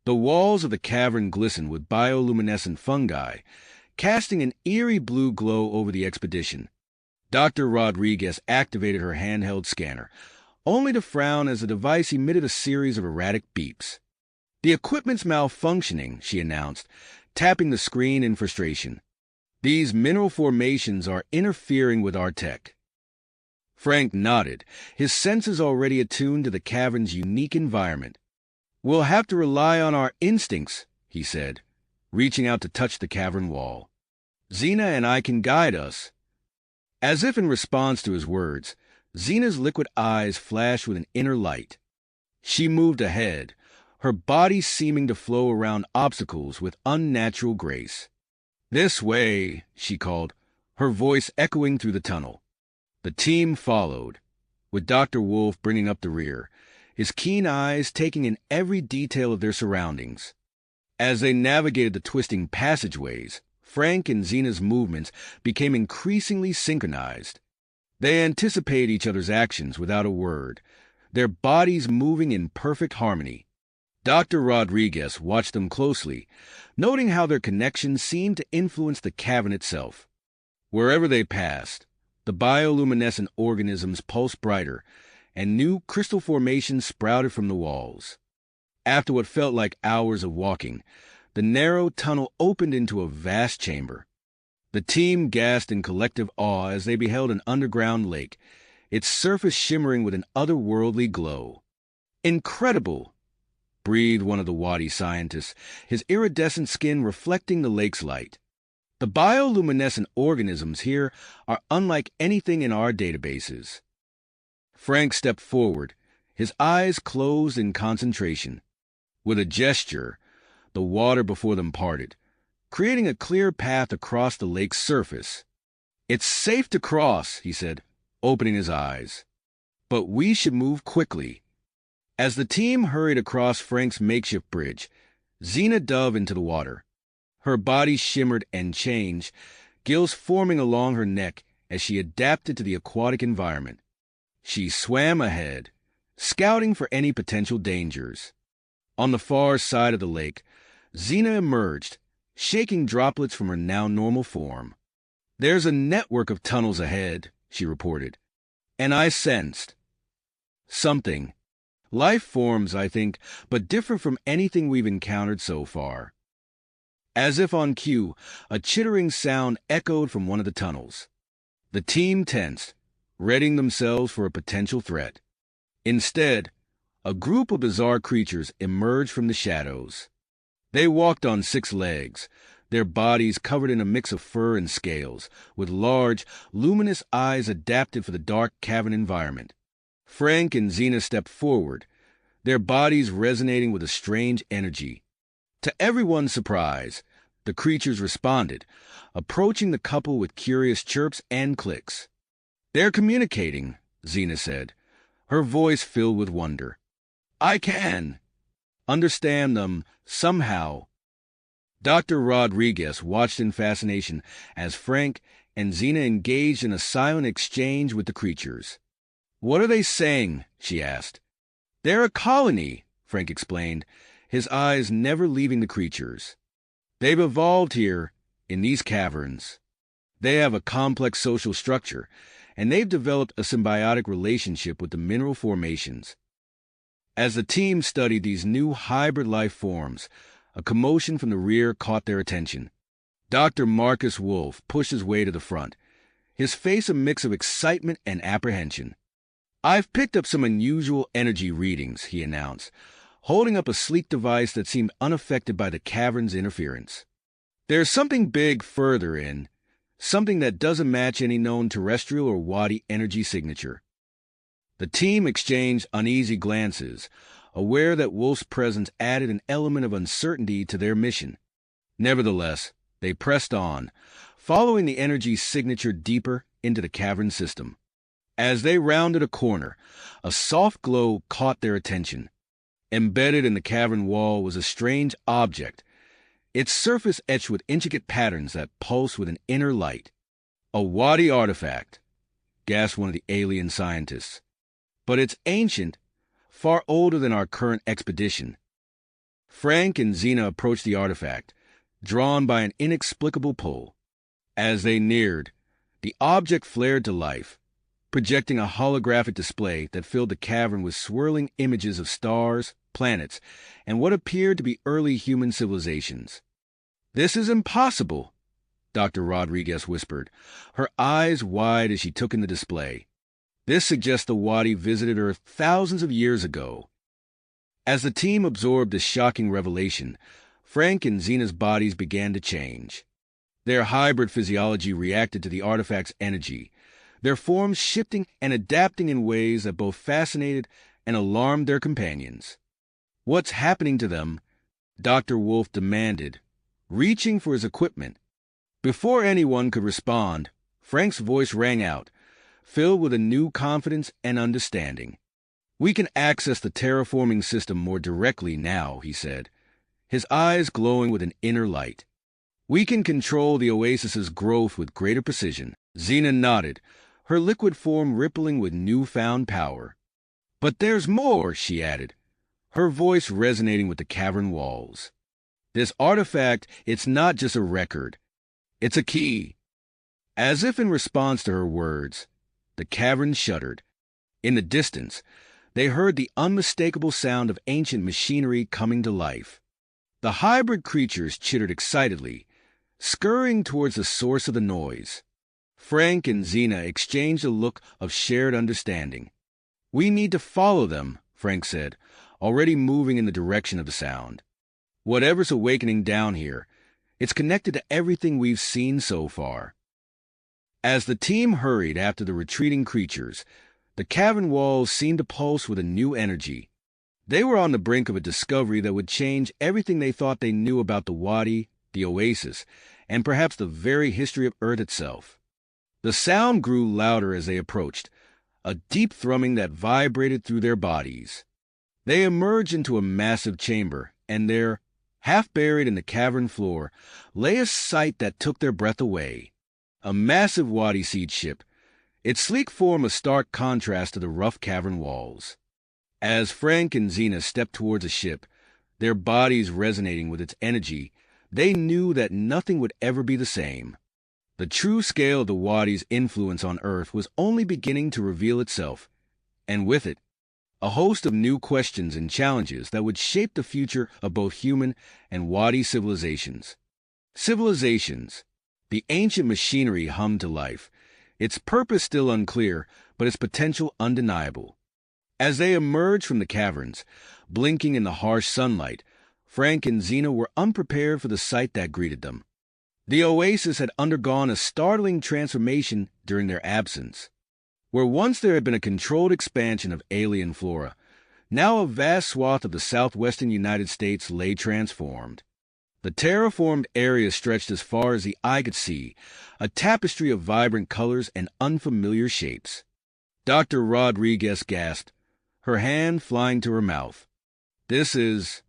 The walls of the cavern glistened with bioluminescent fungi, casting an eerie blue glow over the expedition. Dr. Rodriguez activated her handheld scanner, only to frown as the device emitted a series of erratic beeps. The equipment's malfunctioning, she announced, tapping the screen in frustration. These mineral formations are interfering with our tech. Frank nodded, his senses already attuned to the cavern's unique environment. We'll have to rely on our instincts, he said, reaching out to touch the cavern wall. Xena and I can guide us. As if in response to his words, Xena's liquid eyes flashed with an inner light. She moved ahead, her body seeming to flow around obstacles with unnatural grace. This way, she called, her voice echoing through the tunnel. The team followed, with Dr. Wolf bringing up the rear, his keen eyes taking in every detail of their surroundings. As they navigated the twisting passageways, Frank and Xena's movements became increasingly synchronized. They anticipated each other's actions without a word, their bodies moving in perfect harmony. Dr. Rodriguez watched them closely, noting how their connection seemed to influence the cavern itself. Wherever they passed, the bioluminescent organisms pulsed brighter, and new crystal formations sprouted from the walls. After what felt like hours of walking, the narrow tunnel opened into a vast chamber. The team gasped in collective awe as they beheld an underground lake, its surface shimmering with an otherworldly glow. "Incredible!" breathed one of the Wadi scientists, his iridescent skin reflecting the lake's light. "The bioluminescent organisms here are unlike anything in our databases." Frank stepped forward, his eyes closed in concentration. With a gesture, the water before them parted, creating a clear path across the lake's surface. "It's safe to cross," he said, opening his eyes. "But we should move quickly." As the team hurried across Frank's makeshift bridge, Xena dove into the water. Her body shimmered and changed, gills forming along her neck as she adapted to the aquatic environment. She swam ahead, scouting for any potential dangers. On the far side of the lake, Xena emerged, shaking droplets from her now normal form. "There's a network of tunnels ahead," she reported, "and I sensed something. Life forms, I think, but different from anything we've encountered so far." As if on cue, a chittering sound echoed from one of the tunnels. The team tensed, readying themselves for a potential threat. Instead, a group of bizarre creatures emerged from the shadows. They walked on 6 legs, their bodies covered in a mix of fur and scales, with large, luminous eyes adapted for the dark cavern environment. Frank and Xena stepped forward, their bodies resonating with a strange energy. To everyone's surprise, the creatures responded, approaching the couple with curious chirps and clicks. "They're communicating," Xena said, her voice filled with wonder. I can understand them somehow. Dr. Rodriguez watched in fascination as Frank and Xena engaged in a silent exchange with the creatures. "What are they saying?" she asked. "They're a colony," Frank explained, his eyes never leaving the creatures. "They've evolved here, in these caverns. They have a complex social structure, and they've developed a symbiotic relationship with the mineral formations." As the team studied these new hybrid life forms, a commotion from the rear caught their attention. Dr. Marcus Wolf pushed his way to the front, his face a mix of excitement and apprehension. "I've picked up some unusual energy readings," he announced, holding up a sleek device that seemed unaffected by the cavern's interference. "There's something big further in, something that doesn't match any known terrestrial or Wadi energy signature." The team exchanged uneasy glances, aware that Wolf's presence added an element of uncertainty to their mission. Nevertheless, they pressed on, following the energy signature deeper into the cavern system. As they rounded a corner, a soft glow caught their attention. Embedded in the cavern wall was a strange object, its surface etched with intricate patterns that pulsed with an inner light. "A Wadi artifact," gasped one of the alien scientists. "But it's ancient, far older than our current expedition." Frank and Xena approached the artifact, drawn by an inexplicable pull. As they neared, the object flared to life, projecting a holographic display that filled the cavern with swirling images of stars, planets, and what appeared to be early human civilizations. "This is impossible," Dr. Rodriguez whispered, her eyes wide as she took in the display. "This suggests the Wadi visited Earth thousands of years ago." As the team absorbed this shocking revelation, Frank and Xena's bodies began to change. Their hybrid physiology reacted to the artifact's energy, their forms shifting and adapting in ways that both fascinated and alarmed their companions. "What's happening to them?" Dr. Wolf demanded, reaching for his equipment. Before anyone could respond, Frank's voice rang out, filled with a new confidence and understanding. "We can access the terraforming system more directly now," he said, his eyes glowing with an inner light. "We can control the oasis's growth with greater precision." Xena nodded, her liquid form rippling with newfound power. "But there's more," she added, her voice resonating with the cavern walls. "This artifact, it's not just a record. It's a key." As if in response to her words, the cavern shuddered. In the distance, they heard the unmistakable sound of ancient machinery coming to life. The hybrid creatures chittered excitedly, scurrying towards the source of the noise. Frank and Xena exchanged a look of shared understanding. "We need to follow them," Frank said, already moving in the direction of the sound. "Whatever's awakening down here, it's connected to everything we've seen so far." As the team hurried after the retreating creatures, the cavern walls seemed to pulse with a new energy. They were on the brink of a discovery that would change everything they thought they knew about the Wadi, the oasis, and perhaps the very history of Earth itself. The sound grew louder as they approached, a deep thrumming that vibrated through their bodies. They emerged into a massive chamber, and there, half buried in the cavern floor, lay a sight that took their breath away. A massive Wadi seed ship, its sleek form a stark contrast to the rough cavern walls. As Frank and Xena stepped towards the ship, their bodies resonating with its energy, they knew that nothing would ever be the same. The true scale of the Wadi's influence on Earth was only beginning to reveal itself, and with it, a host of new questions and challenges that would shape the future of both human and Wadi civilizations. The ancient machinery hummed to life, its purpose still unclear, but its potential undeniable. As they emerged from the caverns, blinking in the harsh sunlight, Frank and Xena were unprepared for the sight that greeted them. The oasis had undergone a startling transformation during their absence. Where once there had been a controlled expansion of alien flora, now a vast swath of the southwestern United States lay transformed. The terraformed area stretched as far as the eye could see, a tapestry of vibrant colors and unfamiliar shapes. Dr. Rodriguez gasped, her hand flying to her mouth. This is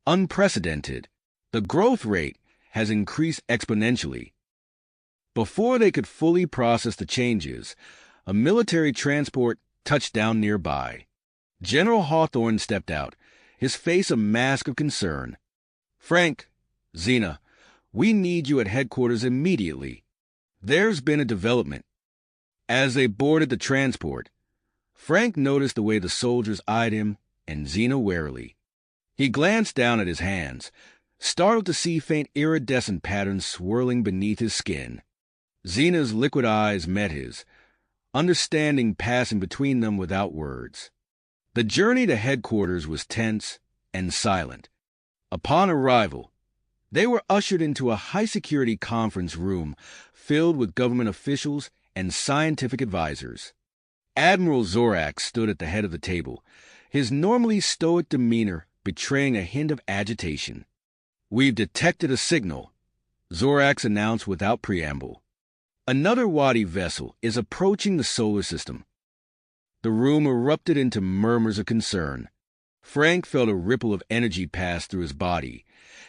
unprecedented. The growth rate has increased exponentially. Before they could fully process the changes, a military transport touched down nearby. General Hawthorne stepped out, his face a mask of concern. "Frank, Xena, we need you at headquarters immediately. There's been a development." As they boarded the transport, Frank noticed the way the soldiers eyed him and Xena warily. He glanced down at his hands, startled to see faint iridescent patterns swirling beneath his skin. Xena's liquid eyes met his, understanding passing between them without words. The journey to headquarters was tense and silent. Upon arrival, they were ushered into a high-security conference room filled with government officials and scientific advisors. Admiral Zorax stood at the head of the table, his normally stoic demeanor betraying a hint of agitation. "We've detected a signal," Zorax announced without preamble. "Another Wadi vessel is approaching the solar system." The room erupted into murmurs of concern. Frank felt a ripple of energy pass through his body,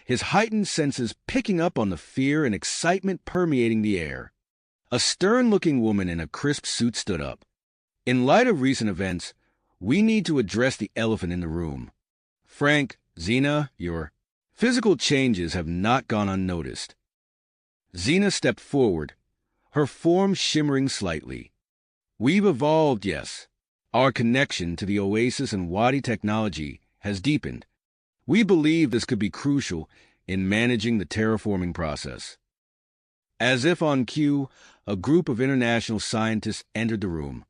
his heightened senses picking up on the fear and excitement permeating the air. A stern-looking woman in a crisp suit stood up. "In light of recent events, we need to address the elephant in the room. Frank, Xena, your physical changes have not gone unnoticed." Xena stepped forward, her form shimmering slightly. "We've evolved, yes. Our connection to the Oasis and Wadi technology has deepened. We believe this could be crucial in managing the terraforming process." As if on cue, a group of international scientists entered the room.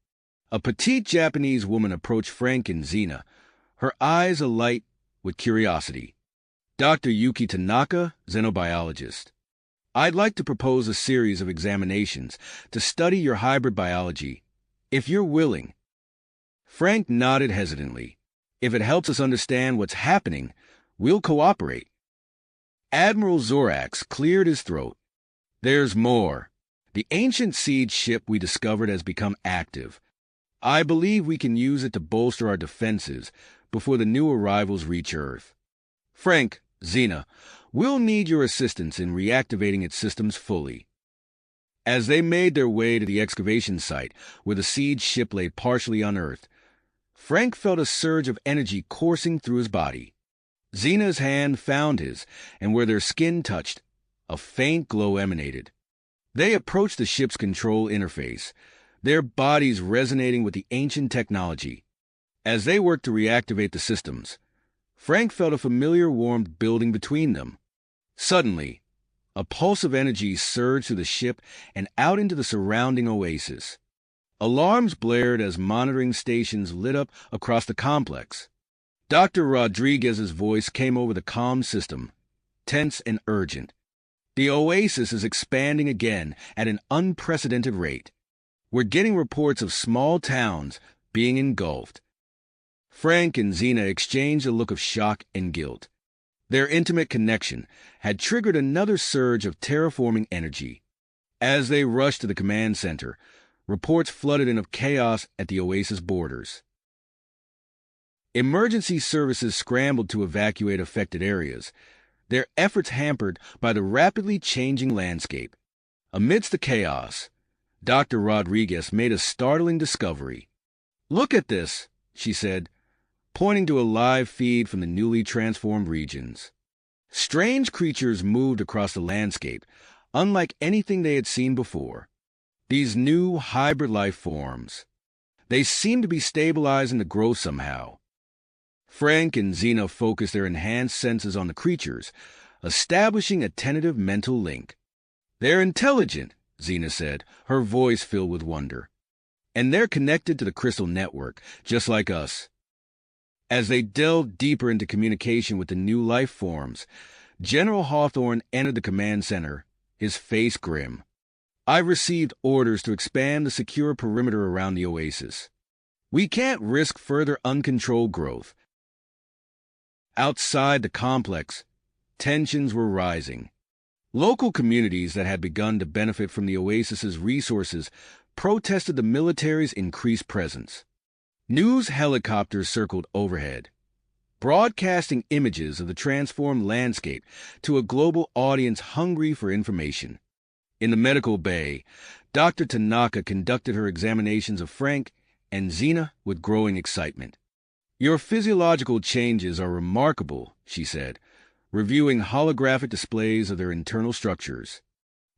A petite Japanese woman approached Frank and Xena, her eyes alight with curiosity. "Dr. Yuki Tanaka, xenobiologist. I'd like to propose a series of examinations to study your hybrid biology, if you're willing." Frank nodded hesitantly. "If it helps us understand what's happening, we'll cooperate." Admiral Zorax cleared his throat. "There's more. The ancient siege ship we discovered has become active. I believe we can use it to bolster our defenses before the new arrivals reach Earth. Frank, Xena, we'll need your assistance in reactivating its systems fully." As they made their way to the excavation site, where the siege ship lay partially unearthed, Frank felt a surge of energy coursing through his body. Xena's hand found his, and where their skin touched, a faint glow emanated. They approached the ship's control interface, their bodies resonating with the ancient technology. As they worked to reactivate the systems, Frank felt a familiar warmth building between them. Suddenly, a pulse of energy surged through the ship and out into the surrounding oasis. Alarms blared as monitoring stations lit up across the complex. Dr. Rodriguez's voice came over the comm system, tense and urgent. "The oasis is expanding again at an unprecedented rate. We're getting reports of small towns being engulfed." Frank and Xena exchanged a look of shock and guilt. Their intimate connection had triggered another surge of terraforming energy. As they rushed to the command center, reports flooded in of chaos at the oasis borders. Emergency services scrambled to evacuate affected areas, their efforts hampered by the rapidly changing landscape. Amidst the chaos, Dr. Rodriguez made a startling discovery. "Look at this," she said, pointing to a live feed from the newly transformed regions. Strange creatures moved across the landscape, unlike anything they had seen before. These new hybrid life forms. They seemed to be stabilizing the growth somehow. Frank and Xena focused their enhanced senses on the creatures, establishing a tentative mental link. "They're intelligent," Xena said, her voice filled with wonder. "And they're connected to the crystal network, just like us." As they delved deeper into communication with the new life forms, General Hawthorne entered the command center, his face grim. "I've received orders to expand the secure perimeter around the oasis. We can't risk further uncontrolled growth." Outside the complex, tensions were rising. Local communities that had begun to benefit from the oasis's resources protested the military's increased presence. News helicopters circled overhead, broadcasting images of the transformed landscape to a global audience hungry for information. In the medical bay, Dr. Tanaka conducted her examinations of Frank and Xena with growing excitement. "Your physiological changes are remarkable," she said, reviewing holographic displays of their internal structures.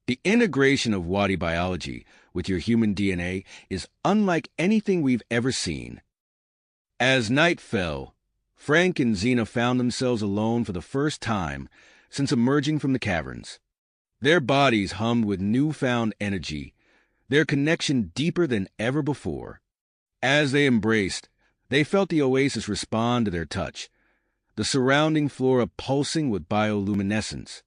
"The integration of Wadi biology with your human DNA is unlike anything we've ever seen." As night fell, Frank and Xena found themselves alone for the first time since emerging from the caverns. Their bodies hummed with newfound energy, their connection deeper than ever before. As they embraced, they felt the oasis respond to their touch, the surrounding flora pulsing with bioluminescence.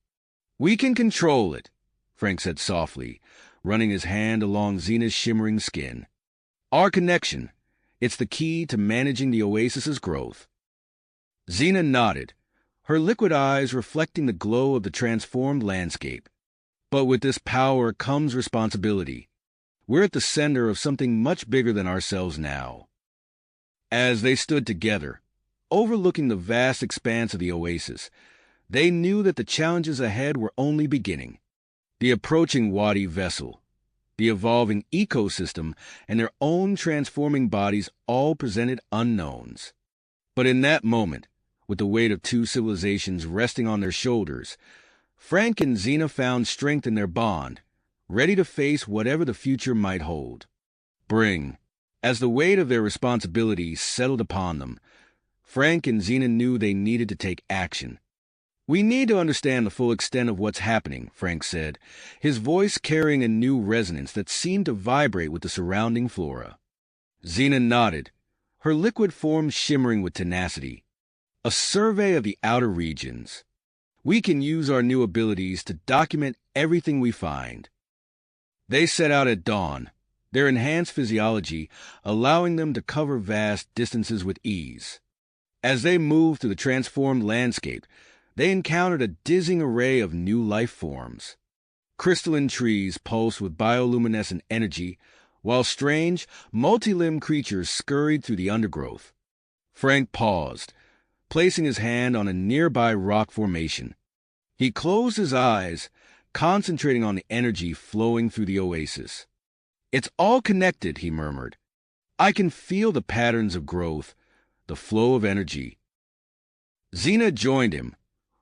"We can control it," Frank said softly, running his hand along Xena's shimmering skin. "Our connection, it's the key to managing the oasis's growth." Xena nodded, her liquid eyes reflecting the glow of the transformed landscape. "But with this power comes responsibility. We're at the center of something much bigger than ourselves now." As they stood together, overlooking the vast expanse of the oasis, they knew that the challenges ahead were only beginning. The approaching Wadi vessel, the evolving ecosystem, and their own transforming bodies all presented unknowns. But in that moment, with the weight of two civilizations resting on their shoulders, Frank and Xena found strength in their bond, ready to face whatever the future might hold. As the weight of their responsibility settled upon them, Frank and Xena knew they needed to take action. "We need to understand the full extent of what's happening," Frank said, his voice carrying a new resonance that seemed to vibrate with the surrounding flora. Xena nodded, her liquid form shimmering with tenacity. "A survey of the outer regions. We can use our new abilities to document everything we find." They set out at dawn, their enhanced physiology allowing them to cover vast distances with ease. As they moved through the transformed landscape, they encountered a dizzying array of new life forms. Crystalline trees pulsed with bioluminescent energy, while strange, multi-limbed creatures scurried through the undergrowth. Frank paused, placing his hand on a nearby rock formation. He closed his eyes, concentrating on the energy flowing through the oasis. "It's all connected," he murmured. "I can feel the patterns of growth, the flow of energy." Xena joined him,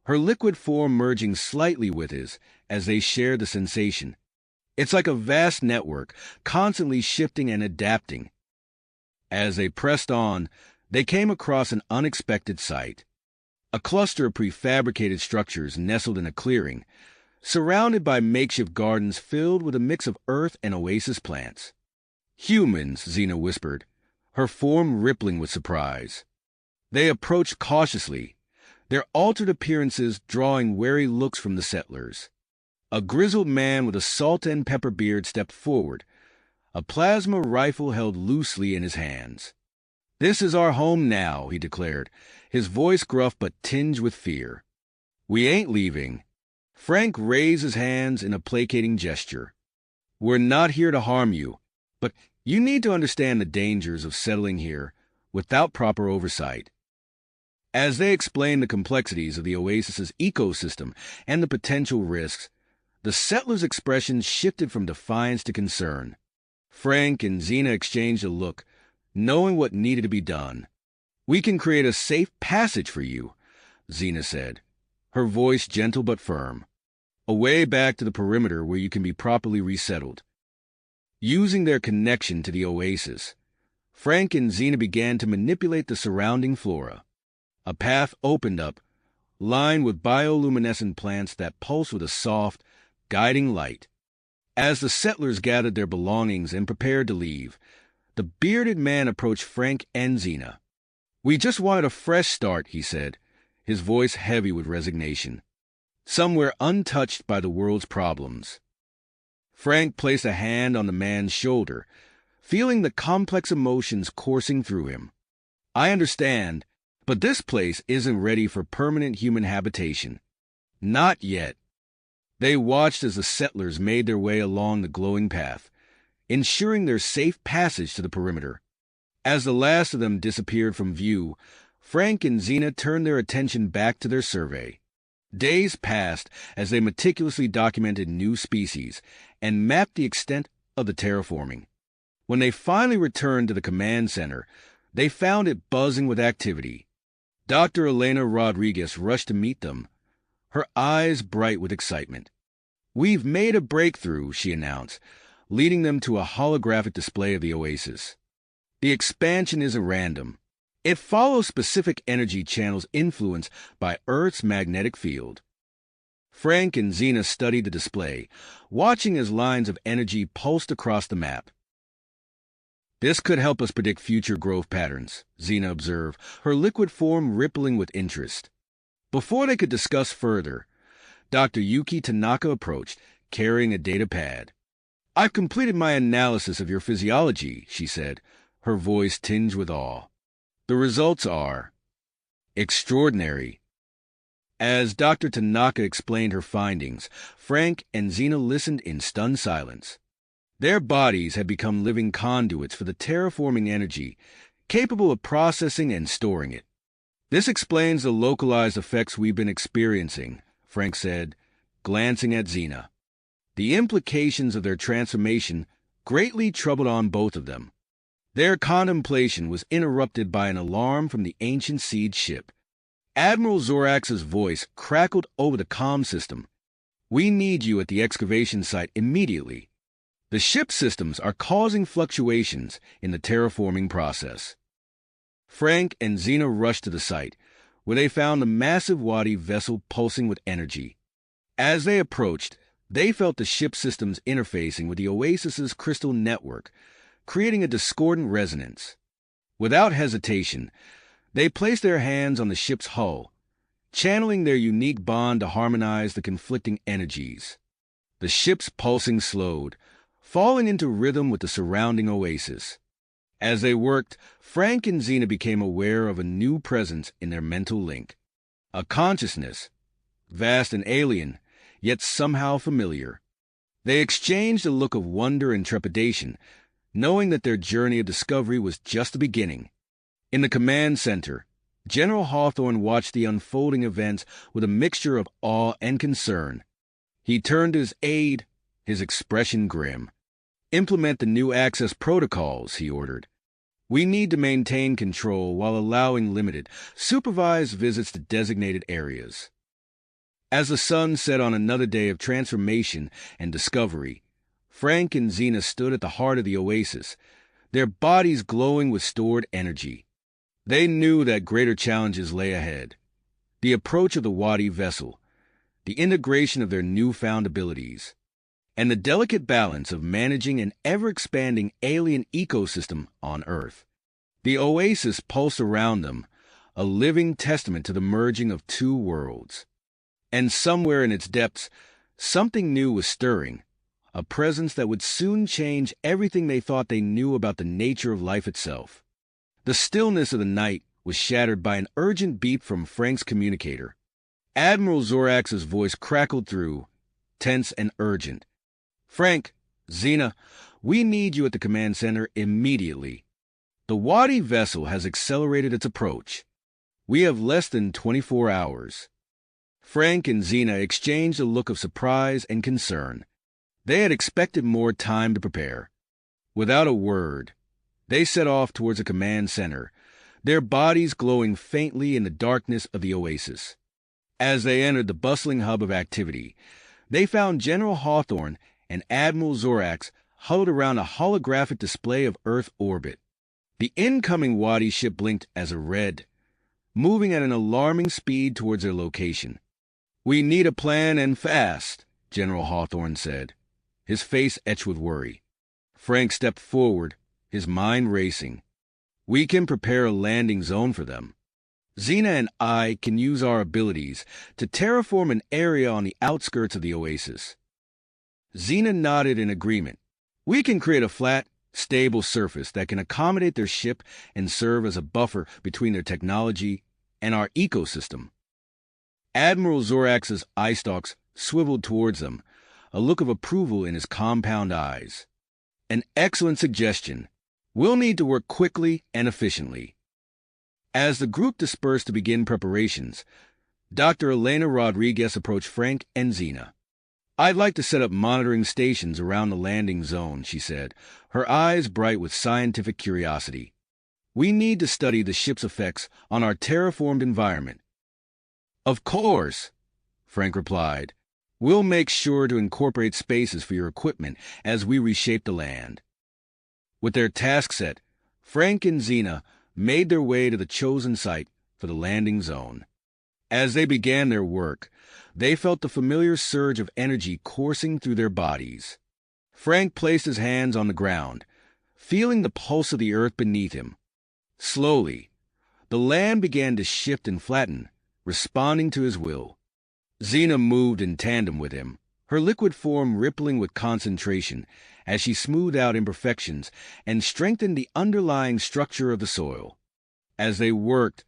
her liquid form merging slightly with his as they shared the sensation. "It's like a vast network, constantly shifting and adapting." As they pressed on, they came across an unexpected sight. A cluster of prefabricated structures nestled in a clearing, surrounded by makeshift gardens filled with a mix of earth and oasis plants. "Humans," Xena whispered, her form rippling with surprise. They approached cautiously, their altered appearances drawing wary looks from the settlers. A grizzled man with a salt and pepper beard stepped forward, a plasma rifle held loosely in his hands. "This is our home now," he declared, his voice gruff but tinged with fear. "We ain't leaving." Frank raised his hands in a placating gesture. "We're not here to harm you, but you need to understand the dangers of settling here without proper oversight." As they explained the complexities of the oasis's ecosystem and the potential risks, the settlers' expressions shifted from defiance to concern. Frank and Xena exchanged a look, knowing what needed to be done. "We can create a safe passage for you," Xena said, her voice gentle but firm. "A way back to the perimeter where you can be properly resettled." Using their connection to the oasis, Frank and Xena began to manipulate the surrounding flora. A path opened up, lined with bioluminescent plants that pulsed with a soft, guiding light. As the settlers gathered their belongings and prepared to leave, the bearded man approached Frank and Xena. "We just wanted a fresh start," he said, his voice heavy with resignation. "Somewhere untouched by the world's problems." Frank placed a hand on the man's shoulder, feeling the complex emotions coursing through him. "I understand, but this place isn't ready for permanent human habitation. Not yet." They watched as the settlers made their way along the glowing path, ensuring their safe passage to the perimeter. As the last of them disappeared from view, Frank and Xena turned their attention back to their survey. Days passed as they meticulously documented new species and mapped the extent of the terraforming. When they finally returned to the command center, they found it buzzing with activity. Dr. Elena Rodriguez rushed to meet them, her eyes bright with excitement. "We've made a breakthrough," she announced, leading them to a holographic display of the oasis. The expansion isn't random. It follows specific energy channels influenced by Earth's magnetic field. Frank and Xena studied the display, watching as lines of energy pulsed across the map. "This could help us predict future growth patterns," Xena observed, her liquid form rippling with interest. Before they could discuss further, Dr. Yuki Tanaka approached, carrying a data pad. "I've completed my analysis of your physiology," she said, her voice tinged with awe. "The results are extraordinary." As Dr. Tanaka explained her findings, Frank and Xena listened in stunned silence. Their bodies had become living conduits for the terraforming energy, capable of processing and storing it. "This explains the localized effects we've been experiencing," Frank said, glancing at Xena. The implications of their transformation greatly troubled on both of them. Their contemplation was interrupted by an alarm from the ancient siege ship. Admiral Zorax's voice crackled over the comm system. "We need you at the excavation site immediately. The ship systems are causing fluctuations in the terraforming process." Frank and Xena rushed to the site, where they found a massive Wadi vessel pulsing with energy. As they approached, they felt the ship systems interfacing with the Oasis's crystal network, creating a discordant resonance. Without hesitation, they placed their hands on the ship's hull, channeling their unique bond to harmonize the conflicting energies. The ship's pulsing slowed, falling into rhythm with the surrounding oasis. As they worked, Frank and Xena became aware of a new presence in their mental link. A consciousness, vast and alien, yet somehow familiar. They exchanged a look of wonder and trepidation, knowing that their journey of discovery was just the beginning. In the command center, General Hawthorne watched the unfolding events with a mixture of awe and concern. He turned to his aide, his expression grim. "Implement the new access protocols," he ordered. "We need to maintain control while allowing limited, supervised visits to designated areas." As the sun set on another day of transformation and discovery, Frank and Xena stood at the heart of the oasis, their bodies glowing with stored energy. They knew that greater challenges lay ahead. The approach of the Wadi vessel, the integration of their newfound abilities, and the delicate balance of managing an ever-expanding alien ecosystem on Earth. The oasis pulsed around them, a living testament to the merging of two worlds. And somewhere in its depths, something new was stirring, a presence that would soon change everything they thought they knew about the nature of life itself. The stillness of the night was shattered by an urgent beep from Frank's communicator. Admiral Zorax's voice crackled through, tense and urgent. "Frank, Xena, we need you at the command center immediately. The Wadi vessel has accelerated its approach. We have less than 24 hours. Frank and Xena exchanged a look of surprise and concern. They had expected more time to prepare. Without a word, they set off towards the command center, their bodies glowing faintly in the darkness of the oasis. As they entered the bustling hub of activity, they found General Hawthorne and Admiral Zorax huddled around a holographic display of Earth orbit. The incoming Wadi ship blinked as a red, moving at an alarming speed towards their location. "We need a plan and fast," General Hawthorne said, his face etched with worry. Frank stepped forward, his mind racing. "We can prepare a landing zone for them. Xena and I can use our abilities to terraform an area on the outskirts of the oasis." Xena nodded in agreement. "We can create a flat, stable surface that can accommodate their ship and serve as a buffer between their technology and our ecosystem." Admiral Zorax's eye stalks swiveled towards them, a look of approval in his compound eyes. "An excellent suggestion. We'll need to work quickly and efficiently." As the group dispersed to begin preparations, Dr. Elena Rodriguez approached Frank and Xena. "I'd like to set up monitoring stations around the landing zone," she said, her eyes bright with scientific curiosity. "We need to study the ship's effects on our terraformed environment." "Of course," Frank replied. "We'll make sure to incorporate spaces for your equipment as we reshape the land." With their task set, Frank and Xena made their way to the chosen site for the landing zone. As they began their work, they felt the familiar surge of energy coursing through their bodies. Frank placed his hands on the ground, feeling the pulse of the earth beneath him. Slowly, the land began to shift and flatten, responding to his will. Xena moved in tandem with him, her liquid form rippling with concentration as she smoothed out imperfections and strengthened the underlying structure of the soil. As they worked,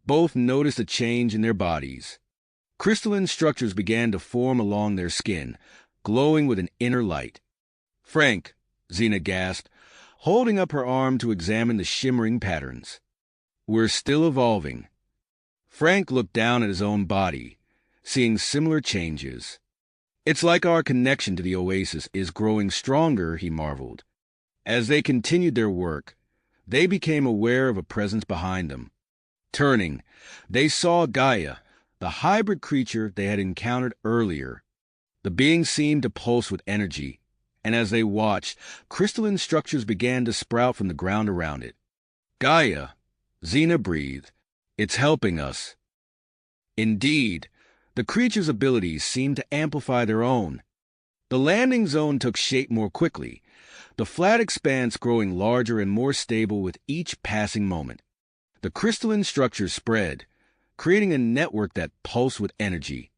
both noticed a change in their bodies. Crystalline structures began to form along their skin, glowing with an inner light. "Frank," Xena gasped, holding up her arm to examine the shimmering patterns. "We're still evolving." Frank looked down at his own body, seeing similar changes. "It's like our connection to the oasis is growing stronger," he marveled. As they continued their work, they became aware of a presence behind them. Turning, they saw Gaia, the hybrid creature they had encountered earlier. The being seemed to pulse with energy, and as they watched, crystalline structures began to sprout from the ground around it. "Gaia," Xena breathed, "it's helping us." Indeed, the creature's abilities seemed to amplify their own. The landing zone took shape more quickly, the flat expanse growing larger and more stable with each passing moment. The crystalline structures spread, creating a network that pulsed with energy.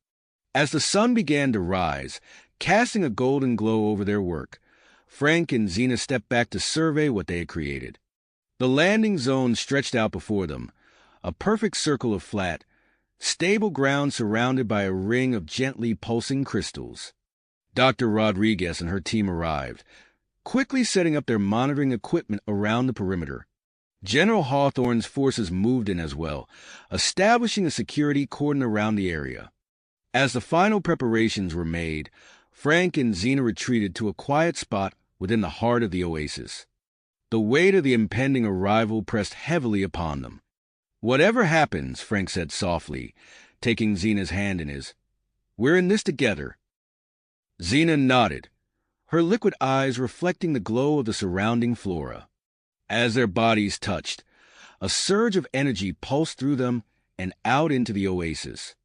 As the sun began to rise, casting a golden glow over their work, Frank and Xena stepped back to survey what they had created. The landing zone stretched out before them, a perfect circle of flat, stable ground surrounded by a ring of gently pulsing crystals. Dr. Rodriguez and her team arrived, quickly setting up their monitoring equipment around the perimeter. General Hawthorne's forces moved in as well, establishing a security cordon around the area. As the final preparations were made, Frank and Xena retreated to a quiet spot within the heart of the oasis. The weight of the impending arrival pressed heavily upon them. "Whatever happens," Frank said softly, taking Xena's hand in his, "we're in this together." Xena nodded, her liquid eyes reflecting the glow of the surrounding flora. As their bodies touched, a surge of energy pulsed through them and out into the oasis.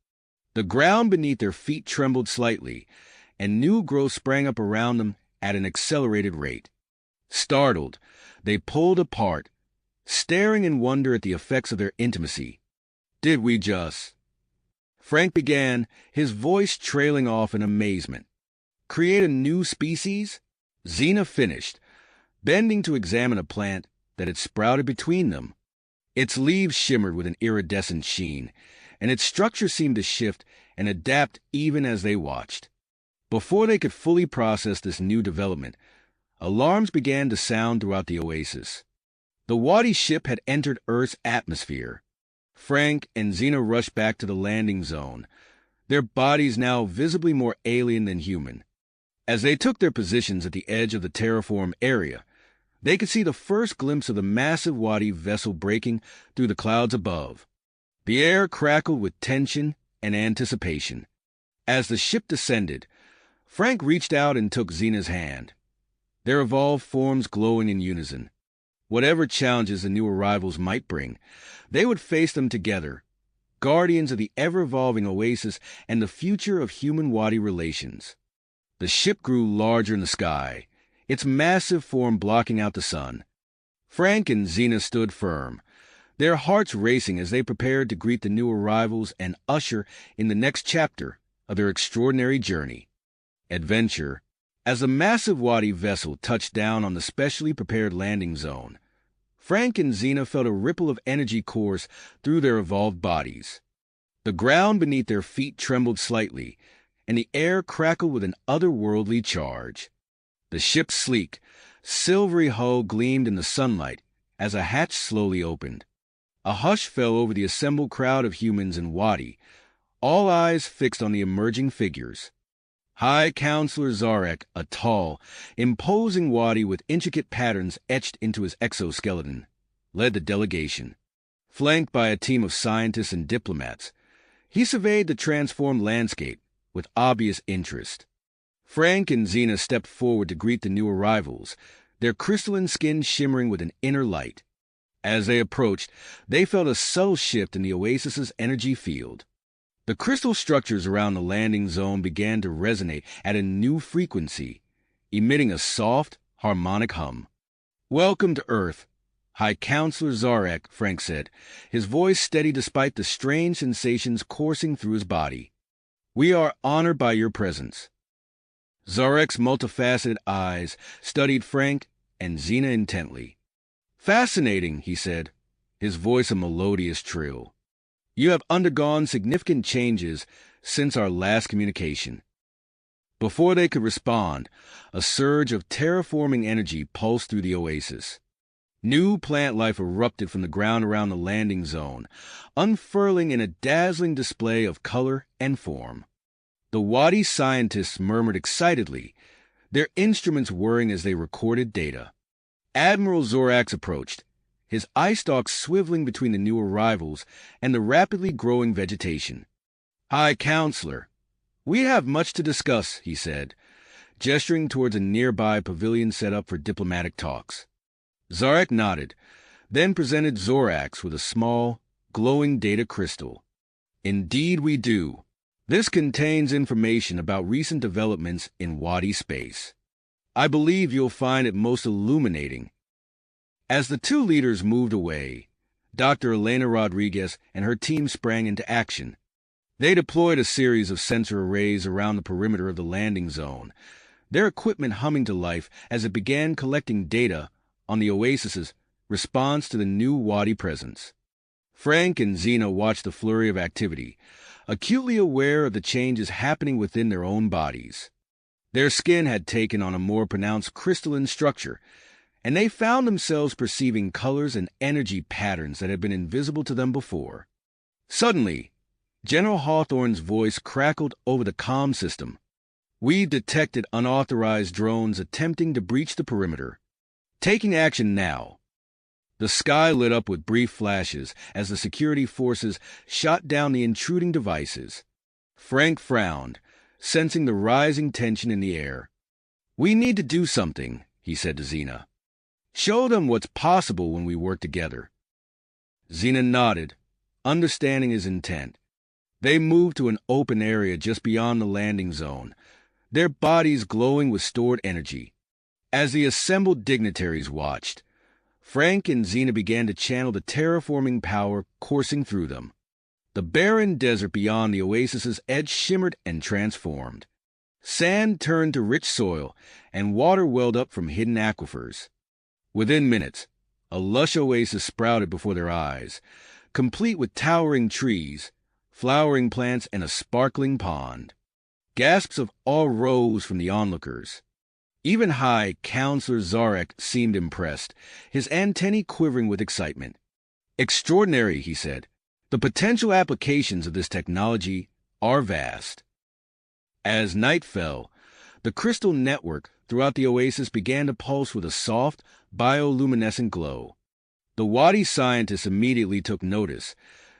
The ground beneath their feet trembled slightly, and new growth sprang up around them at an accelerated rate. Startled, they pulled apart, staring in wonder at the effects of their intimacy. "Did we just—" Frank began, his voice trailing off in amazement. "Create a new species?" Xena finished, bending to examine a plant that had sprouted between them. Its leaves shimmered with an iridescent sheen, and its structure seemed to shift and adapt even as they watched. Before they could fully process this new development, alarms began to sound throughout the oasis. The Wadi ship had entered Earth's atmosphere. Frank and Xena rushed back to the landing zone, their bodies now visibly more alien than human. As they took their positions at the edge of the terraform area, they could see the first glimpse of the massive Wadi vessel breaking through the clouds above. The air crackled with tension and anticipation. As the ship descended, Frank reached out and took Xena's hand, their evolved forms glowing in unison. Whatever challenges the new arrivals might bring, they would face them together, guardians of the ever-evolving oasis and the future of human-Wadi relations. The ship grew larger in the sky, its massive form blocking out the sun. Frank and Xena stood firm, their hearts racing as they prepared to greet the new arrivals and usher in the next chapter of their extraordinary journey. Adventure. As the massive Wadi vessel touched down on the specially prepared landing zone, Frank and Xena felt a ripple of energy course through their evolved bodies. The ground beneath their feet trembled slightly, and the air crackled with an otherworldly charge. The ship's sleek, silvery hull gleamed in the sunlight as a hatch slowly opened. A hush fell over the assembled crowd of humans in Wadi, all eyes fixed on the emerging figures. High Counselor Zarek, a tall, imposing Wadi with intricate patterns etched into his exoskeleton, led the delegation. Flanked by a team of scientists and diplomats, he surveyed the transformed landscape with obvious interest. Frank and Xena stepped forward to greet the new arrivals, their crystalline skin shimmering with an inner light. As they approached, they felt a subtle shift in the oasis's energy field. The crystal structures around the landing zone began to resonate at a new frequency, emitting a soft, harmonic hum. "Welcome to Earth, High Counselor Zarek," Frank said, his voice steady despite the strange sensations coursing through his body. "We are honored by your presence." Zarek's multifaceted eyes studied Frank and Xena intently. "Fascinating," he said, his voice a melodious trill. "You have undergone significant changes since our last communication." Before they could respond, a surge of terraforming energy pulsed through the oasis. New plant life erupted from the ground around the landing zone, unfurling in a dazzling display of color and form. The Wadi scientists murmured excitedly, their instruments whirring as they recorded data. Admiral Zorax approached, his eye stalks swiveling between the new arrivals and the rapidly growing vegetation. "High Counselor, we have much to discuss," he said, gesturing towards a nearby pavilion set up for diplomatic talks. Zarek nodded, then presented Zorax with a small, glowing data crystal. "Indeed we do. This contains information about recent developments in Wadi space. I believe you'll find it most illuminating." As the two leaders moved away, Dr. Elena Rodriguez and her team sprang into action. They deployed a series of sensor arrays around the perimeter of the landing zone, their equipment humming to life as it began collecting data on the oasis's response to the new Wadi presence. Frank and Xena watched the flurry of activity, acutely aware of the changes happening within their own bodies. Their skin had taken on a more pronounced crystalline structure, and they found themselves perceiving colors and energy patterns that had been invisible to them before. Suddenly, General Hawthorne's voice crackled over the comm system. "We've detected unauthorized drones attempting to breach the perimeter. Taking action now." The sky lit up with brief flashes as the security forces shot down the intruding devices. Frank frowned, sensing the rising tension in the air. "We need to do something," he said to Xena. "Show them what's possible when we work together." Xena nodded, understanding his intent. They moved to an open area just beyond the landing zone, their bodies glowing with stored energy. As the assembled dignitaries watched, Frank and Xena began to channel the terraforming power coursing through them. The barren desert beyond the oasis's edge shimmered and transformed. Sand turned to rich soil, and water welled up from hidden aquifers. Within minutes, a lush oasis sprouted before their eyes, complete with towering trees, flowering plants, and a sparkling pond. Gasps of awe rose from the onlookers. Even High Counselor Zarek seemed impressed, his antennae quivering with excitement. "Extraordinary," he said. "The potential applications of this technology are vast." As night fell, the crystal network throughout the oasis began to pulse with a soft, bioluminescent glow. The Wadi scientists immediately took notice,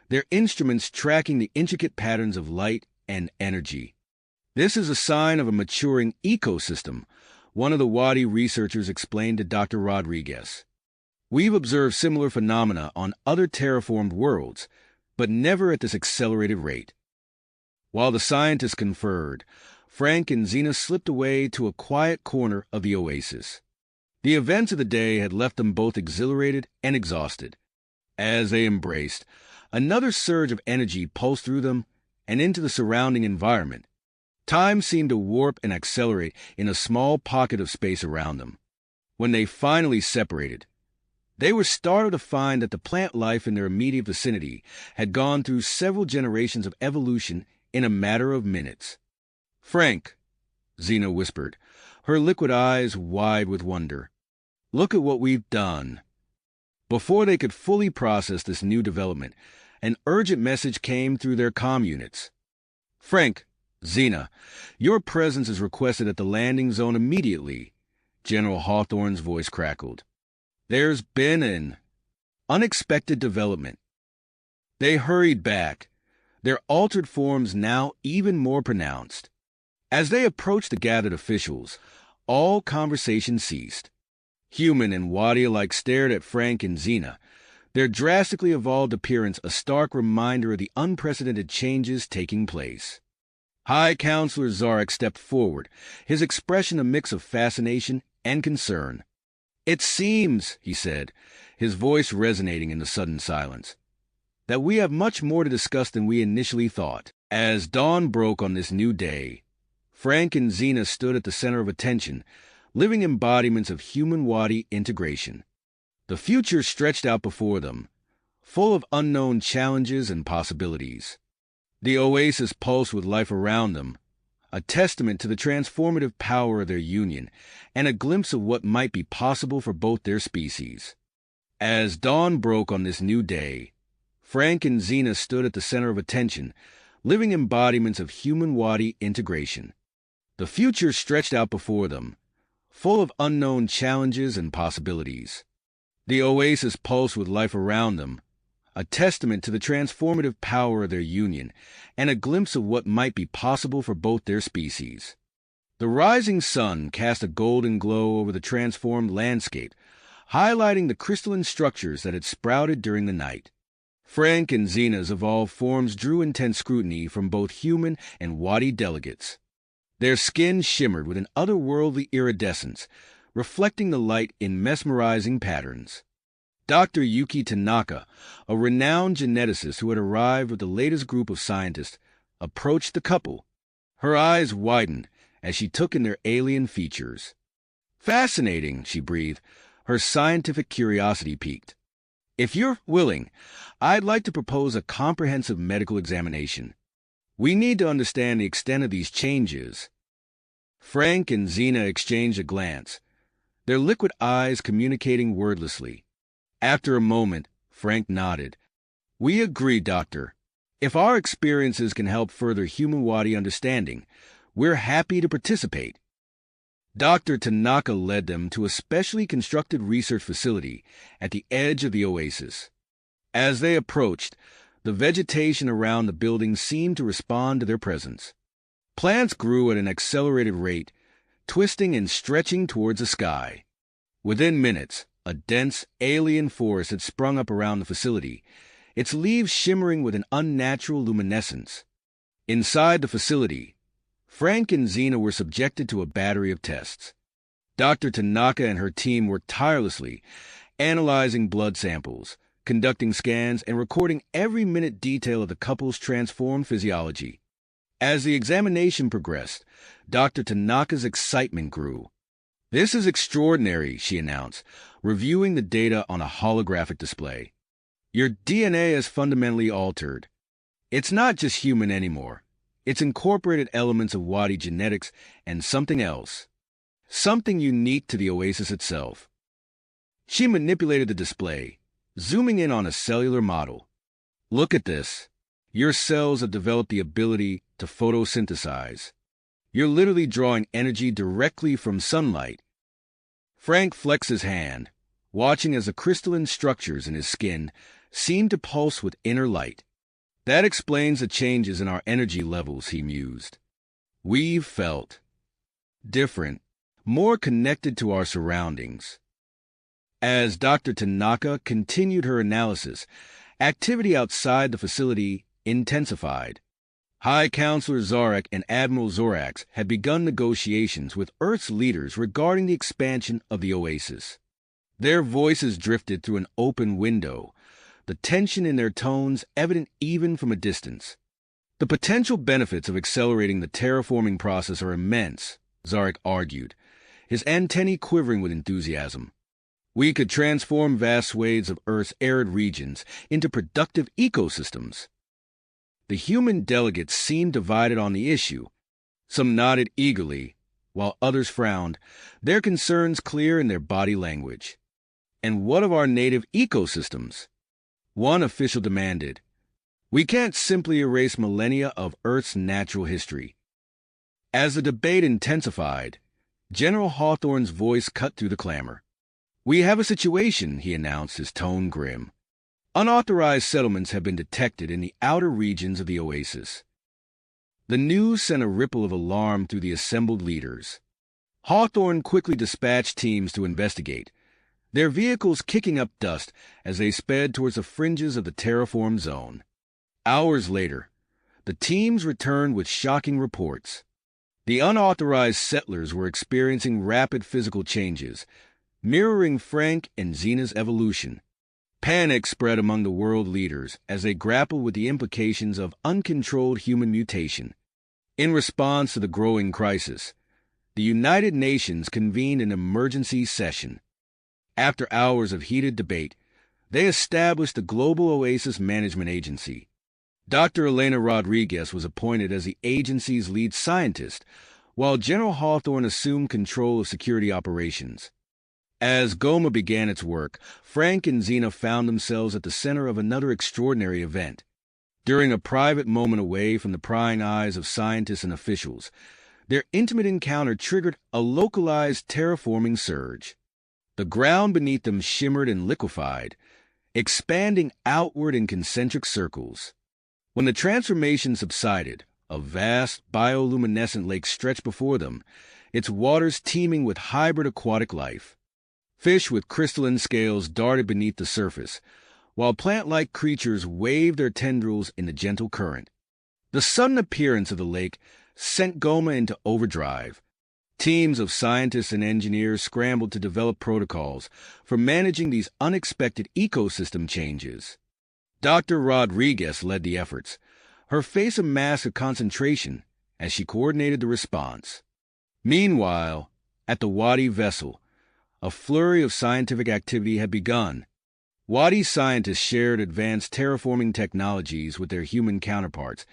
their instruments tracking the intricate patterns of light and energy. "This is a sign of a maturing ecosystem," one of the Wadi researchers explained to Dr. Rodriguez. "We've observed similar phenomena on other terraformed worlds, but never at this accelerated rate." While the scientists conferred, Frank and Xena slipped away to a quiet corner of the oasis. The events of the day had left them both exhilarated and exhausted. As they embraced, another surge of energy pulsed through them and into the surrounding environment. Time seemed to warp and accelerate in a small pocket of space around them. When they finally separated, they were startled to find that the plant life in their immediate vicinity had gone through several generations of evolution in a matter of minutes. "Frank," Xena whispered, her liquid eyes wide with wonder, "look at what we've done." Before they could fully process this new development, an urgent message came through their comm units. Frank, Xena, your presence is requested at the landing zone immediately, General Hawthorne's voice crackled. There's been an unexpected development. They hurried back, their altered forms now even more pronounced. As they approached the gathered officials, all conversation ceased. Human and Wadi alike stared at Frank and Xena, their drastically evolved appearance a stark reminder of the unprecedented changes taking place. High Counselor Zarek stepped forward, his expression a mix of fascination and concern. It seems, he said, his voice resonating in the sudden silence, that we have much more to discuss than we initially thought. As dawn broke on this new day, Frank and Xena stood at the center of attention, living embodiments of human-Wadi integration. The future stretched out before them, full of unknown challenges and possibilities. The oasis pulsed with life around them, a testament to the transformative power of their union and a glimpse of what might be possible for both their species. As dawn broke on this new day, Frank and Xena stood at the center of attention, living embodiments of human-Wadi integration. The future stretched out before them, full of unknown challenges and possibilities. The oasis pulsed with life around them, a testament to the transformative power of their union and a glimpse of what might be possible for both their species. The rising sun cast a golden glow over the transformed landscape, highlighting the crystalline structures that had sprouted during the night. Frank and Xena's evolved forms drew intense scrutiny from both human and Wadi delegates. Their skin shimmered with an otherworldly iridescence, reflecting the light in mesmerizing patterns. Dr. Yuki Tanaka, a renowned geneticist who had arrived with the latest group of scientists, approached the couple. Her eyes widened as she took in their alien features. Fascinating, she breathed, her scientific curiosity piqued. If you're willing, I'd like to propose a comprehensive medical examination. We need to understand the extent of these changes. Frank and Xena exchanged a glance, their liquid eyes communicating wordlessly. After a moment, Frank nodded. We agree, Doctor. If our experiences can help further human-Wadi understanding, we're happy to participate. Dr. Tanaka led them to a specially constructed research facility at the edge of the oasis. As they approached, the vegetation around the building seemed to respond to their presence. Plants grew at an accelerated rate, twisting and stretching towards the sky. Within minutes, a dense, alien forest had sprung up around the facility, its leaves shimmering with an unnatural luminescence. Inside the facility, Frank and Xena were subjected to a battery of tests. Dr. Tanaka and her team worked tirelessly, analyzing blood samples, conducting scans, and recording every minute detail of the couple's transformed physiology. As the examination progressed, Dr. Tanaka's excitement grew. This is extraordinary, she announced, reviewing the data on a holographic display. Your DNA is fundamentally altered. It's not just human anymore. It's incorporated elements of Wadi genetics and something else. Something unique to the oasis itself. She manipulated the display, zooming in on a cellular model. Look at this. Your cells have developed the ability to photosynthesize. You're literally drawing energy directly from sunlight. Frank flexed his hand, watching as the crystalline structures in his skin seemed to pulse with inner light. That explains the changes in our energy levels, he mused. We've felt different, more connected to our surroundings. As Dr. Tanaka continued her analysis, activity outside the facility intensified. High Counselor Zarek and Admiral Zorax had begun negotiations with Earth's leaders regarding the expansion of the oasis. Their voices drifted through an open window, the tension in their tones evident even from a distance. The potential benefits of accelerating the terraforming process are immense, Zarek argued, his antennae quivering with enthusiasm. We could transform vast swathes of Earth's arid regions into productive ecosystems. The human delegates seemed divided on the issue. Some nodded eagerly, while others frowned, their concerns clear in their body language. And what of our native ecosystems? One official demanded. We can't simply erase millennia of Earth's natural history. As the debate intensified, General Hawthorne's voice cut through the clamor. We have a situation, he announced, his tone grim. Unauthorized settlements have been detected in the outer regions of the oasis. The news sent a ripple of alarm through the assembled leaders. Hawthorne quickly dispatched teams to investigate, their vehicles kicking up dust as they sped towards the fringes of the terraformed zone. Hours later, the teams returned with shocking reports. The unauthorized settlers were experiencing rapid physical changes, mirroring Frank and Xena's evolution. Panic spread among the world leaders as they grappled with the implications of uncontrolled human mutation. In response to the growing crisis, the United Nations convened an emergency session. After hours of heated debate, they established the Global Oasis Management Agency. Dr. Elena Rodriguez was appointed as the agency's lead scientist, while General Hawthorne assumed control of security operations. As Goma began its work, Frank and Xena found themselves at the center of another extraordinary event. During a private moment away from the prying eyes of scientists and officials, their intimate encounter triggered a localized terraforming surge. The ground beneath them shimmered and liquefied, expanding outward in concentric circles. When the transformation subsided, a vast bioluminescent lake stretched before them, its waters teeming with hybrid aquatic life. Fish with crystalline scales darted beneath the surface, while plant-like creatures waved their tendrils in the gentle current. The sudden appearance of the lake sent Goma into overdrive. Teams of scientists and engineers scrambled to develop protocols for managing these unexpected ecosystem changes. Dr. Rodriguez led the efforts, her face a mask of concentration as she coordinated the response. Meanwhile, at the Wadi vessel, a flurry of scientific activity had begun. Wadi scientists shared advanced terraforming technologies with their human counterparts,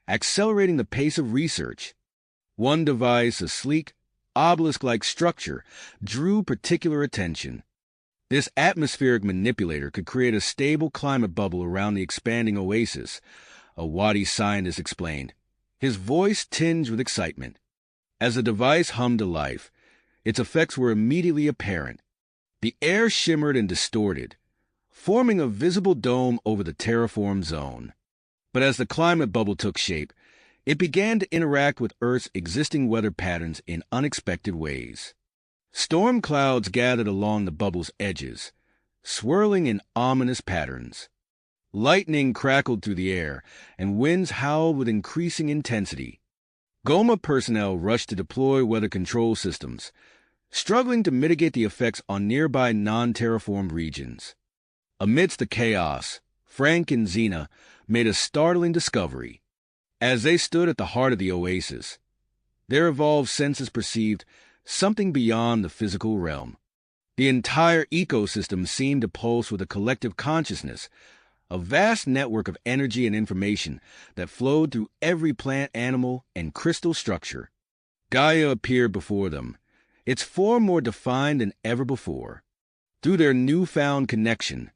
accelerating the pace of research. One device, a sleek, obelisk-like structure, drew particular attention. This atmospheric manipulator could create a stable climate bubble around the expanding oasis, a Wadi scientist explained, his voice tinged with excitement. As the device hummed to life, its effects were immediately apparent. The air shimmered and distorted, forming a visible dome over the terraformed zone. But as the climate bubble took shape, it began to interact with Earth's existing weather patterns in unexpected ways. Storm clouds gathered along the bubble's edges, swirling in ominous patterns. Lightning crackled through the air, and winds howled with increasing intensity. Goma personnel rushed to deploy weather control systems, struggling to mitigate the effects on nearby non-terraformed regions. Amidst the chaos, Frank and Xena made a startling discovery. As they stood at the heart of the oasis, their evolved senses perceived something beyond the physical realm. The entire ecosystem seemed to pulse with a collective consciousness, a vast network of energy and information that flowed through every plant, animal, and crystal structure. Gaia appeared before them, its form more defined than ever before. Through their newfound connection,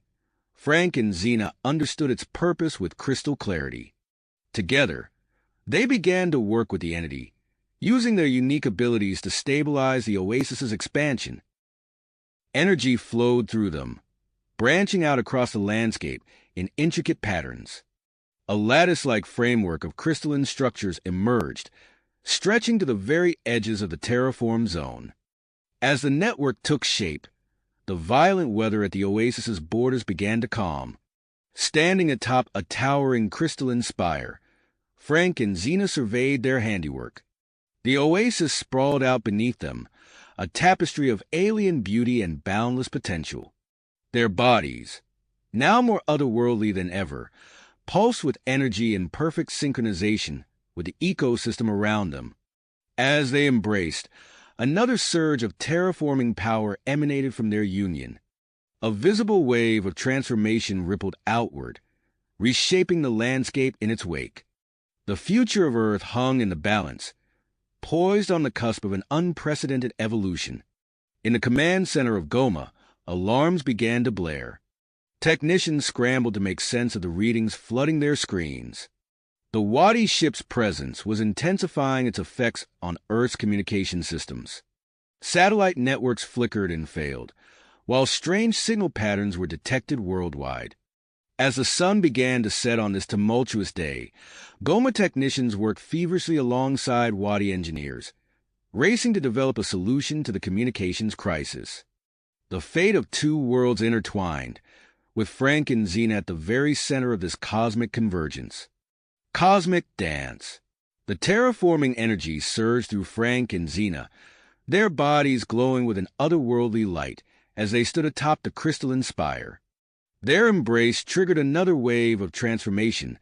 Frank and Xena understood its purpose with crystal clarity. Together, they began to work with the entity, using their unique abilities to stabilize the oasis's expansion. Energy flowed through them, branching out across the landscape in intricate patterns. A lattice-like framework of crystalline structures emerged, stretching to the very edges of the terraformed zone. As the network took shape, the violent weather at the oasis's borders began to calm. Standing atop a towering crystalline spire, Frank and Xena surveyed their handiwork. The oasis sprawled out beneath them, a tapestry of alien beauty and boundless potential. Their bodies, now more otherworldly than ever, pulsed with energy in perfect synchronization with the ecosystem around them. As they embraced, another surge of terraforming power emanated from their union. A visible wave of transformation rippled outward, reshaping the landscape in its wake. The future of Earth hung in the balance, poised on the cusp of an unprecedented evolution. In the command center of Goma, Alarms began to blare. Technicians scrambled to make sense of the readings flooding their screens. The Wadi ship's presence was intensifying its effects on Earth's communication systems. Satellite networks flickered and failed, while strange signal patterns were detected worldwide. As the sun began to set on this tumultuous day, Goma technicians worked feverishly alongside Wadi engineers, racing to develop a solution to the communications crisis. The fate of two worlds intertwined, with Frank and Xena at the very center of this cosmic convergence. Cosmic dance. The terraforming energy surged through Frank and Xena, their bodies glowing with an otherworldly light as they stood atop the crystalline spire. Their embrace triggered another wave of transformation,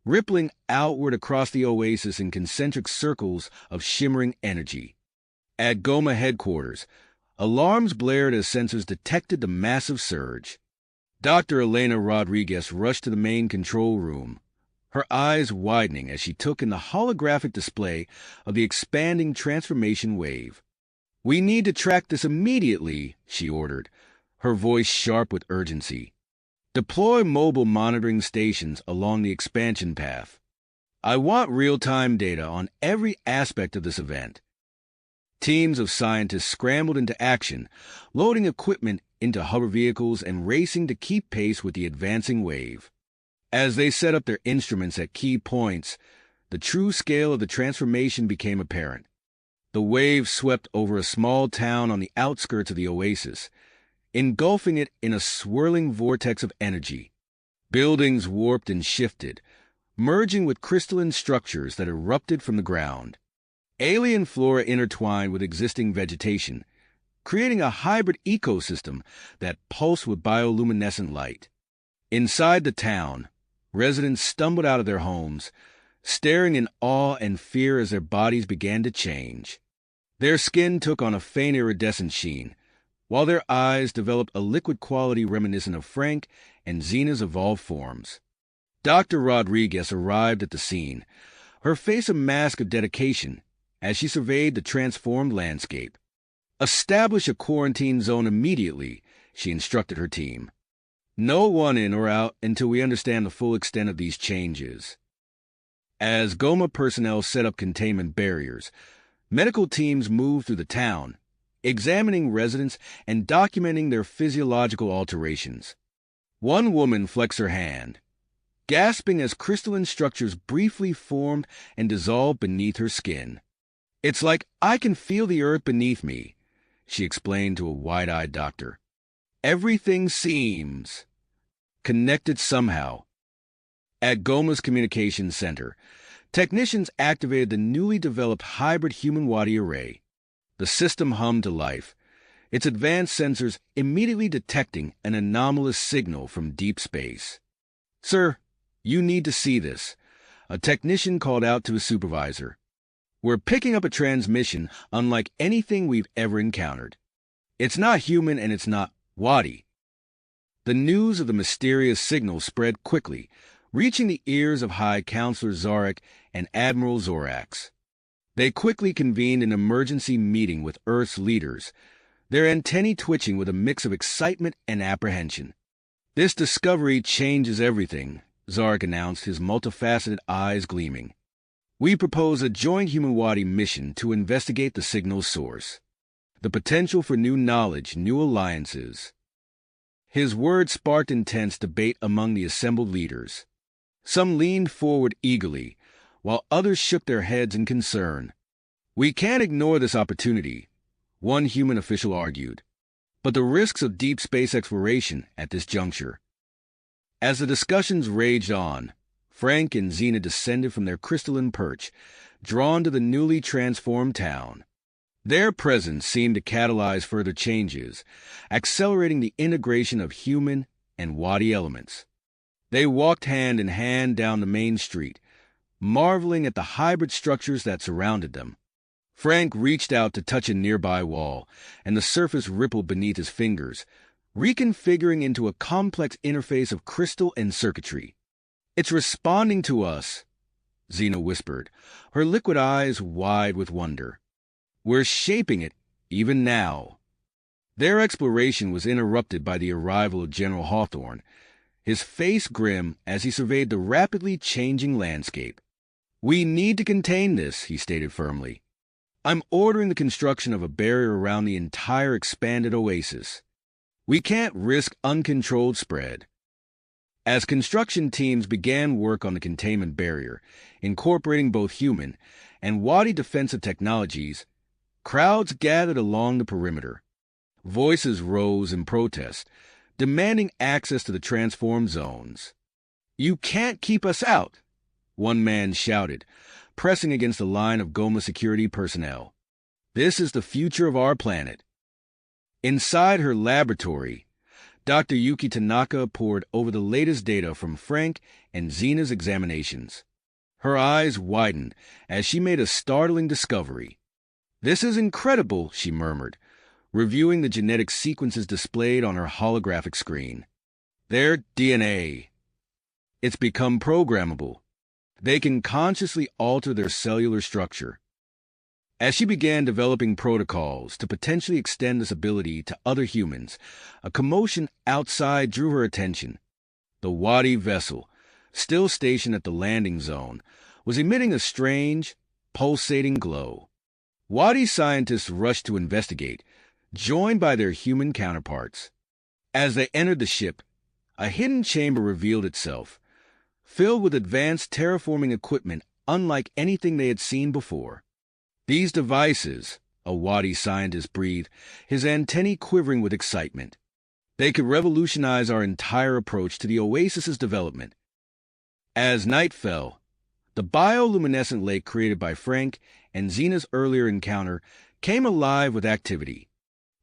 rippling outward across the oasis in concentric circles of shimmering energy. At Goma headquarters, alarms blared as sensors detected the massive surge. Dr. Elena Rodriguez rushed to the main control room, her eyes widening as she took in the holographic display of the expanding transformation wave. "We need to track this immediately," she ordered, her voice sharp with urgency. "Deploy mobile monitoring stations along the expansion path. I want real-time data on every aspect of this event." Teams of scientists scrambled into action, loading equipment into hover vehicles and racing to keep pace with the advancing wave. As they set up their instruments at key points, the true scale of the transformation became apparent. The wave swept over a small town on the outskirts of the oasis, engulfing it in a swirling vortex of energy. Buildings warped and shifted, merging with crystalline structures that erupted from the ground. Alien flora intertwined with existing vegetation, creating a hybrid ecosystem that pulsed with bioluminescent light. Inside the town, residents stumbled out of their homes, staring in awe and fear as their bodies began to change. Their skin took on a faint iridescent sheen, while their eyes developed a liquid quality reminiscent of Frank and Xena's evolved forms. Dr. Rodriguez arrived at the scene, her face a mask of dedication as she surveyed the transformed landscape. "Establish a quarantine zone immediately," she instructed her team. "No one in or out until we understand the full extent of these changes." As Goma personnel set up containment barriers, medical teams moved through the town, examining residents and documenting their physiological alterations. One woman flexed her hand, gasping as crystalline structures briefly formed and dissolved beneath her skin. "It's like I can feel the earth beneath me," she explained to a wide-eyed doctor. "Everything seems connected somehow." At Goma's communications center, technicians activated the newly developed hybrid human-Wadi array. The system hummed to life, its advanced sensors immediately detecting an anomalous signal from deep space. "Sir, you need to see this," a technician called out to his supervisor. "We're picking up a transmission unlike anything we've ever encountered. It's not human and it's not Wadi." The news of the mysterious signal spread quickly, reaching the ears of High Counselor Zarek and Admiral Zorax. They quickly convened an emergency meeting with Earth's leaders, their antennae twitching with a mix of excitement and apprehension. "This discovery changes everything," Zarek announced, his multifaceted eyes gleaming. "We propose a joint human-Wadi mission to investigate the signal's source. The potential for new knowledge, new alliances." His words sparked intense debate among the assembled leaders. Some leaned forward eagerly, while others shook their heads in concern. "We can't ignore this opportunity," one human official argued. "But the risks of deep space exploration at this juncture." As the discussions raged on, Frank and Xena descended from their crystalline perch, drawn to the newly transformed town. Their presence seemed to catalyze further changes, accelerating the integration of human and Wadi elements. They walked hand in hand down the main street, marveling at the hybrid structures that surrounded them. Frank reached out to touch a nearby wall, and the surface rippled beneath his fingers, reconfiguring into a complex interface of crystal and circuitry. "It's responding to us," Xena whispered, her liquid eyes wide with wonder. "We're shaping it, even now." Their exploration was interrupted by the arrival of General Hawthorne, his face grim as he surveyed the rapidly changing landscape. "We need to contain this," he stated firmly. "I'm ordering the construction of a barrier around the entire expanded oasis. We can't risk uncontrolled spread." As construction teams began work on the containment barrier, incorporating both human and Wadi defensive technologies, crowds gathered along the perimeter. Voices rose in protest, demanding access to the transformed zones. "You can't keep us out," one man shouted, pressing against a line of Goma security personnel. "This is the future of our planet." Inside her laboratory, Dr. Yuki Tanaka pored over the latest data from Frank and Zena's examinations. Her eyes widened as she made a startling discovery. "This is incredible," she murmured, reviewing the genetic sequences displayed on her holographic screen. "Their DNA. It's become programmable. They can consciously alter their cellular structure." As she began developing protocols to potentially extend this ability to other humans, a commotion outside drew her attention. The Wadi vessel, still stationed at the landing zone, was emitting a strange, pulsating glow. Wadi scientists rushed to investigate, joined by their human counterparts. As they entered the ship, a hidden chamber revealed itself, filled with advanced terraforming equipment unlike anything they had seen before. "These devices," a Wadi scientist breathed, his antennae quivering with excitement. "They could revolutionize our entire approach to the oasis's development." As night fell, the bioluminescent lake created by Frank and Zena's earlier encounter came alive with activity.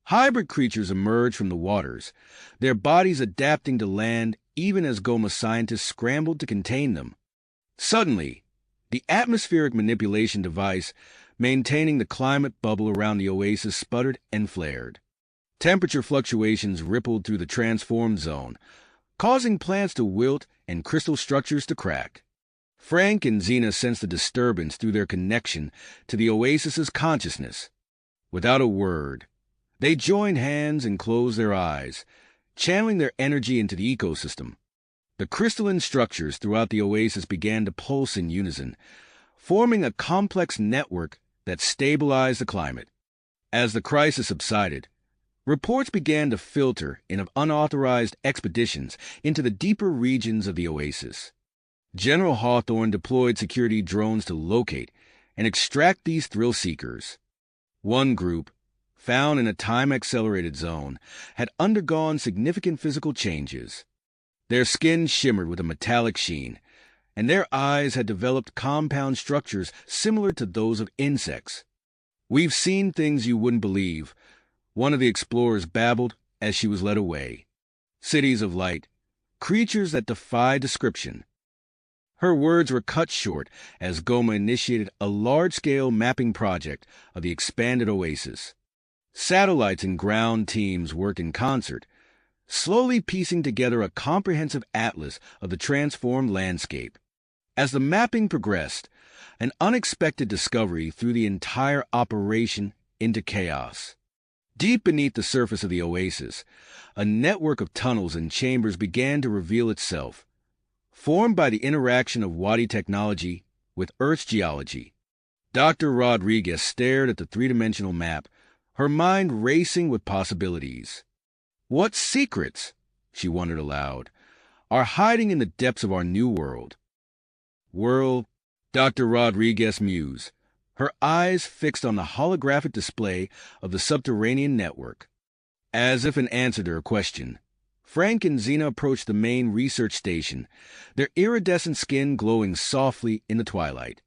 Hybrid creatures emerged from the waters, their bodies adapting to land even as Goma scientists scrambled to contain them. Suddenly, the atmospheric manipulation device maintaining the climate bubble around the oasis sputtered and flared. Temperature fluctuations rippled through the transformed zone, causing plants to wilt and crystal structures to crack. Frank and Zena sensed the disturbance through their connection to the oasis's consciousness. Without a word, they joined hands and closed their eyes, channeling their energy into the ecosystem. The crystalline structures throughout the oasis began to pulse in unison, forming a complex network that stabilized the climate. As the crisis subsided, reports began to filter in of unauthorized expeditions into the deeper regions of the oasis. General Hawthorne deployed security drones to locate and extract these thrill seekers. One group, found in a time-accelerated zone, had undergone significant physical changes. Their skin shimmered with a metallic sheen, and their eyes had developed compound structures similar to those of insects. "We've seen things you wouldn't believe," one of the explorers babbled as she was led away. "Cities of light, creatures that defy description." Her words were cut short as Goma initiated a large-scale mapping project of the expanded oasis. Satellites and ground teams worked in concert, slowly piecing together a comprehensive atlas of the transformed landscape. As the mapping progressed, an unexpected discovery threw the entire operation into chaos. Deep beneath the surface of the oasis, a network of tunnels and chambers began to reveal itself, formed by the interaction of Wadi technology with Earth's geology. Dr. Rodriguez stared at the three-dimensional map, her mind racing with possibilities. "What secrets," she wondered aloud, "are hiding in the depths of our new world?" Dr. Rodriguez mused, her eyes fixed on the holographic display of the subterranean network. As if in answer to her question, Frank and Zena approached the main research station, their iridescent skin glowing softly in the twilight.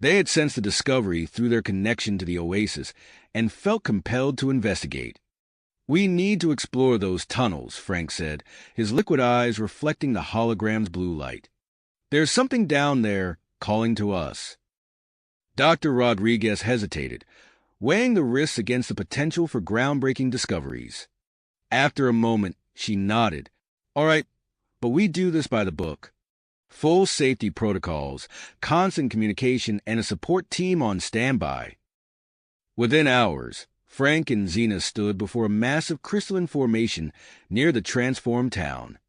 They had sensed the discovery through their connection to the oasis and felt compelled to investigate. "We need to explore those tunnels," Frank said, his liquid eyes reflecting the hologram's blue light. "There's something down there calling to us." Dr. Rodriguez hesitated, weighing the risks against the potential for groundbreaking discoveries. After a moment, she nodded. "All right, but we do this by the book. Full safety protocols, constant communication, and a support team on standby." Within hours, Frank and Xena stood before a massive crystalline formation near the transformed town.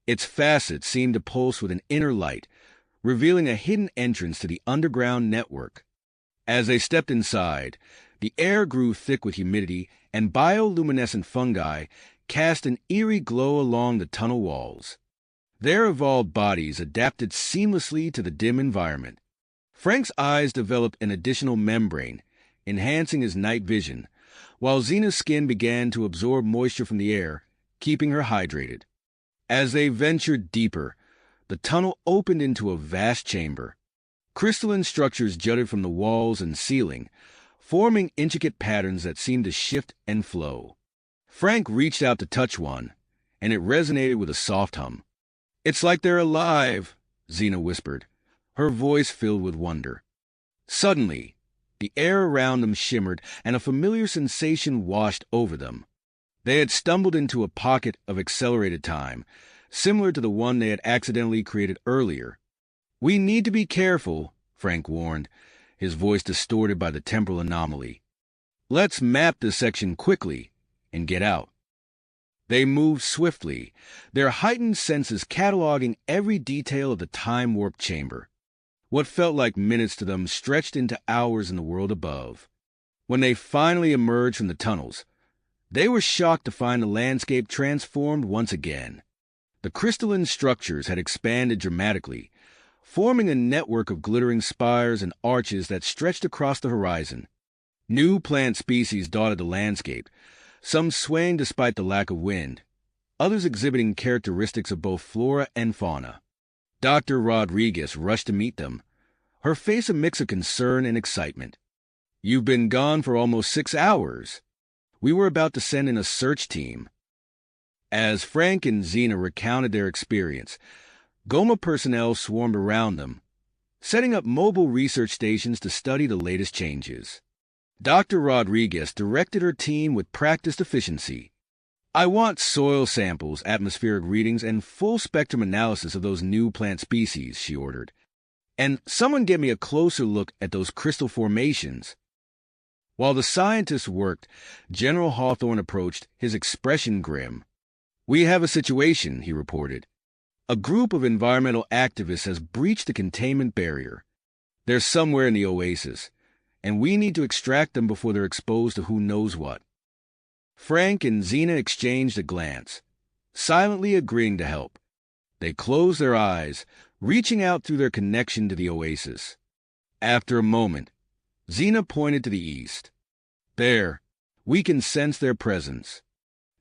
Its facets seemed to pulse with an inner light, revealing a hidden entrance to the underground network. As they stepped inside, the air grew thick with humidity, and bioluminescent fungi cast an eerie glow along the tunnel walls. Their evolved bodies adapted seamlessly to the dim environment. Frank's eyes developed an additional membrane, enhancing his night vision, while Xena's skin began to absorb moisture from the air, keeping her hydrated. As they ventured deeper, the tunnel opened into a vast chamber. Crystalline structures jutted from the walls and ceiling, forming intricate patterns that seemed to shift and flow. Frank reached out to touch one, and it resonated with a soft hum. "It's like they're alive," Xena whispered, her voice filled with wonder. Suddenly, the air around them shimmered, and a familiar sensation washed over them. They had stumbled into a pocket of accelerated time, similar to the one they had accidentally created earlier. "We need to be careful," Frank warned, his voice distorted by the temporal anomaly. "Let's map this section quickly and get out." They moved swiftly, their heightened senses cataloging every detail of the time-warped chamber. What felt like minutes to them stretched into hours in the world above. When they finally emerged from the tunnels, they were shocked to find the landscape transformed once again. The crystalline structures had expanded dramatically, forming a network of glittering spires and arches that stretched across the horizon. New plant species dotted the landscape, some swaying despite the lack of wind, others exhibiting characteristics of both flora and fauna. Dr. Rodriguez rushed to meet them, her face a mix of concern and excitement. "You've been gone for almost 6 hours. We were about to send in a search team." As Frank and Xena recounted their experience, Goma personnel swarmed around them, setting up mobile research stations to study the latest changes. Dr. Rodriguez directed her team with practiced efficiency. "I want soil samples, atmospheric readings, and full-spectrum analysis of those new plant species," she ordered. "And someone get me a closer look at those crystal formations." While the scientists worked, General Hawthorne approached, his expression grim. "We have a situation," he reported. "A group of environmental activists has breached the containment barrier. They're somewhere in the oasis, and we need to extract them before they're exposed to who knows what." Frank and Xena exchanged a glance, silently agreeing to help. They closed their eyes, reaching out through their connection to the oasis. After a moment, Xena pointed to the east. "There, we can sense their presence.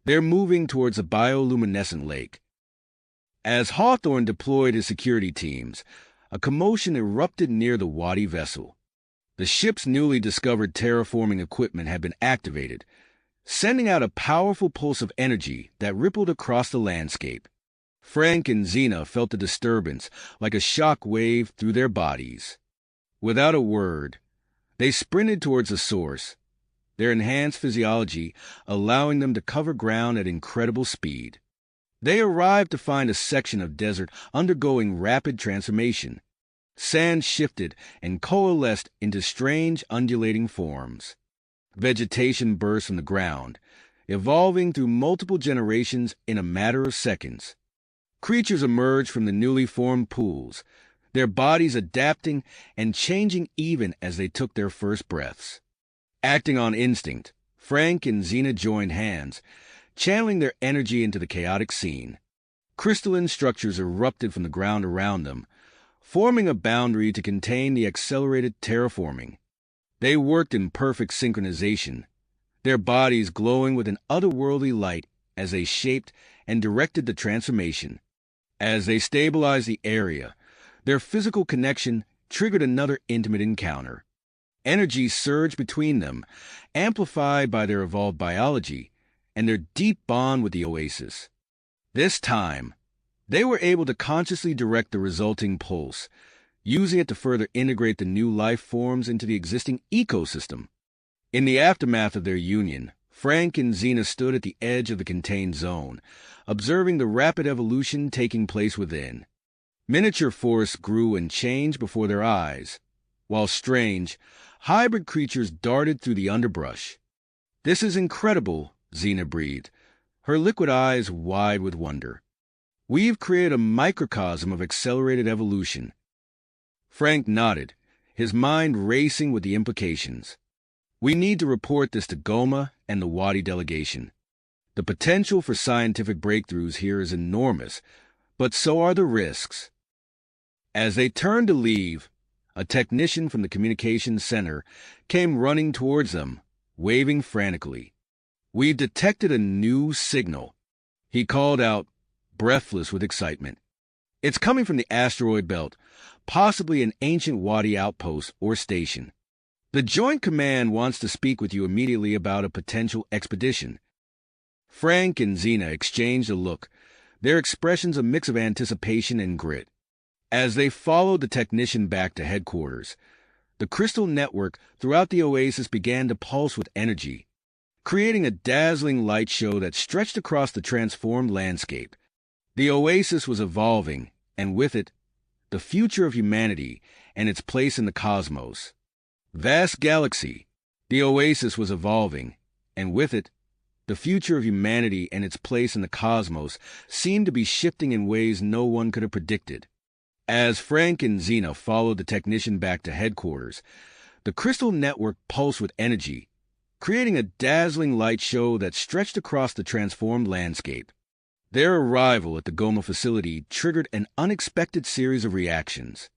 They're moving towards a bioluminescent lake." As Hawthorne deployed his security teams, a commotion erupted near the Wadi vessel. The ship's newly discovered terraforming equipment had been activated, sending out a powerful pulse of energy that rippled across the landscape. Frank and Xena felt the disturbance like a shock wave through their bodies. Without a word, they sprinted towards the source, their enhanced physiology allowing them to cover ground at incredible speed. They arrived to find a section of desert undergoing rapid transformation. Sand shifted and coalesced into strange undulating forms. Vegetation burst from the ground, evolving through multiple generations in a matter of seconds. Creatures emerged from the newly formed pools, their bodies adapting and changing even as they took their first breaths. Acting on instinct, Frank and Xena joined hands, channeling their energy into the chaotic scene. Crystalline structures erupted from the ground around them, forming a boundary to contain the accelerated terraforming. They worked in perfect synchronization, their bodies glowing with an otherworldly light as they shaped and directed the transformation. As they stabilized the area, their physical connection triggered another intimate encounter. Energy surged between them, amplified by their evolved biology and their deep bond with the oasis. This time, they were able to consciously direct the resulting pulse, using it to further integrate the new life forms into the existing ecosystem. In the aftermath of their union, Frank and Xena stood at the edge of the contained zone, observing the rapid evolution taking place within. Miniature forests grew and changed before their eyes, while strange, hybrid creatures darted through the underbrush. This is incredible, Xena breathed, her liquid eyes wide with wonder. We've created a microcosm of accelerated evolution. Frank nodded, his mind racing with the implications. We need to report this to Goma and the Wadi delegation. The potential for scientific breakthroughs here is enormous, but so are the risks. As they turned to leave, a technician from the communications center came running towards them, waving frantically. We've detected a new signal, he called out, breathless with excitement. It's coming from the asteroid belt, possibly an ancient Wadi outpost or station. The Joint Command wants to speak with you immediately about a potential expedition. Frank and Xena exchanged a look, their expressions a mix of anticipation and grit. As they followed the technician back to headquarters, the crystal network throughout the oasis began to pulse with energy, creating a dazzling light show that stretched across the transformed landscape. The oasis was evolving, and with it, the future of humanity and its place in the cosmos. Vast galaxy, the oasis was evolving, and with it, the future of humanity and its place in the cosmos seemed to be shifting in ways no one could have predicted. As Frank and Xena followed the technician back to headquarters, the crystal network pulsed with energy, creating a dazzling light show that stretched across the transformed landscape. Their arrival at the Goma facility triggered an unexpected series of reactions.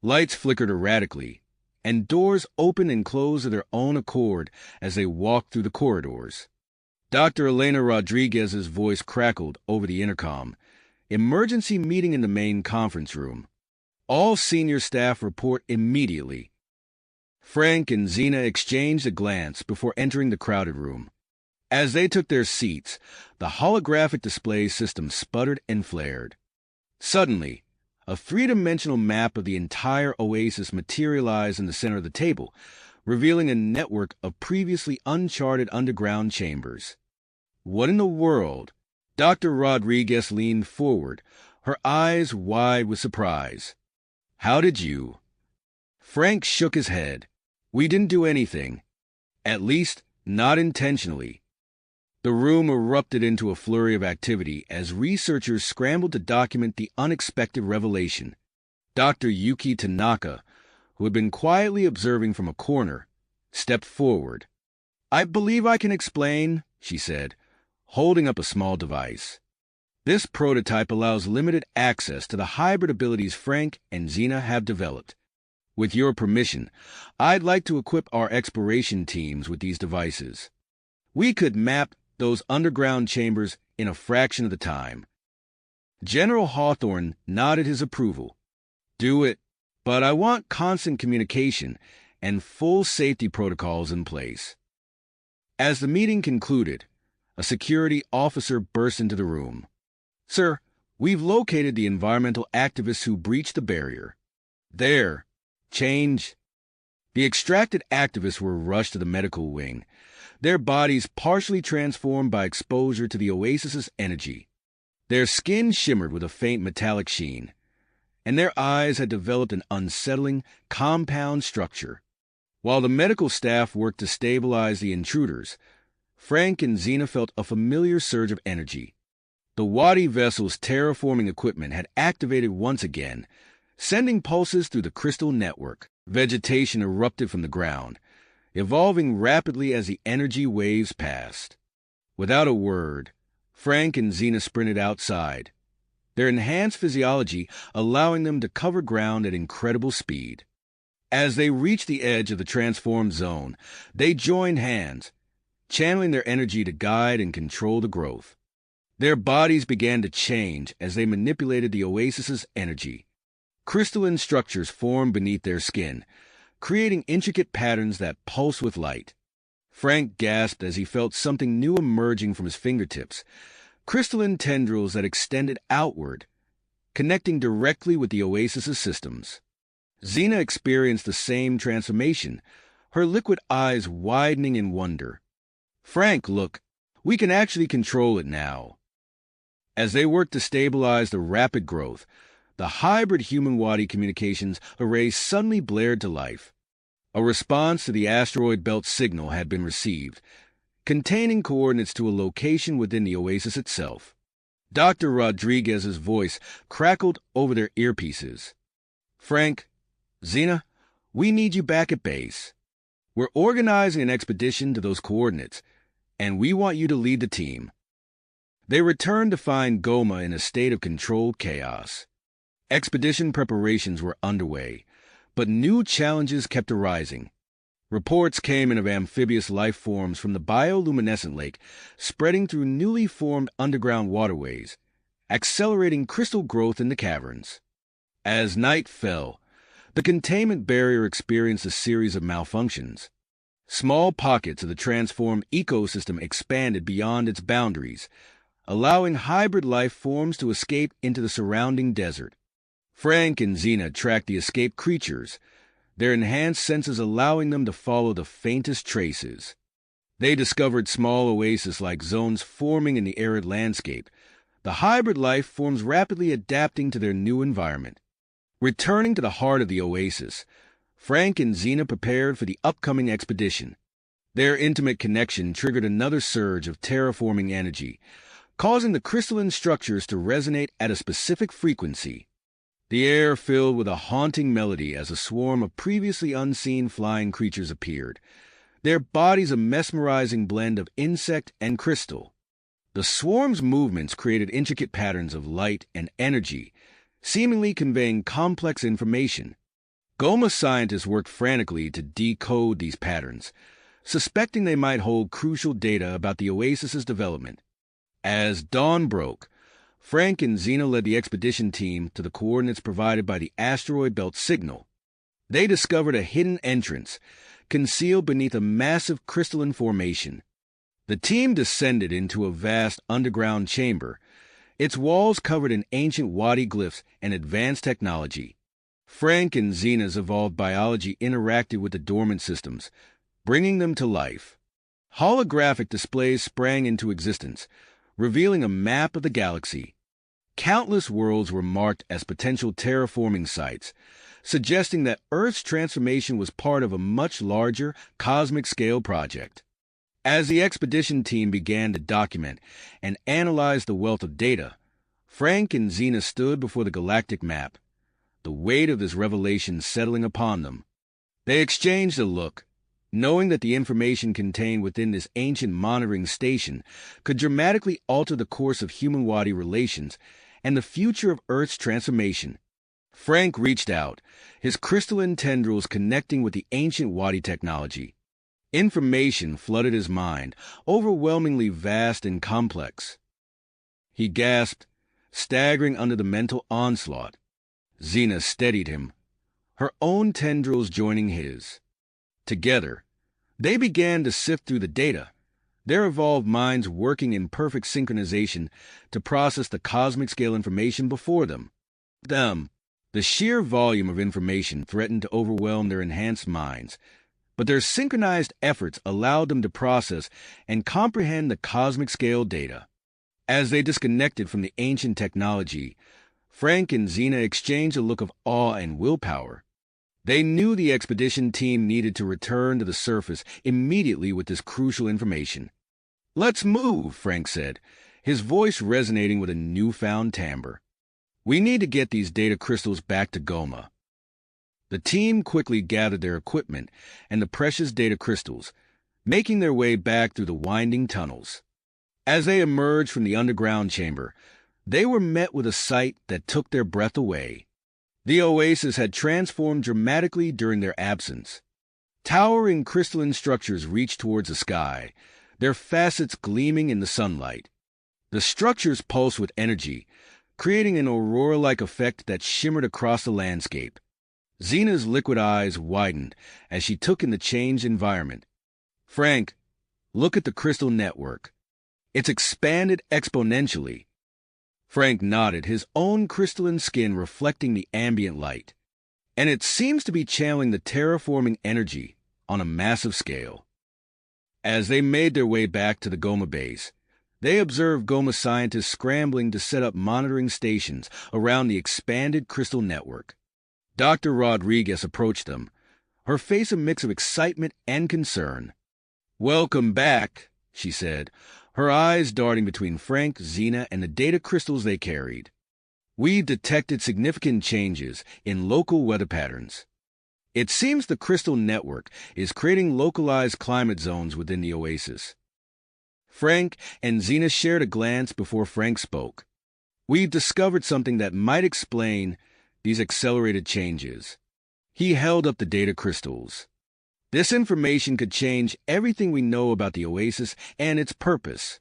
Lights flickered erratically, and doors opened and closed of their own accord as they walked through the corridors. Dr. Elena Rodriguez's voice crackled over the intercom. Emergency meeting in the main conference room. All senior staff report immediately. Frank and Xena exchanged a glance before entering the crowded room. As they took their seats, the holographic display system sputtered and flared. Suddenly, a three-dimensional map of the entire oasis materialized in the center of the table, revealing a network of previously uncharted underground chambers. What in the world? Dr. Rodriguez leaned forward, her eyes wide with surprise. How did you? Frank shook his head. We didn't do anything. At least, not intentionally. The room erupted into a flurry of activity as researchers scrambled to document the unexpected revelation. Dr. Yuki Tanaka, who had been quietly observing from a corner, stepped forward. I believe I can explain, she said, holding up a small device. This prototype allows limited access to the hybrid abilities Frank and Xena have developed. With your permission, I'd like to equip our exploration teams with these devices. We could map those underground chambers in a fraction of the time. General Hawthorne nodded his approval. Do it, but I want constant communication and full safety protocols in place. As the meeting concluded, a security officer burst into the room. Sir, we've located the environmental activists who breached the barrier. There. Change. The extracted activists were rushed to the medical wing, their bodies partially transformed by exposure to the oasis's energy. Their skin shimmered with a faint metallic sheen, and their eyes had developed an unsettling, compound structure. While the medical staff worked to stabilize the intruders, Frank and Xena felt a familiar surge of energy. The Wadi vessel's terraforming equipment had activated once again, sending pulses through the crystal network. Vegetation erupted from the ground, evolving rapidly as the energy waves passed. Without a word, Frank and Xena sprinted outside, their enhanced physiology allowing them to cover ground at incredible speed. As they reached the edge of the transformed zone, they joined hands, channeling their energy to guide and control the growth. Their bodies began to change as they manipulated the oasis's energy. Crystalline structures formed beneath their skin, creating intricate patterns that pulse with light. Frank gasped as he felt something new emerging from his fingertips, crystalline tendrils that extended outward, connecting directly with the oasis's systems. Xena experienced the same transformation, her liquid eyes widening in wonder. Frank, look, we can actually control it now. As they worked to stabilize the rapid growth, the hybrid human-Wadi communications array suddenly blared to life. A response to the asteroid belt signal had been received, containing coordinates to a location within the oasis itself. Dr. Rodriguez's voice crackled over their earpieces. "Frank, Xena, we need you back at base. We're organizing an expedition to those coordinates, and we want you to lead the team." They returned to find Goma in a state of controlled chaos. Expedition preparations were underway, but new challenges kept arising. Reports came in of amphibious life forms from the bioluminescent lake spreading through newly formed underground waterways, accelerating crystal growth in the caverns. As night fell, the containment barrier experienced a series of malfunctions. Small pockets of the transformed ecosystem expanded beyond its boundaries, allowing hybrid life forms to escape into the surrounding desert. Frank and Xena tracked the escaped creatures, their enhanced senses allowing them to follow the faintest traces. They discovered small oasis-like zones forming in the arid landscape, the hybrid life forms rapidly adapting to their new environment. Returning to the heart of the oasis, Frank and Xena prepared for the upcoming expedition. Their intimate connection triggered another surge of terraforming energy, causing the crystalline structures to resonate at a specific frequency. The air filled with a haunting melody as a swarm of previously unseen flying creatures appeared, their bodies a mesmerizing blend of insect and crystal. The swarm's movements created intricate patterns of light and energy, seemingly conveying complex information. Goma scientists worked frantically to decode these patterns, suspecting they might hold crucial data about the oasis's development. As dawn broke, Frank and Xena led the expedition team to the coordinates provided by the asteroid belt signal. They discovered a hidden entrance, concealed beneath a massive crystalline formation. The team descended into a vast underground chamber, its walls covered in ancient Wadi glyphs and advanced technology. Frank and Xena's evolved biology interacted with the dormant systems, bringing them to life. Holographic displays sprang into existence, revealing a map of the galaxy. Countless worlds were marked as potential terraforming sites, suggesting that Earth's transformation was part of a much larger, cosmic-scale project. As the expedition team began to document and analyze the wealth of data, Frank and Xena stood before the galactic map, the weight of this revelation settling upon them. They exchanged a look, knowing that the information contained within this ancient monitoring station could dramatically alter the course of human-Wadi relations and the future of Earth's transformation. Frank reached out, his crystalline tendrils connecting with the ancient Wadi technology. Information flooded his mind, overwhelmingly vast and complex. He gasped, staggering under the mental onslaught. Xena steadied him, her own tendrils joining his. Together, they began to sift through the data, their evolved minds working in perfect synchronization to process the cosmic-scale information before them. The sheer volume of information threatened to overwhelm their enhanced minds, but their synchronized efforts allowed them to process and comprehend the cosmic-scale data. As they disconnected from the ancient technology, Frank and Xena exchanged a look of awe and willpower. They knew the expedition team needed to return to the surface immediately with this crucial information. "Let's move," Frank said, his voice resonating with a newfound timbre. "We need to get these data crystals back to Goma." The team quickly gathered their equipment and the precious data crystals, making their way back through the winding tunnels. As they emerged from the underground chamber, they were met with a sight that took their breath away. The oasis had transformed dramatically during their absence. Towering crystalline structures reached towards the sky, their facets gleaming in the sunlight. The structures pulsed with energy, creating an aurora-like effect that shimmered across the landscape. Xena's liquid eyes widened as she took in the changed environment. "Frank, look at the crystal network. It's expanded exponentially." Frank nodded, his own crystalline skin reflecting the ambient light. "And it seems to be channeling the terraforming energy on a massive scale." As they made their way back to the Goma base, they observed Goma scientists scrambling to set up monitoring stations around the expanded crystal network. Dr. Rodriguez approached them, her face a mix of excitement and concern. "Welcome back," she said, her eyes darting between Frank, Xena, and the data crystals they carried. "We've detected significant changes in local weather patterns. It seems the crystal network is creating localized climate zones within the oasis." Frank and Xena shared a glance before Frank spoke. "We've discovered something that might explain these accelerated changes." He held up the data crystals. "This information could change everything we know about the oasis and its purpose."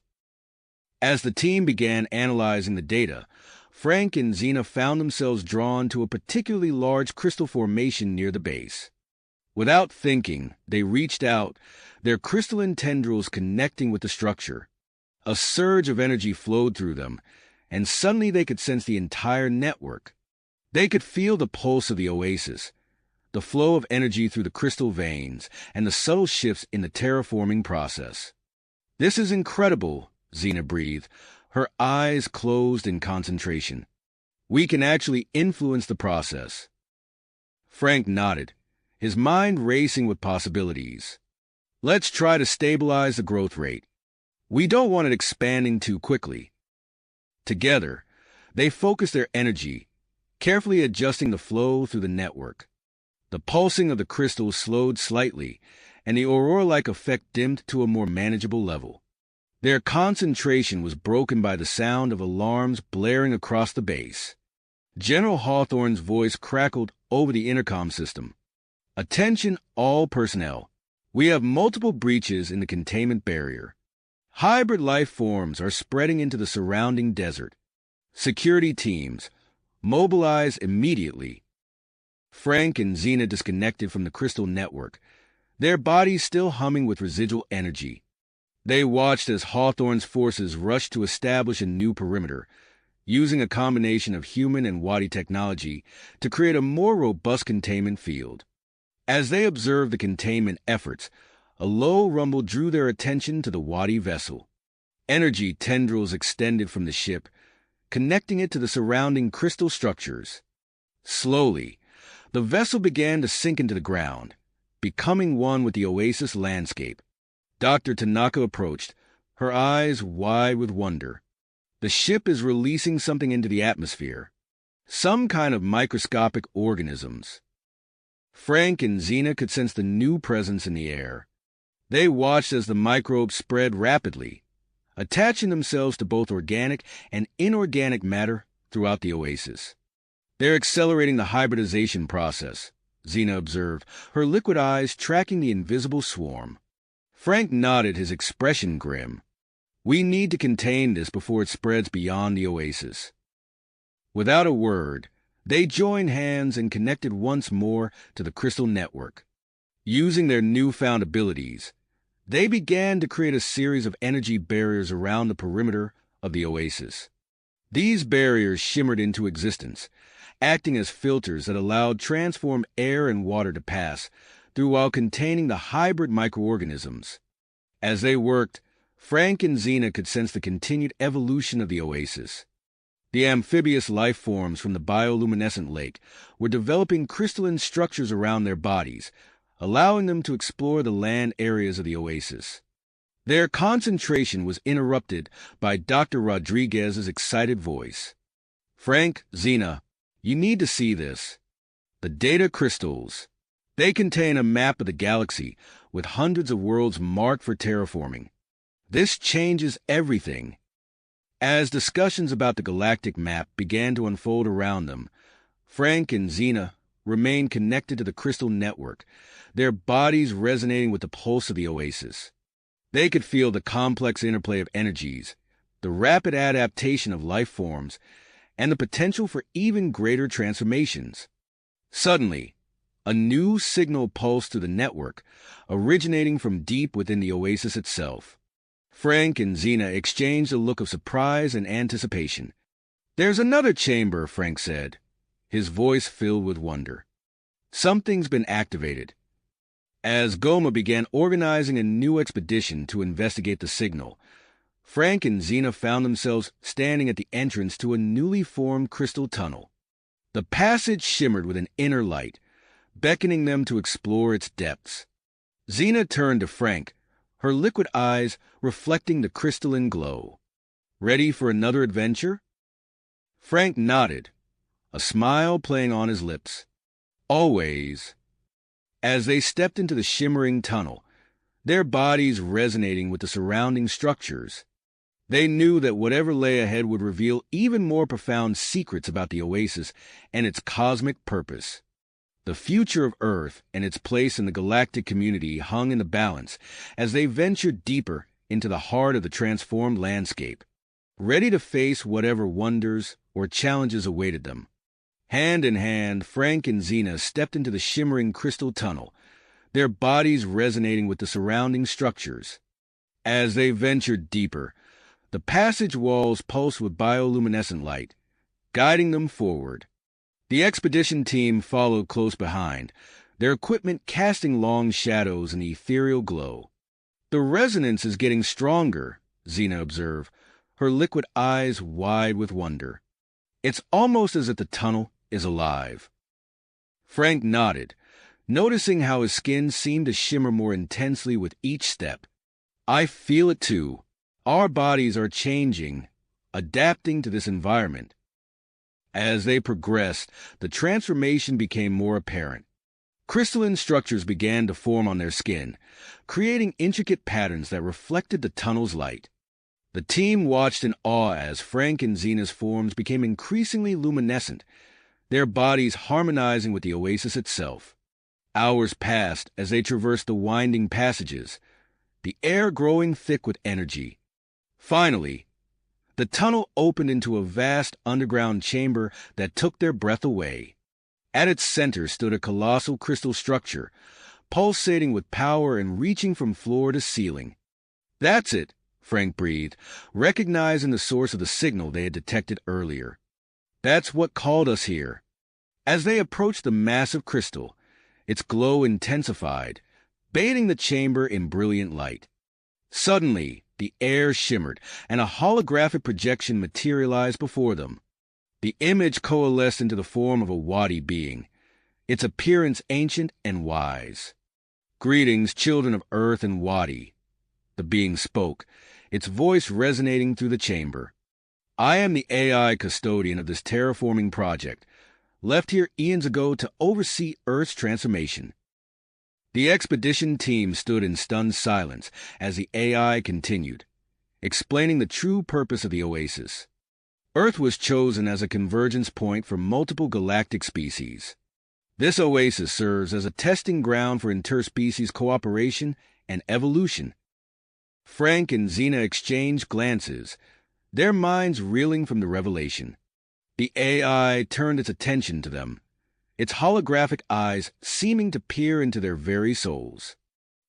As the team began analyzing the data, Frank and Xena found themselves drawn to a particularly large crystal formation near the base. Without thinking, they reached out, their crystalline tendrils connecting with the structure. A surge of energy flowed through them, and suddenly they could sense the entire network. They could feel the pulse of the oasis, the flow of energy through the crystal veins, and the subtle shifts in the terraforming process. "This is incredible," Xena breathed, her eyes closed in concentration. "We can actually influence the process." Frank nodded, his mind racing with possibilities. "Let's try to stabilize the growth rate. We don't want it expanding too quickly." Together, they focused their energy, carefully adjusting the flow through the network. The pulsing of the crystals slowed slightly, and the aurora-like effect dimmed to a more manageable level. Their concentration was broken by the sound of alarms blaring across the base. General Hawthorne's voice crackled over the intercom system. "Attention all personnel. We have multiple breaches in the containment barrier. Hybrid life forms are spreading into the surrounding desert. Security teams, mobilize immediately." Frank and Xena disconnected from the crystal network, their bodies still humming with residual energy. They watched as Hawthorne's forces rushed to establish a new perimeter, using a combination of human and Wadi technology to create a more robust containment field. As they observed the containment efforts, a low rumble drew their attention to the Wadi vessel. Energy tendrils extended from the ship, connecting it to the surrounding crystal structures. Slowly, the vessel began to sink into the ground, becoming one with the oasis landscape. Dr. Tanaka approached, her eyes wide with wonder. "The ship is releasing something into the atmosphere. Some kind of microscopic organisms." Frank and Xena could sense the new presence in the air. They watched as the microbes spread rapidly, attaching themselves to both organic and inorganic matter throughout the oasis. "They're accelerating the hybridization process," Xena observed, her liquid eyes tracking the invisible swarm. Frank nodded, his expression grim. "We need to contain this before it spreads beyond the oasis." Without a word, they joined hands and connected once more to the crystal network. Using their newfound abilities, they began to create a series of energy barriers around the perimeter of the oasis. These barriers shimmered into existence, acting as filters that allowed transformed air and water to pass through while containing the hybrid microorganisms. As they worked, Frank and Xena could sense the continued evolution of the oasis. The amphibious life forms from the bioluminescent lake were developing crystalline structures around their bodies, allowing them to explore the land areas of the oasis. Their concentration was interrupted by Dr. Rodriguez's excited voice. "Frank, Xena, you need to see this. The data crystals. They contain a map of the galaxy with hundreds of worlds marked for terraforming. This changes everything." As discussions about the galactic map began to unfold around them, Frank and Xena remained connected to the crystal network, their bodies resonating with the pulse of the oasis. They could feel the complex interplay of energies, the rapid adaptation of life forms, and the potential for even greater transformations. Suddenly, a new signal pulsed through the network, originating from deep within the oasis itself. Frank and Xena exchanged a look of surprise and anticipation. "There's another chamber," Frank said, his voice filled with wonder. "Something's been activated." As Goma began organizing a new expedition to investigate the signal, Frank and Xena found themselves standing at the entrance to a newly formed crystal tunnel. The passage shimmered with an inner light, beckoning them to explore its depths. Xena turned to Frank, her liquid eyes reflecting the crystalline glow. "Ready for another adventure?" Frank nodded, a smile playing on his lips. "Always." As they stepped into the shimmering tunnel, their bodies resonating with the surrounding structures, they knew that whatever lay ahead would reveal even more profound secrets about the oasis and its cosmic purpose. The future of Earth and its place in the galactic community hung in the balance as they ventured deeper into the heart of the transformed landscape, ready to face whatever wonders or challenges awaited them. Hand in hand, Frank and Xena stepped into the shimmering crystal tunnel, their bodies resonating with the surrounding structures. As they ventured deeper, the passage walls pulsed with bioluminescent light, guiding them forward. The expedition team followed close behind, their equipment casting long shadows in the ethereal glow. "The resonance is getting stronger," Xena observed, her liquid eyes wide with wonder. "It's almost as if the tunnel is alive." Frank nodded, noticing how his skin seemed to shimmer more intensely with each step. "I feel it too. Our bodies are changing, adapting to this environment." As they progressed, the transformation became more apparent. Crystalline structures began to form on their skin, creating intricate patterns that reflected the tunnel's light. The team watched in awe as Frank and Xena's forms became increasingly luminescent, their bodies harmonizing with the oasis itself. Hours passed as they traversed the winding passages, the air growing thick with energy. Finally, the tunnel opened into a vast underground chamber that took their breath away. At its center stood a colossal crystal structure, pulsating with power and reaching from floor to ceiling. "That's it," Frank breathed, recognizing the source of the signal they had detected earlier. "That's what called us here." As they approached the massive crystal, its glow intensified, bathing the chamber in brilliant light. Suddenly, the air shimmered, and a holographic projection materialized before them. The image coalesced into the form of a Wadi being, its appearance ancient and wise. "Greetings, children of Earth and Wadi," the being spoke, its voice resonating through the chamber. "I am the AI custodian of this terraforming project, left here eons ago to oversee Earth's transformation." The expedition team stood in stunned silence as the AI continued, explaining the true purpose of the oasis. Earth was chosen as a convergence point for multiple galactic species. This oasis serves as a testing ground for interspecies cooperation and evolution. Frank and Xena exchanged glances, their minds reeling from the revelation. The AI turned its attention to them, its holographic eyes seeming to peer into their very souls.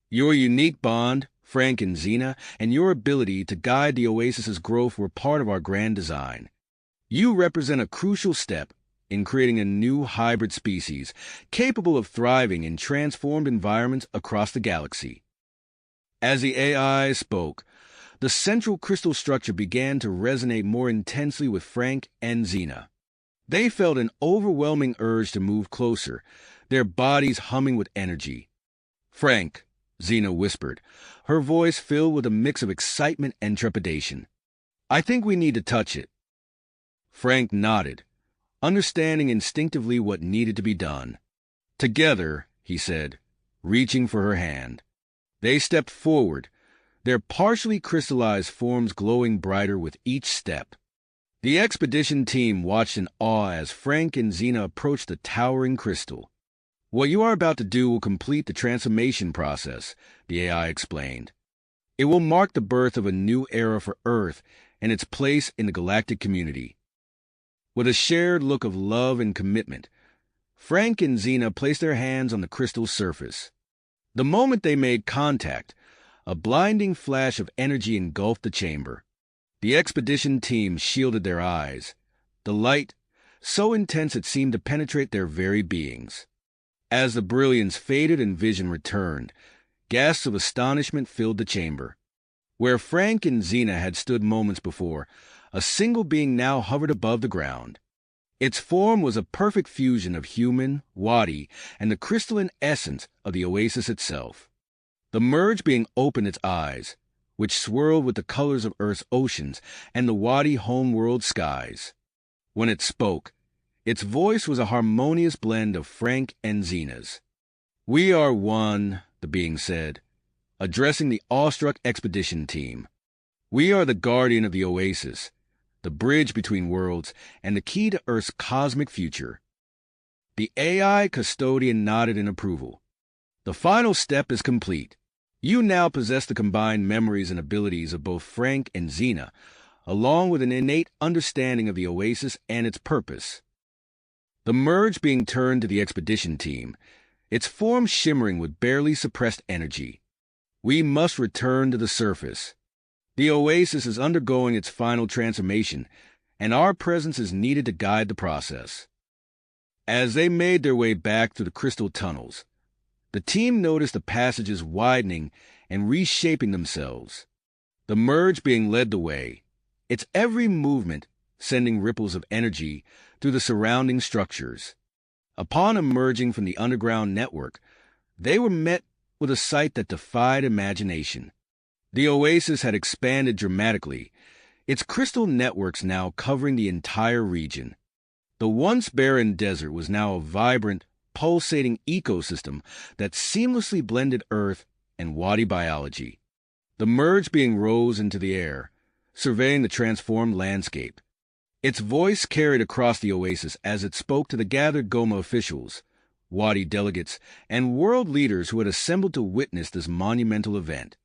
"Your unique bond, Frank and Xena, and your ability to guide the oasis's growth were part of our grand design. You represent a crucial step in creating a new hybrid species capable of thriving in transformed environments across the galaxy." As the AI spoke, the central crystal structure began to resonate more intensely with Frank and Xena. They felt an overwhelming urge to move closer, their bodies humming with energy. "Frank," Xena whispered, her voice filled with a mix of excitement and trepidation, "I think we need to touch it." Frank nodded, understanding instinctively what needed to be done. "Together," he said, reaching for her hand. They stepped forward, their partially crystallized forms glowing brighter with each step. The expedition team watched in awe as Frank and Xena approached the towering crystal. "What you are about to do will complete the transformation process," the AI explained. "It will mark the birth of a new era for Earth and its place in the galactic community." With a shared look of love and commitment, Frank and Xena placed their hands on the crystal's surface. The moment they made contact, a blinding flash of energy engulfed the chamber. The expedition team shielded their eyes, the light so intense it seemed to penetrate their very beings. As the brilliance faded and vision returned, gasps of astonishment filled the chamber. Where Frank and Xena had stood moments before, a single being now hovered above the ground. Its form was a perfect fusion of human, Wadi, and the crystalline essence of the oasis itself. The merge being opened its eyes, which swirled with the colors of Earth's oceans and the Wadi homeworld skies. When it spoke, its voice was a harmonious blend of Frank and Xena's. "We are one," the being said, addressing the awestruck expedition team. "We are the guardian of the oasis, the bridge between worlds, and the key to Earth's cosmic future." The AI custodian nodded in approval. "The final step is complete. You now possess the combined memories and abilities of both Frank and Xena, along with an innate understanding of the oasis and its purpose." The merge being turned to the expedition team, its form shimmering with barely suppressed energy. "We must return to the surface. The oasis is undergoing its final transformation, and our presence is needed to guide the process." As they made their way back through the crystal tunnels, the team noticed the passages widening and reshaping themselves. The merge being led the way, its every movement sending ripples of energy through the surrounding structures. Upon emerging from the underground network, they were met with a sight that defied imagination. The oasis had expanded dramatically, its crystal networks now covering the entire region. The once barren desert was now a vibrant, pulsating ecosystem that seamlessly blended Earth and Wadi biology. The merge being rose into the air, surveying the transformed landscape. Its voice carried across the oasis as it spoke to the gathered Goma officials, Wadi delegates, and world leaders who had assembled to witness this monumental event.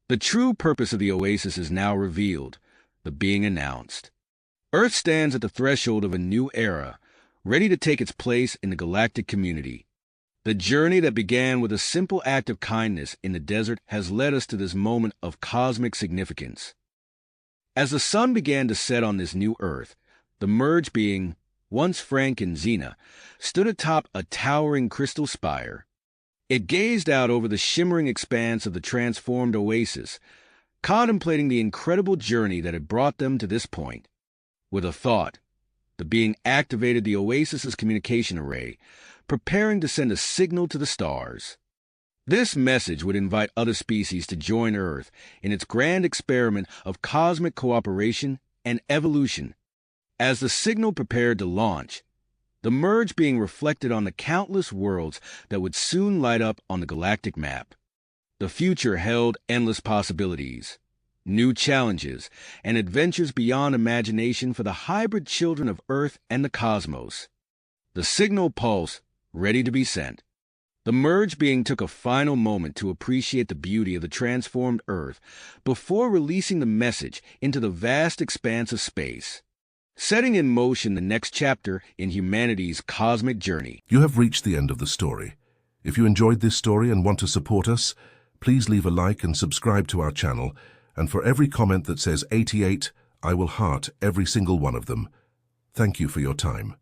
"The true purpose of the oasis is now revealed," the being announced. "Earth stands at the threshold of a new era, ready to take its place in the galactic community. The journey that began with a simple act of kindness in the desert has led us to this moment of cosmic significance." As the sun began to set on this new Earth, the merge being, once Frank and Xena, stood atop a towering crystal spire. It gazed out over the shimmering expanse of the transformed oasis, contemplating the incredible journey that had brought them to this point. With a thought, the being activated the oasis's communication array, preparing to send a signal to the stars. This message would invite other species to join Earth in its grand experiment of cosmic cooperation and evolution. As the signal prepared to launch, the merge being reflected on the countless worlds that would soon light up on the galactic map. The future held endless possibilities, new challenges, and adventures beyond imagination for the hybrid children of Earth and the cosmos. The signal pulse, ready to be sent. The merge being took a final moment to appreciate the beauty of the transformed Earth before releasing the message into the vast expanse of space, setting in motion the next chapter in humanity's cosmic journey. You have reached the end of the story. If you enjoyed this story and want to support us, please leave a like and subscribe to our channel. And for every comment that says 88, I will heart every single one of them. Thank you for your time.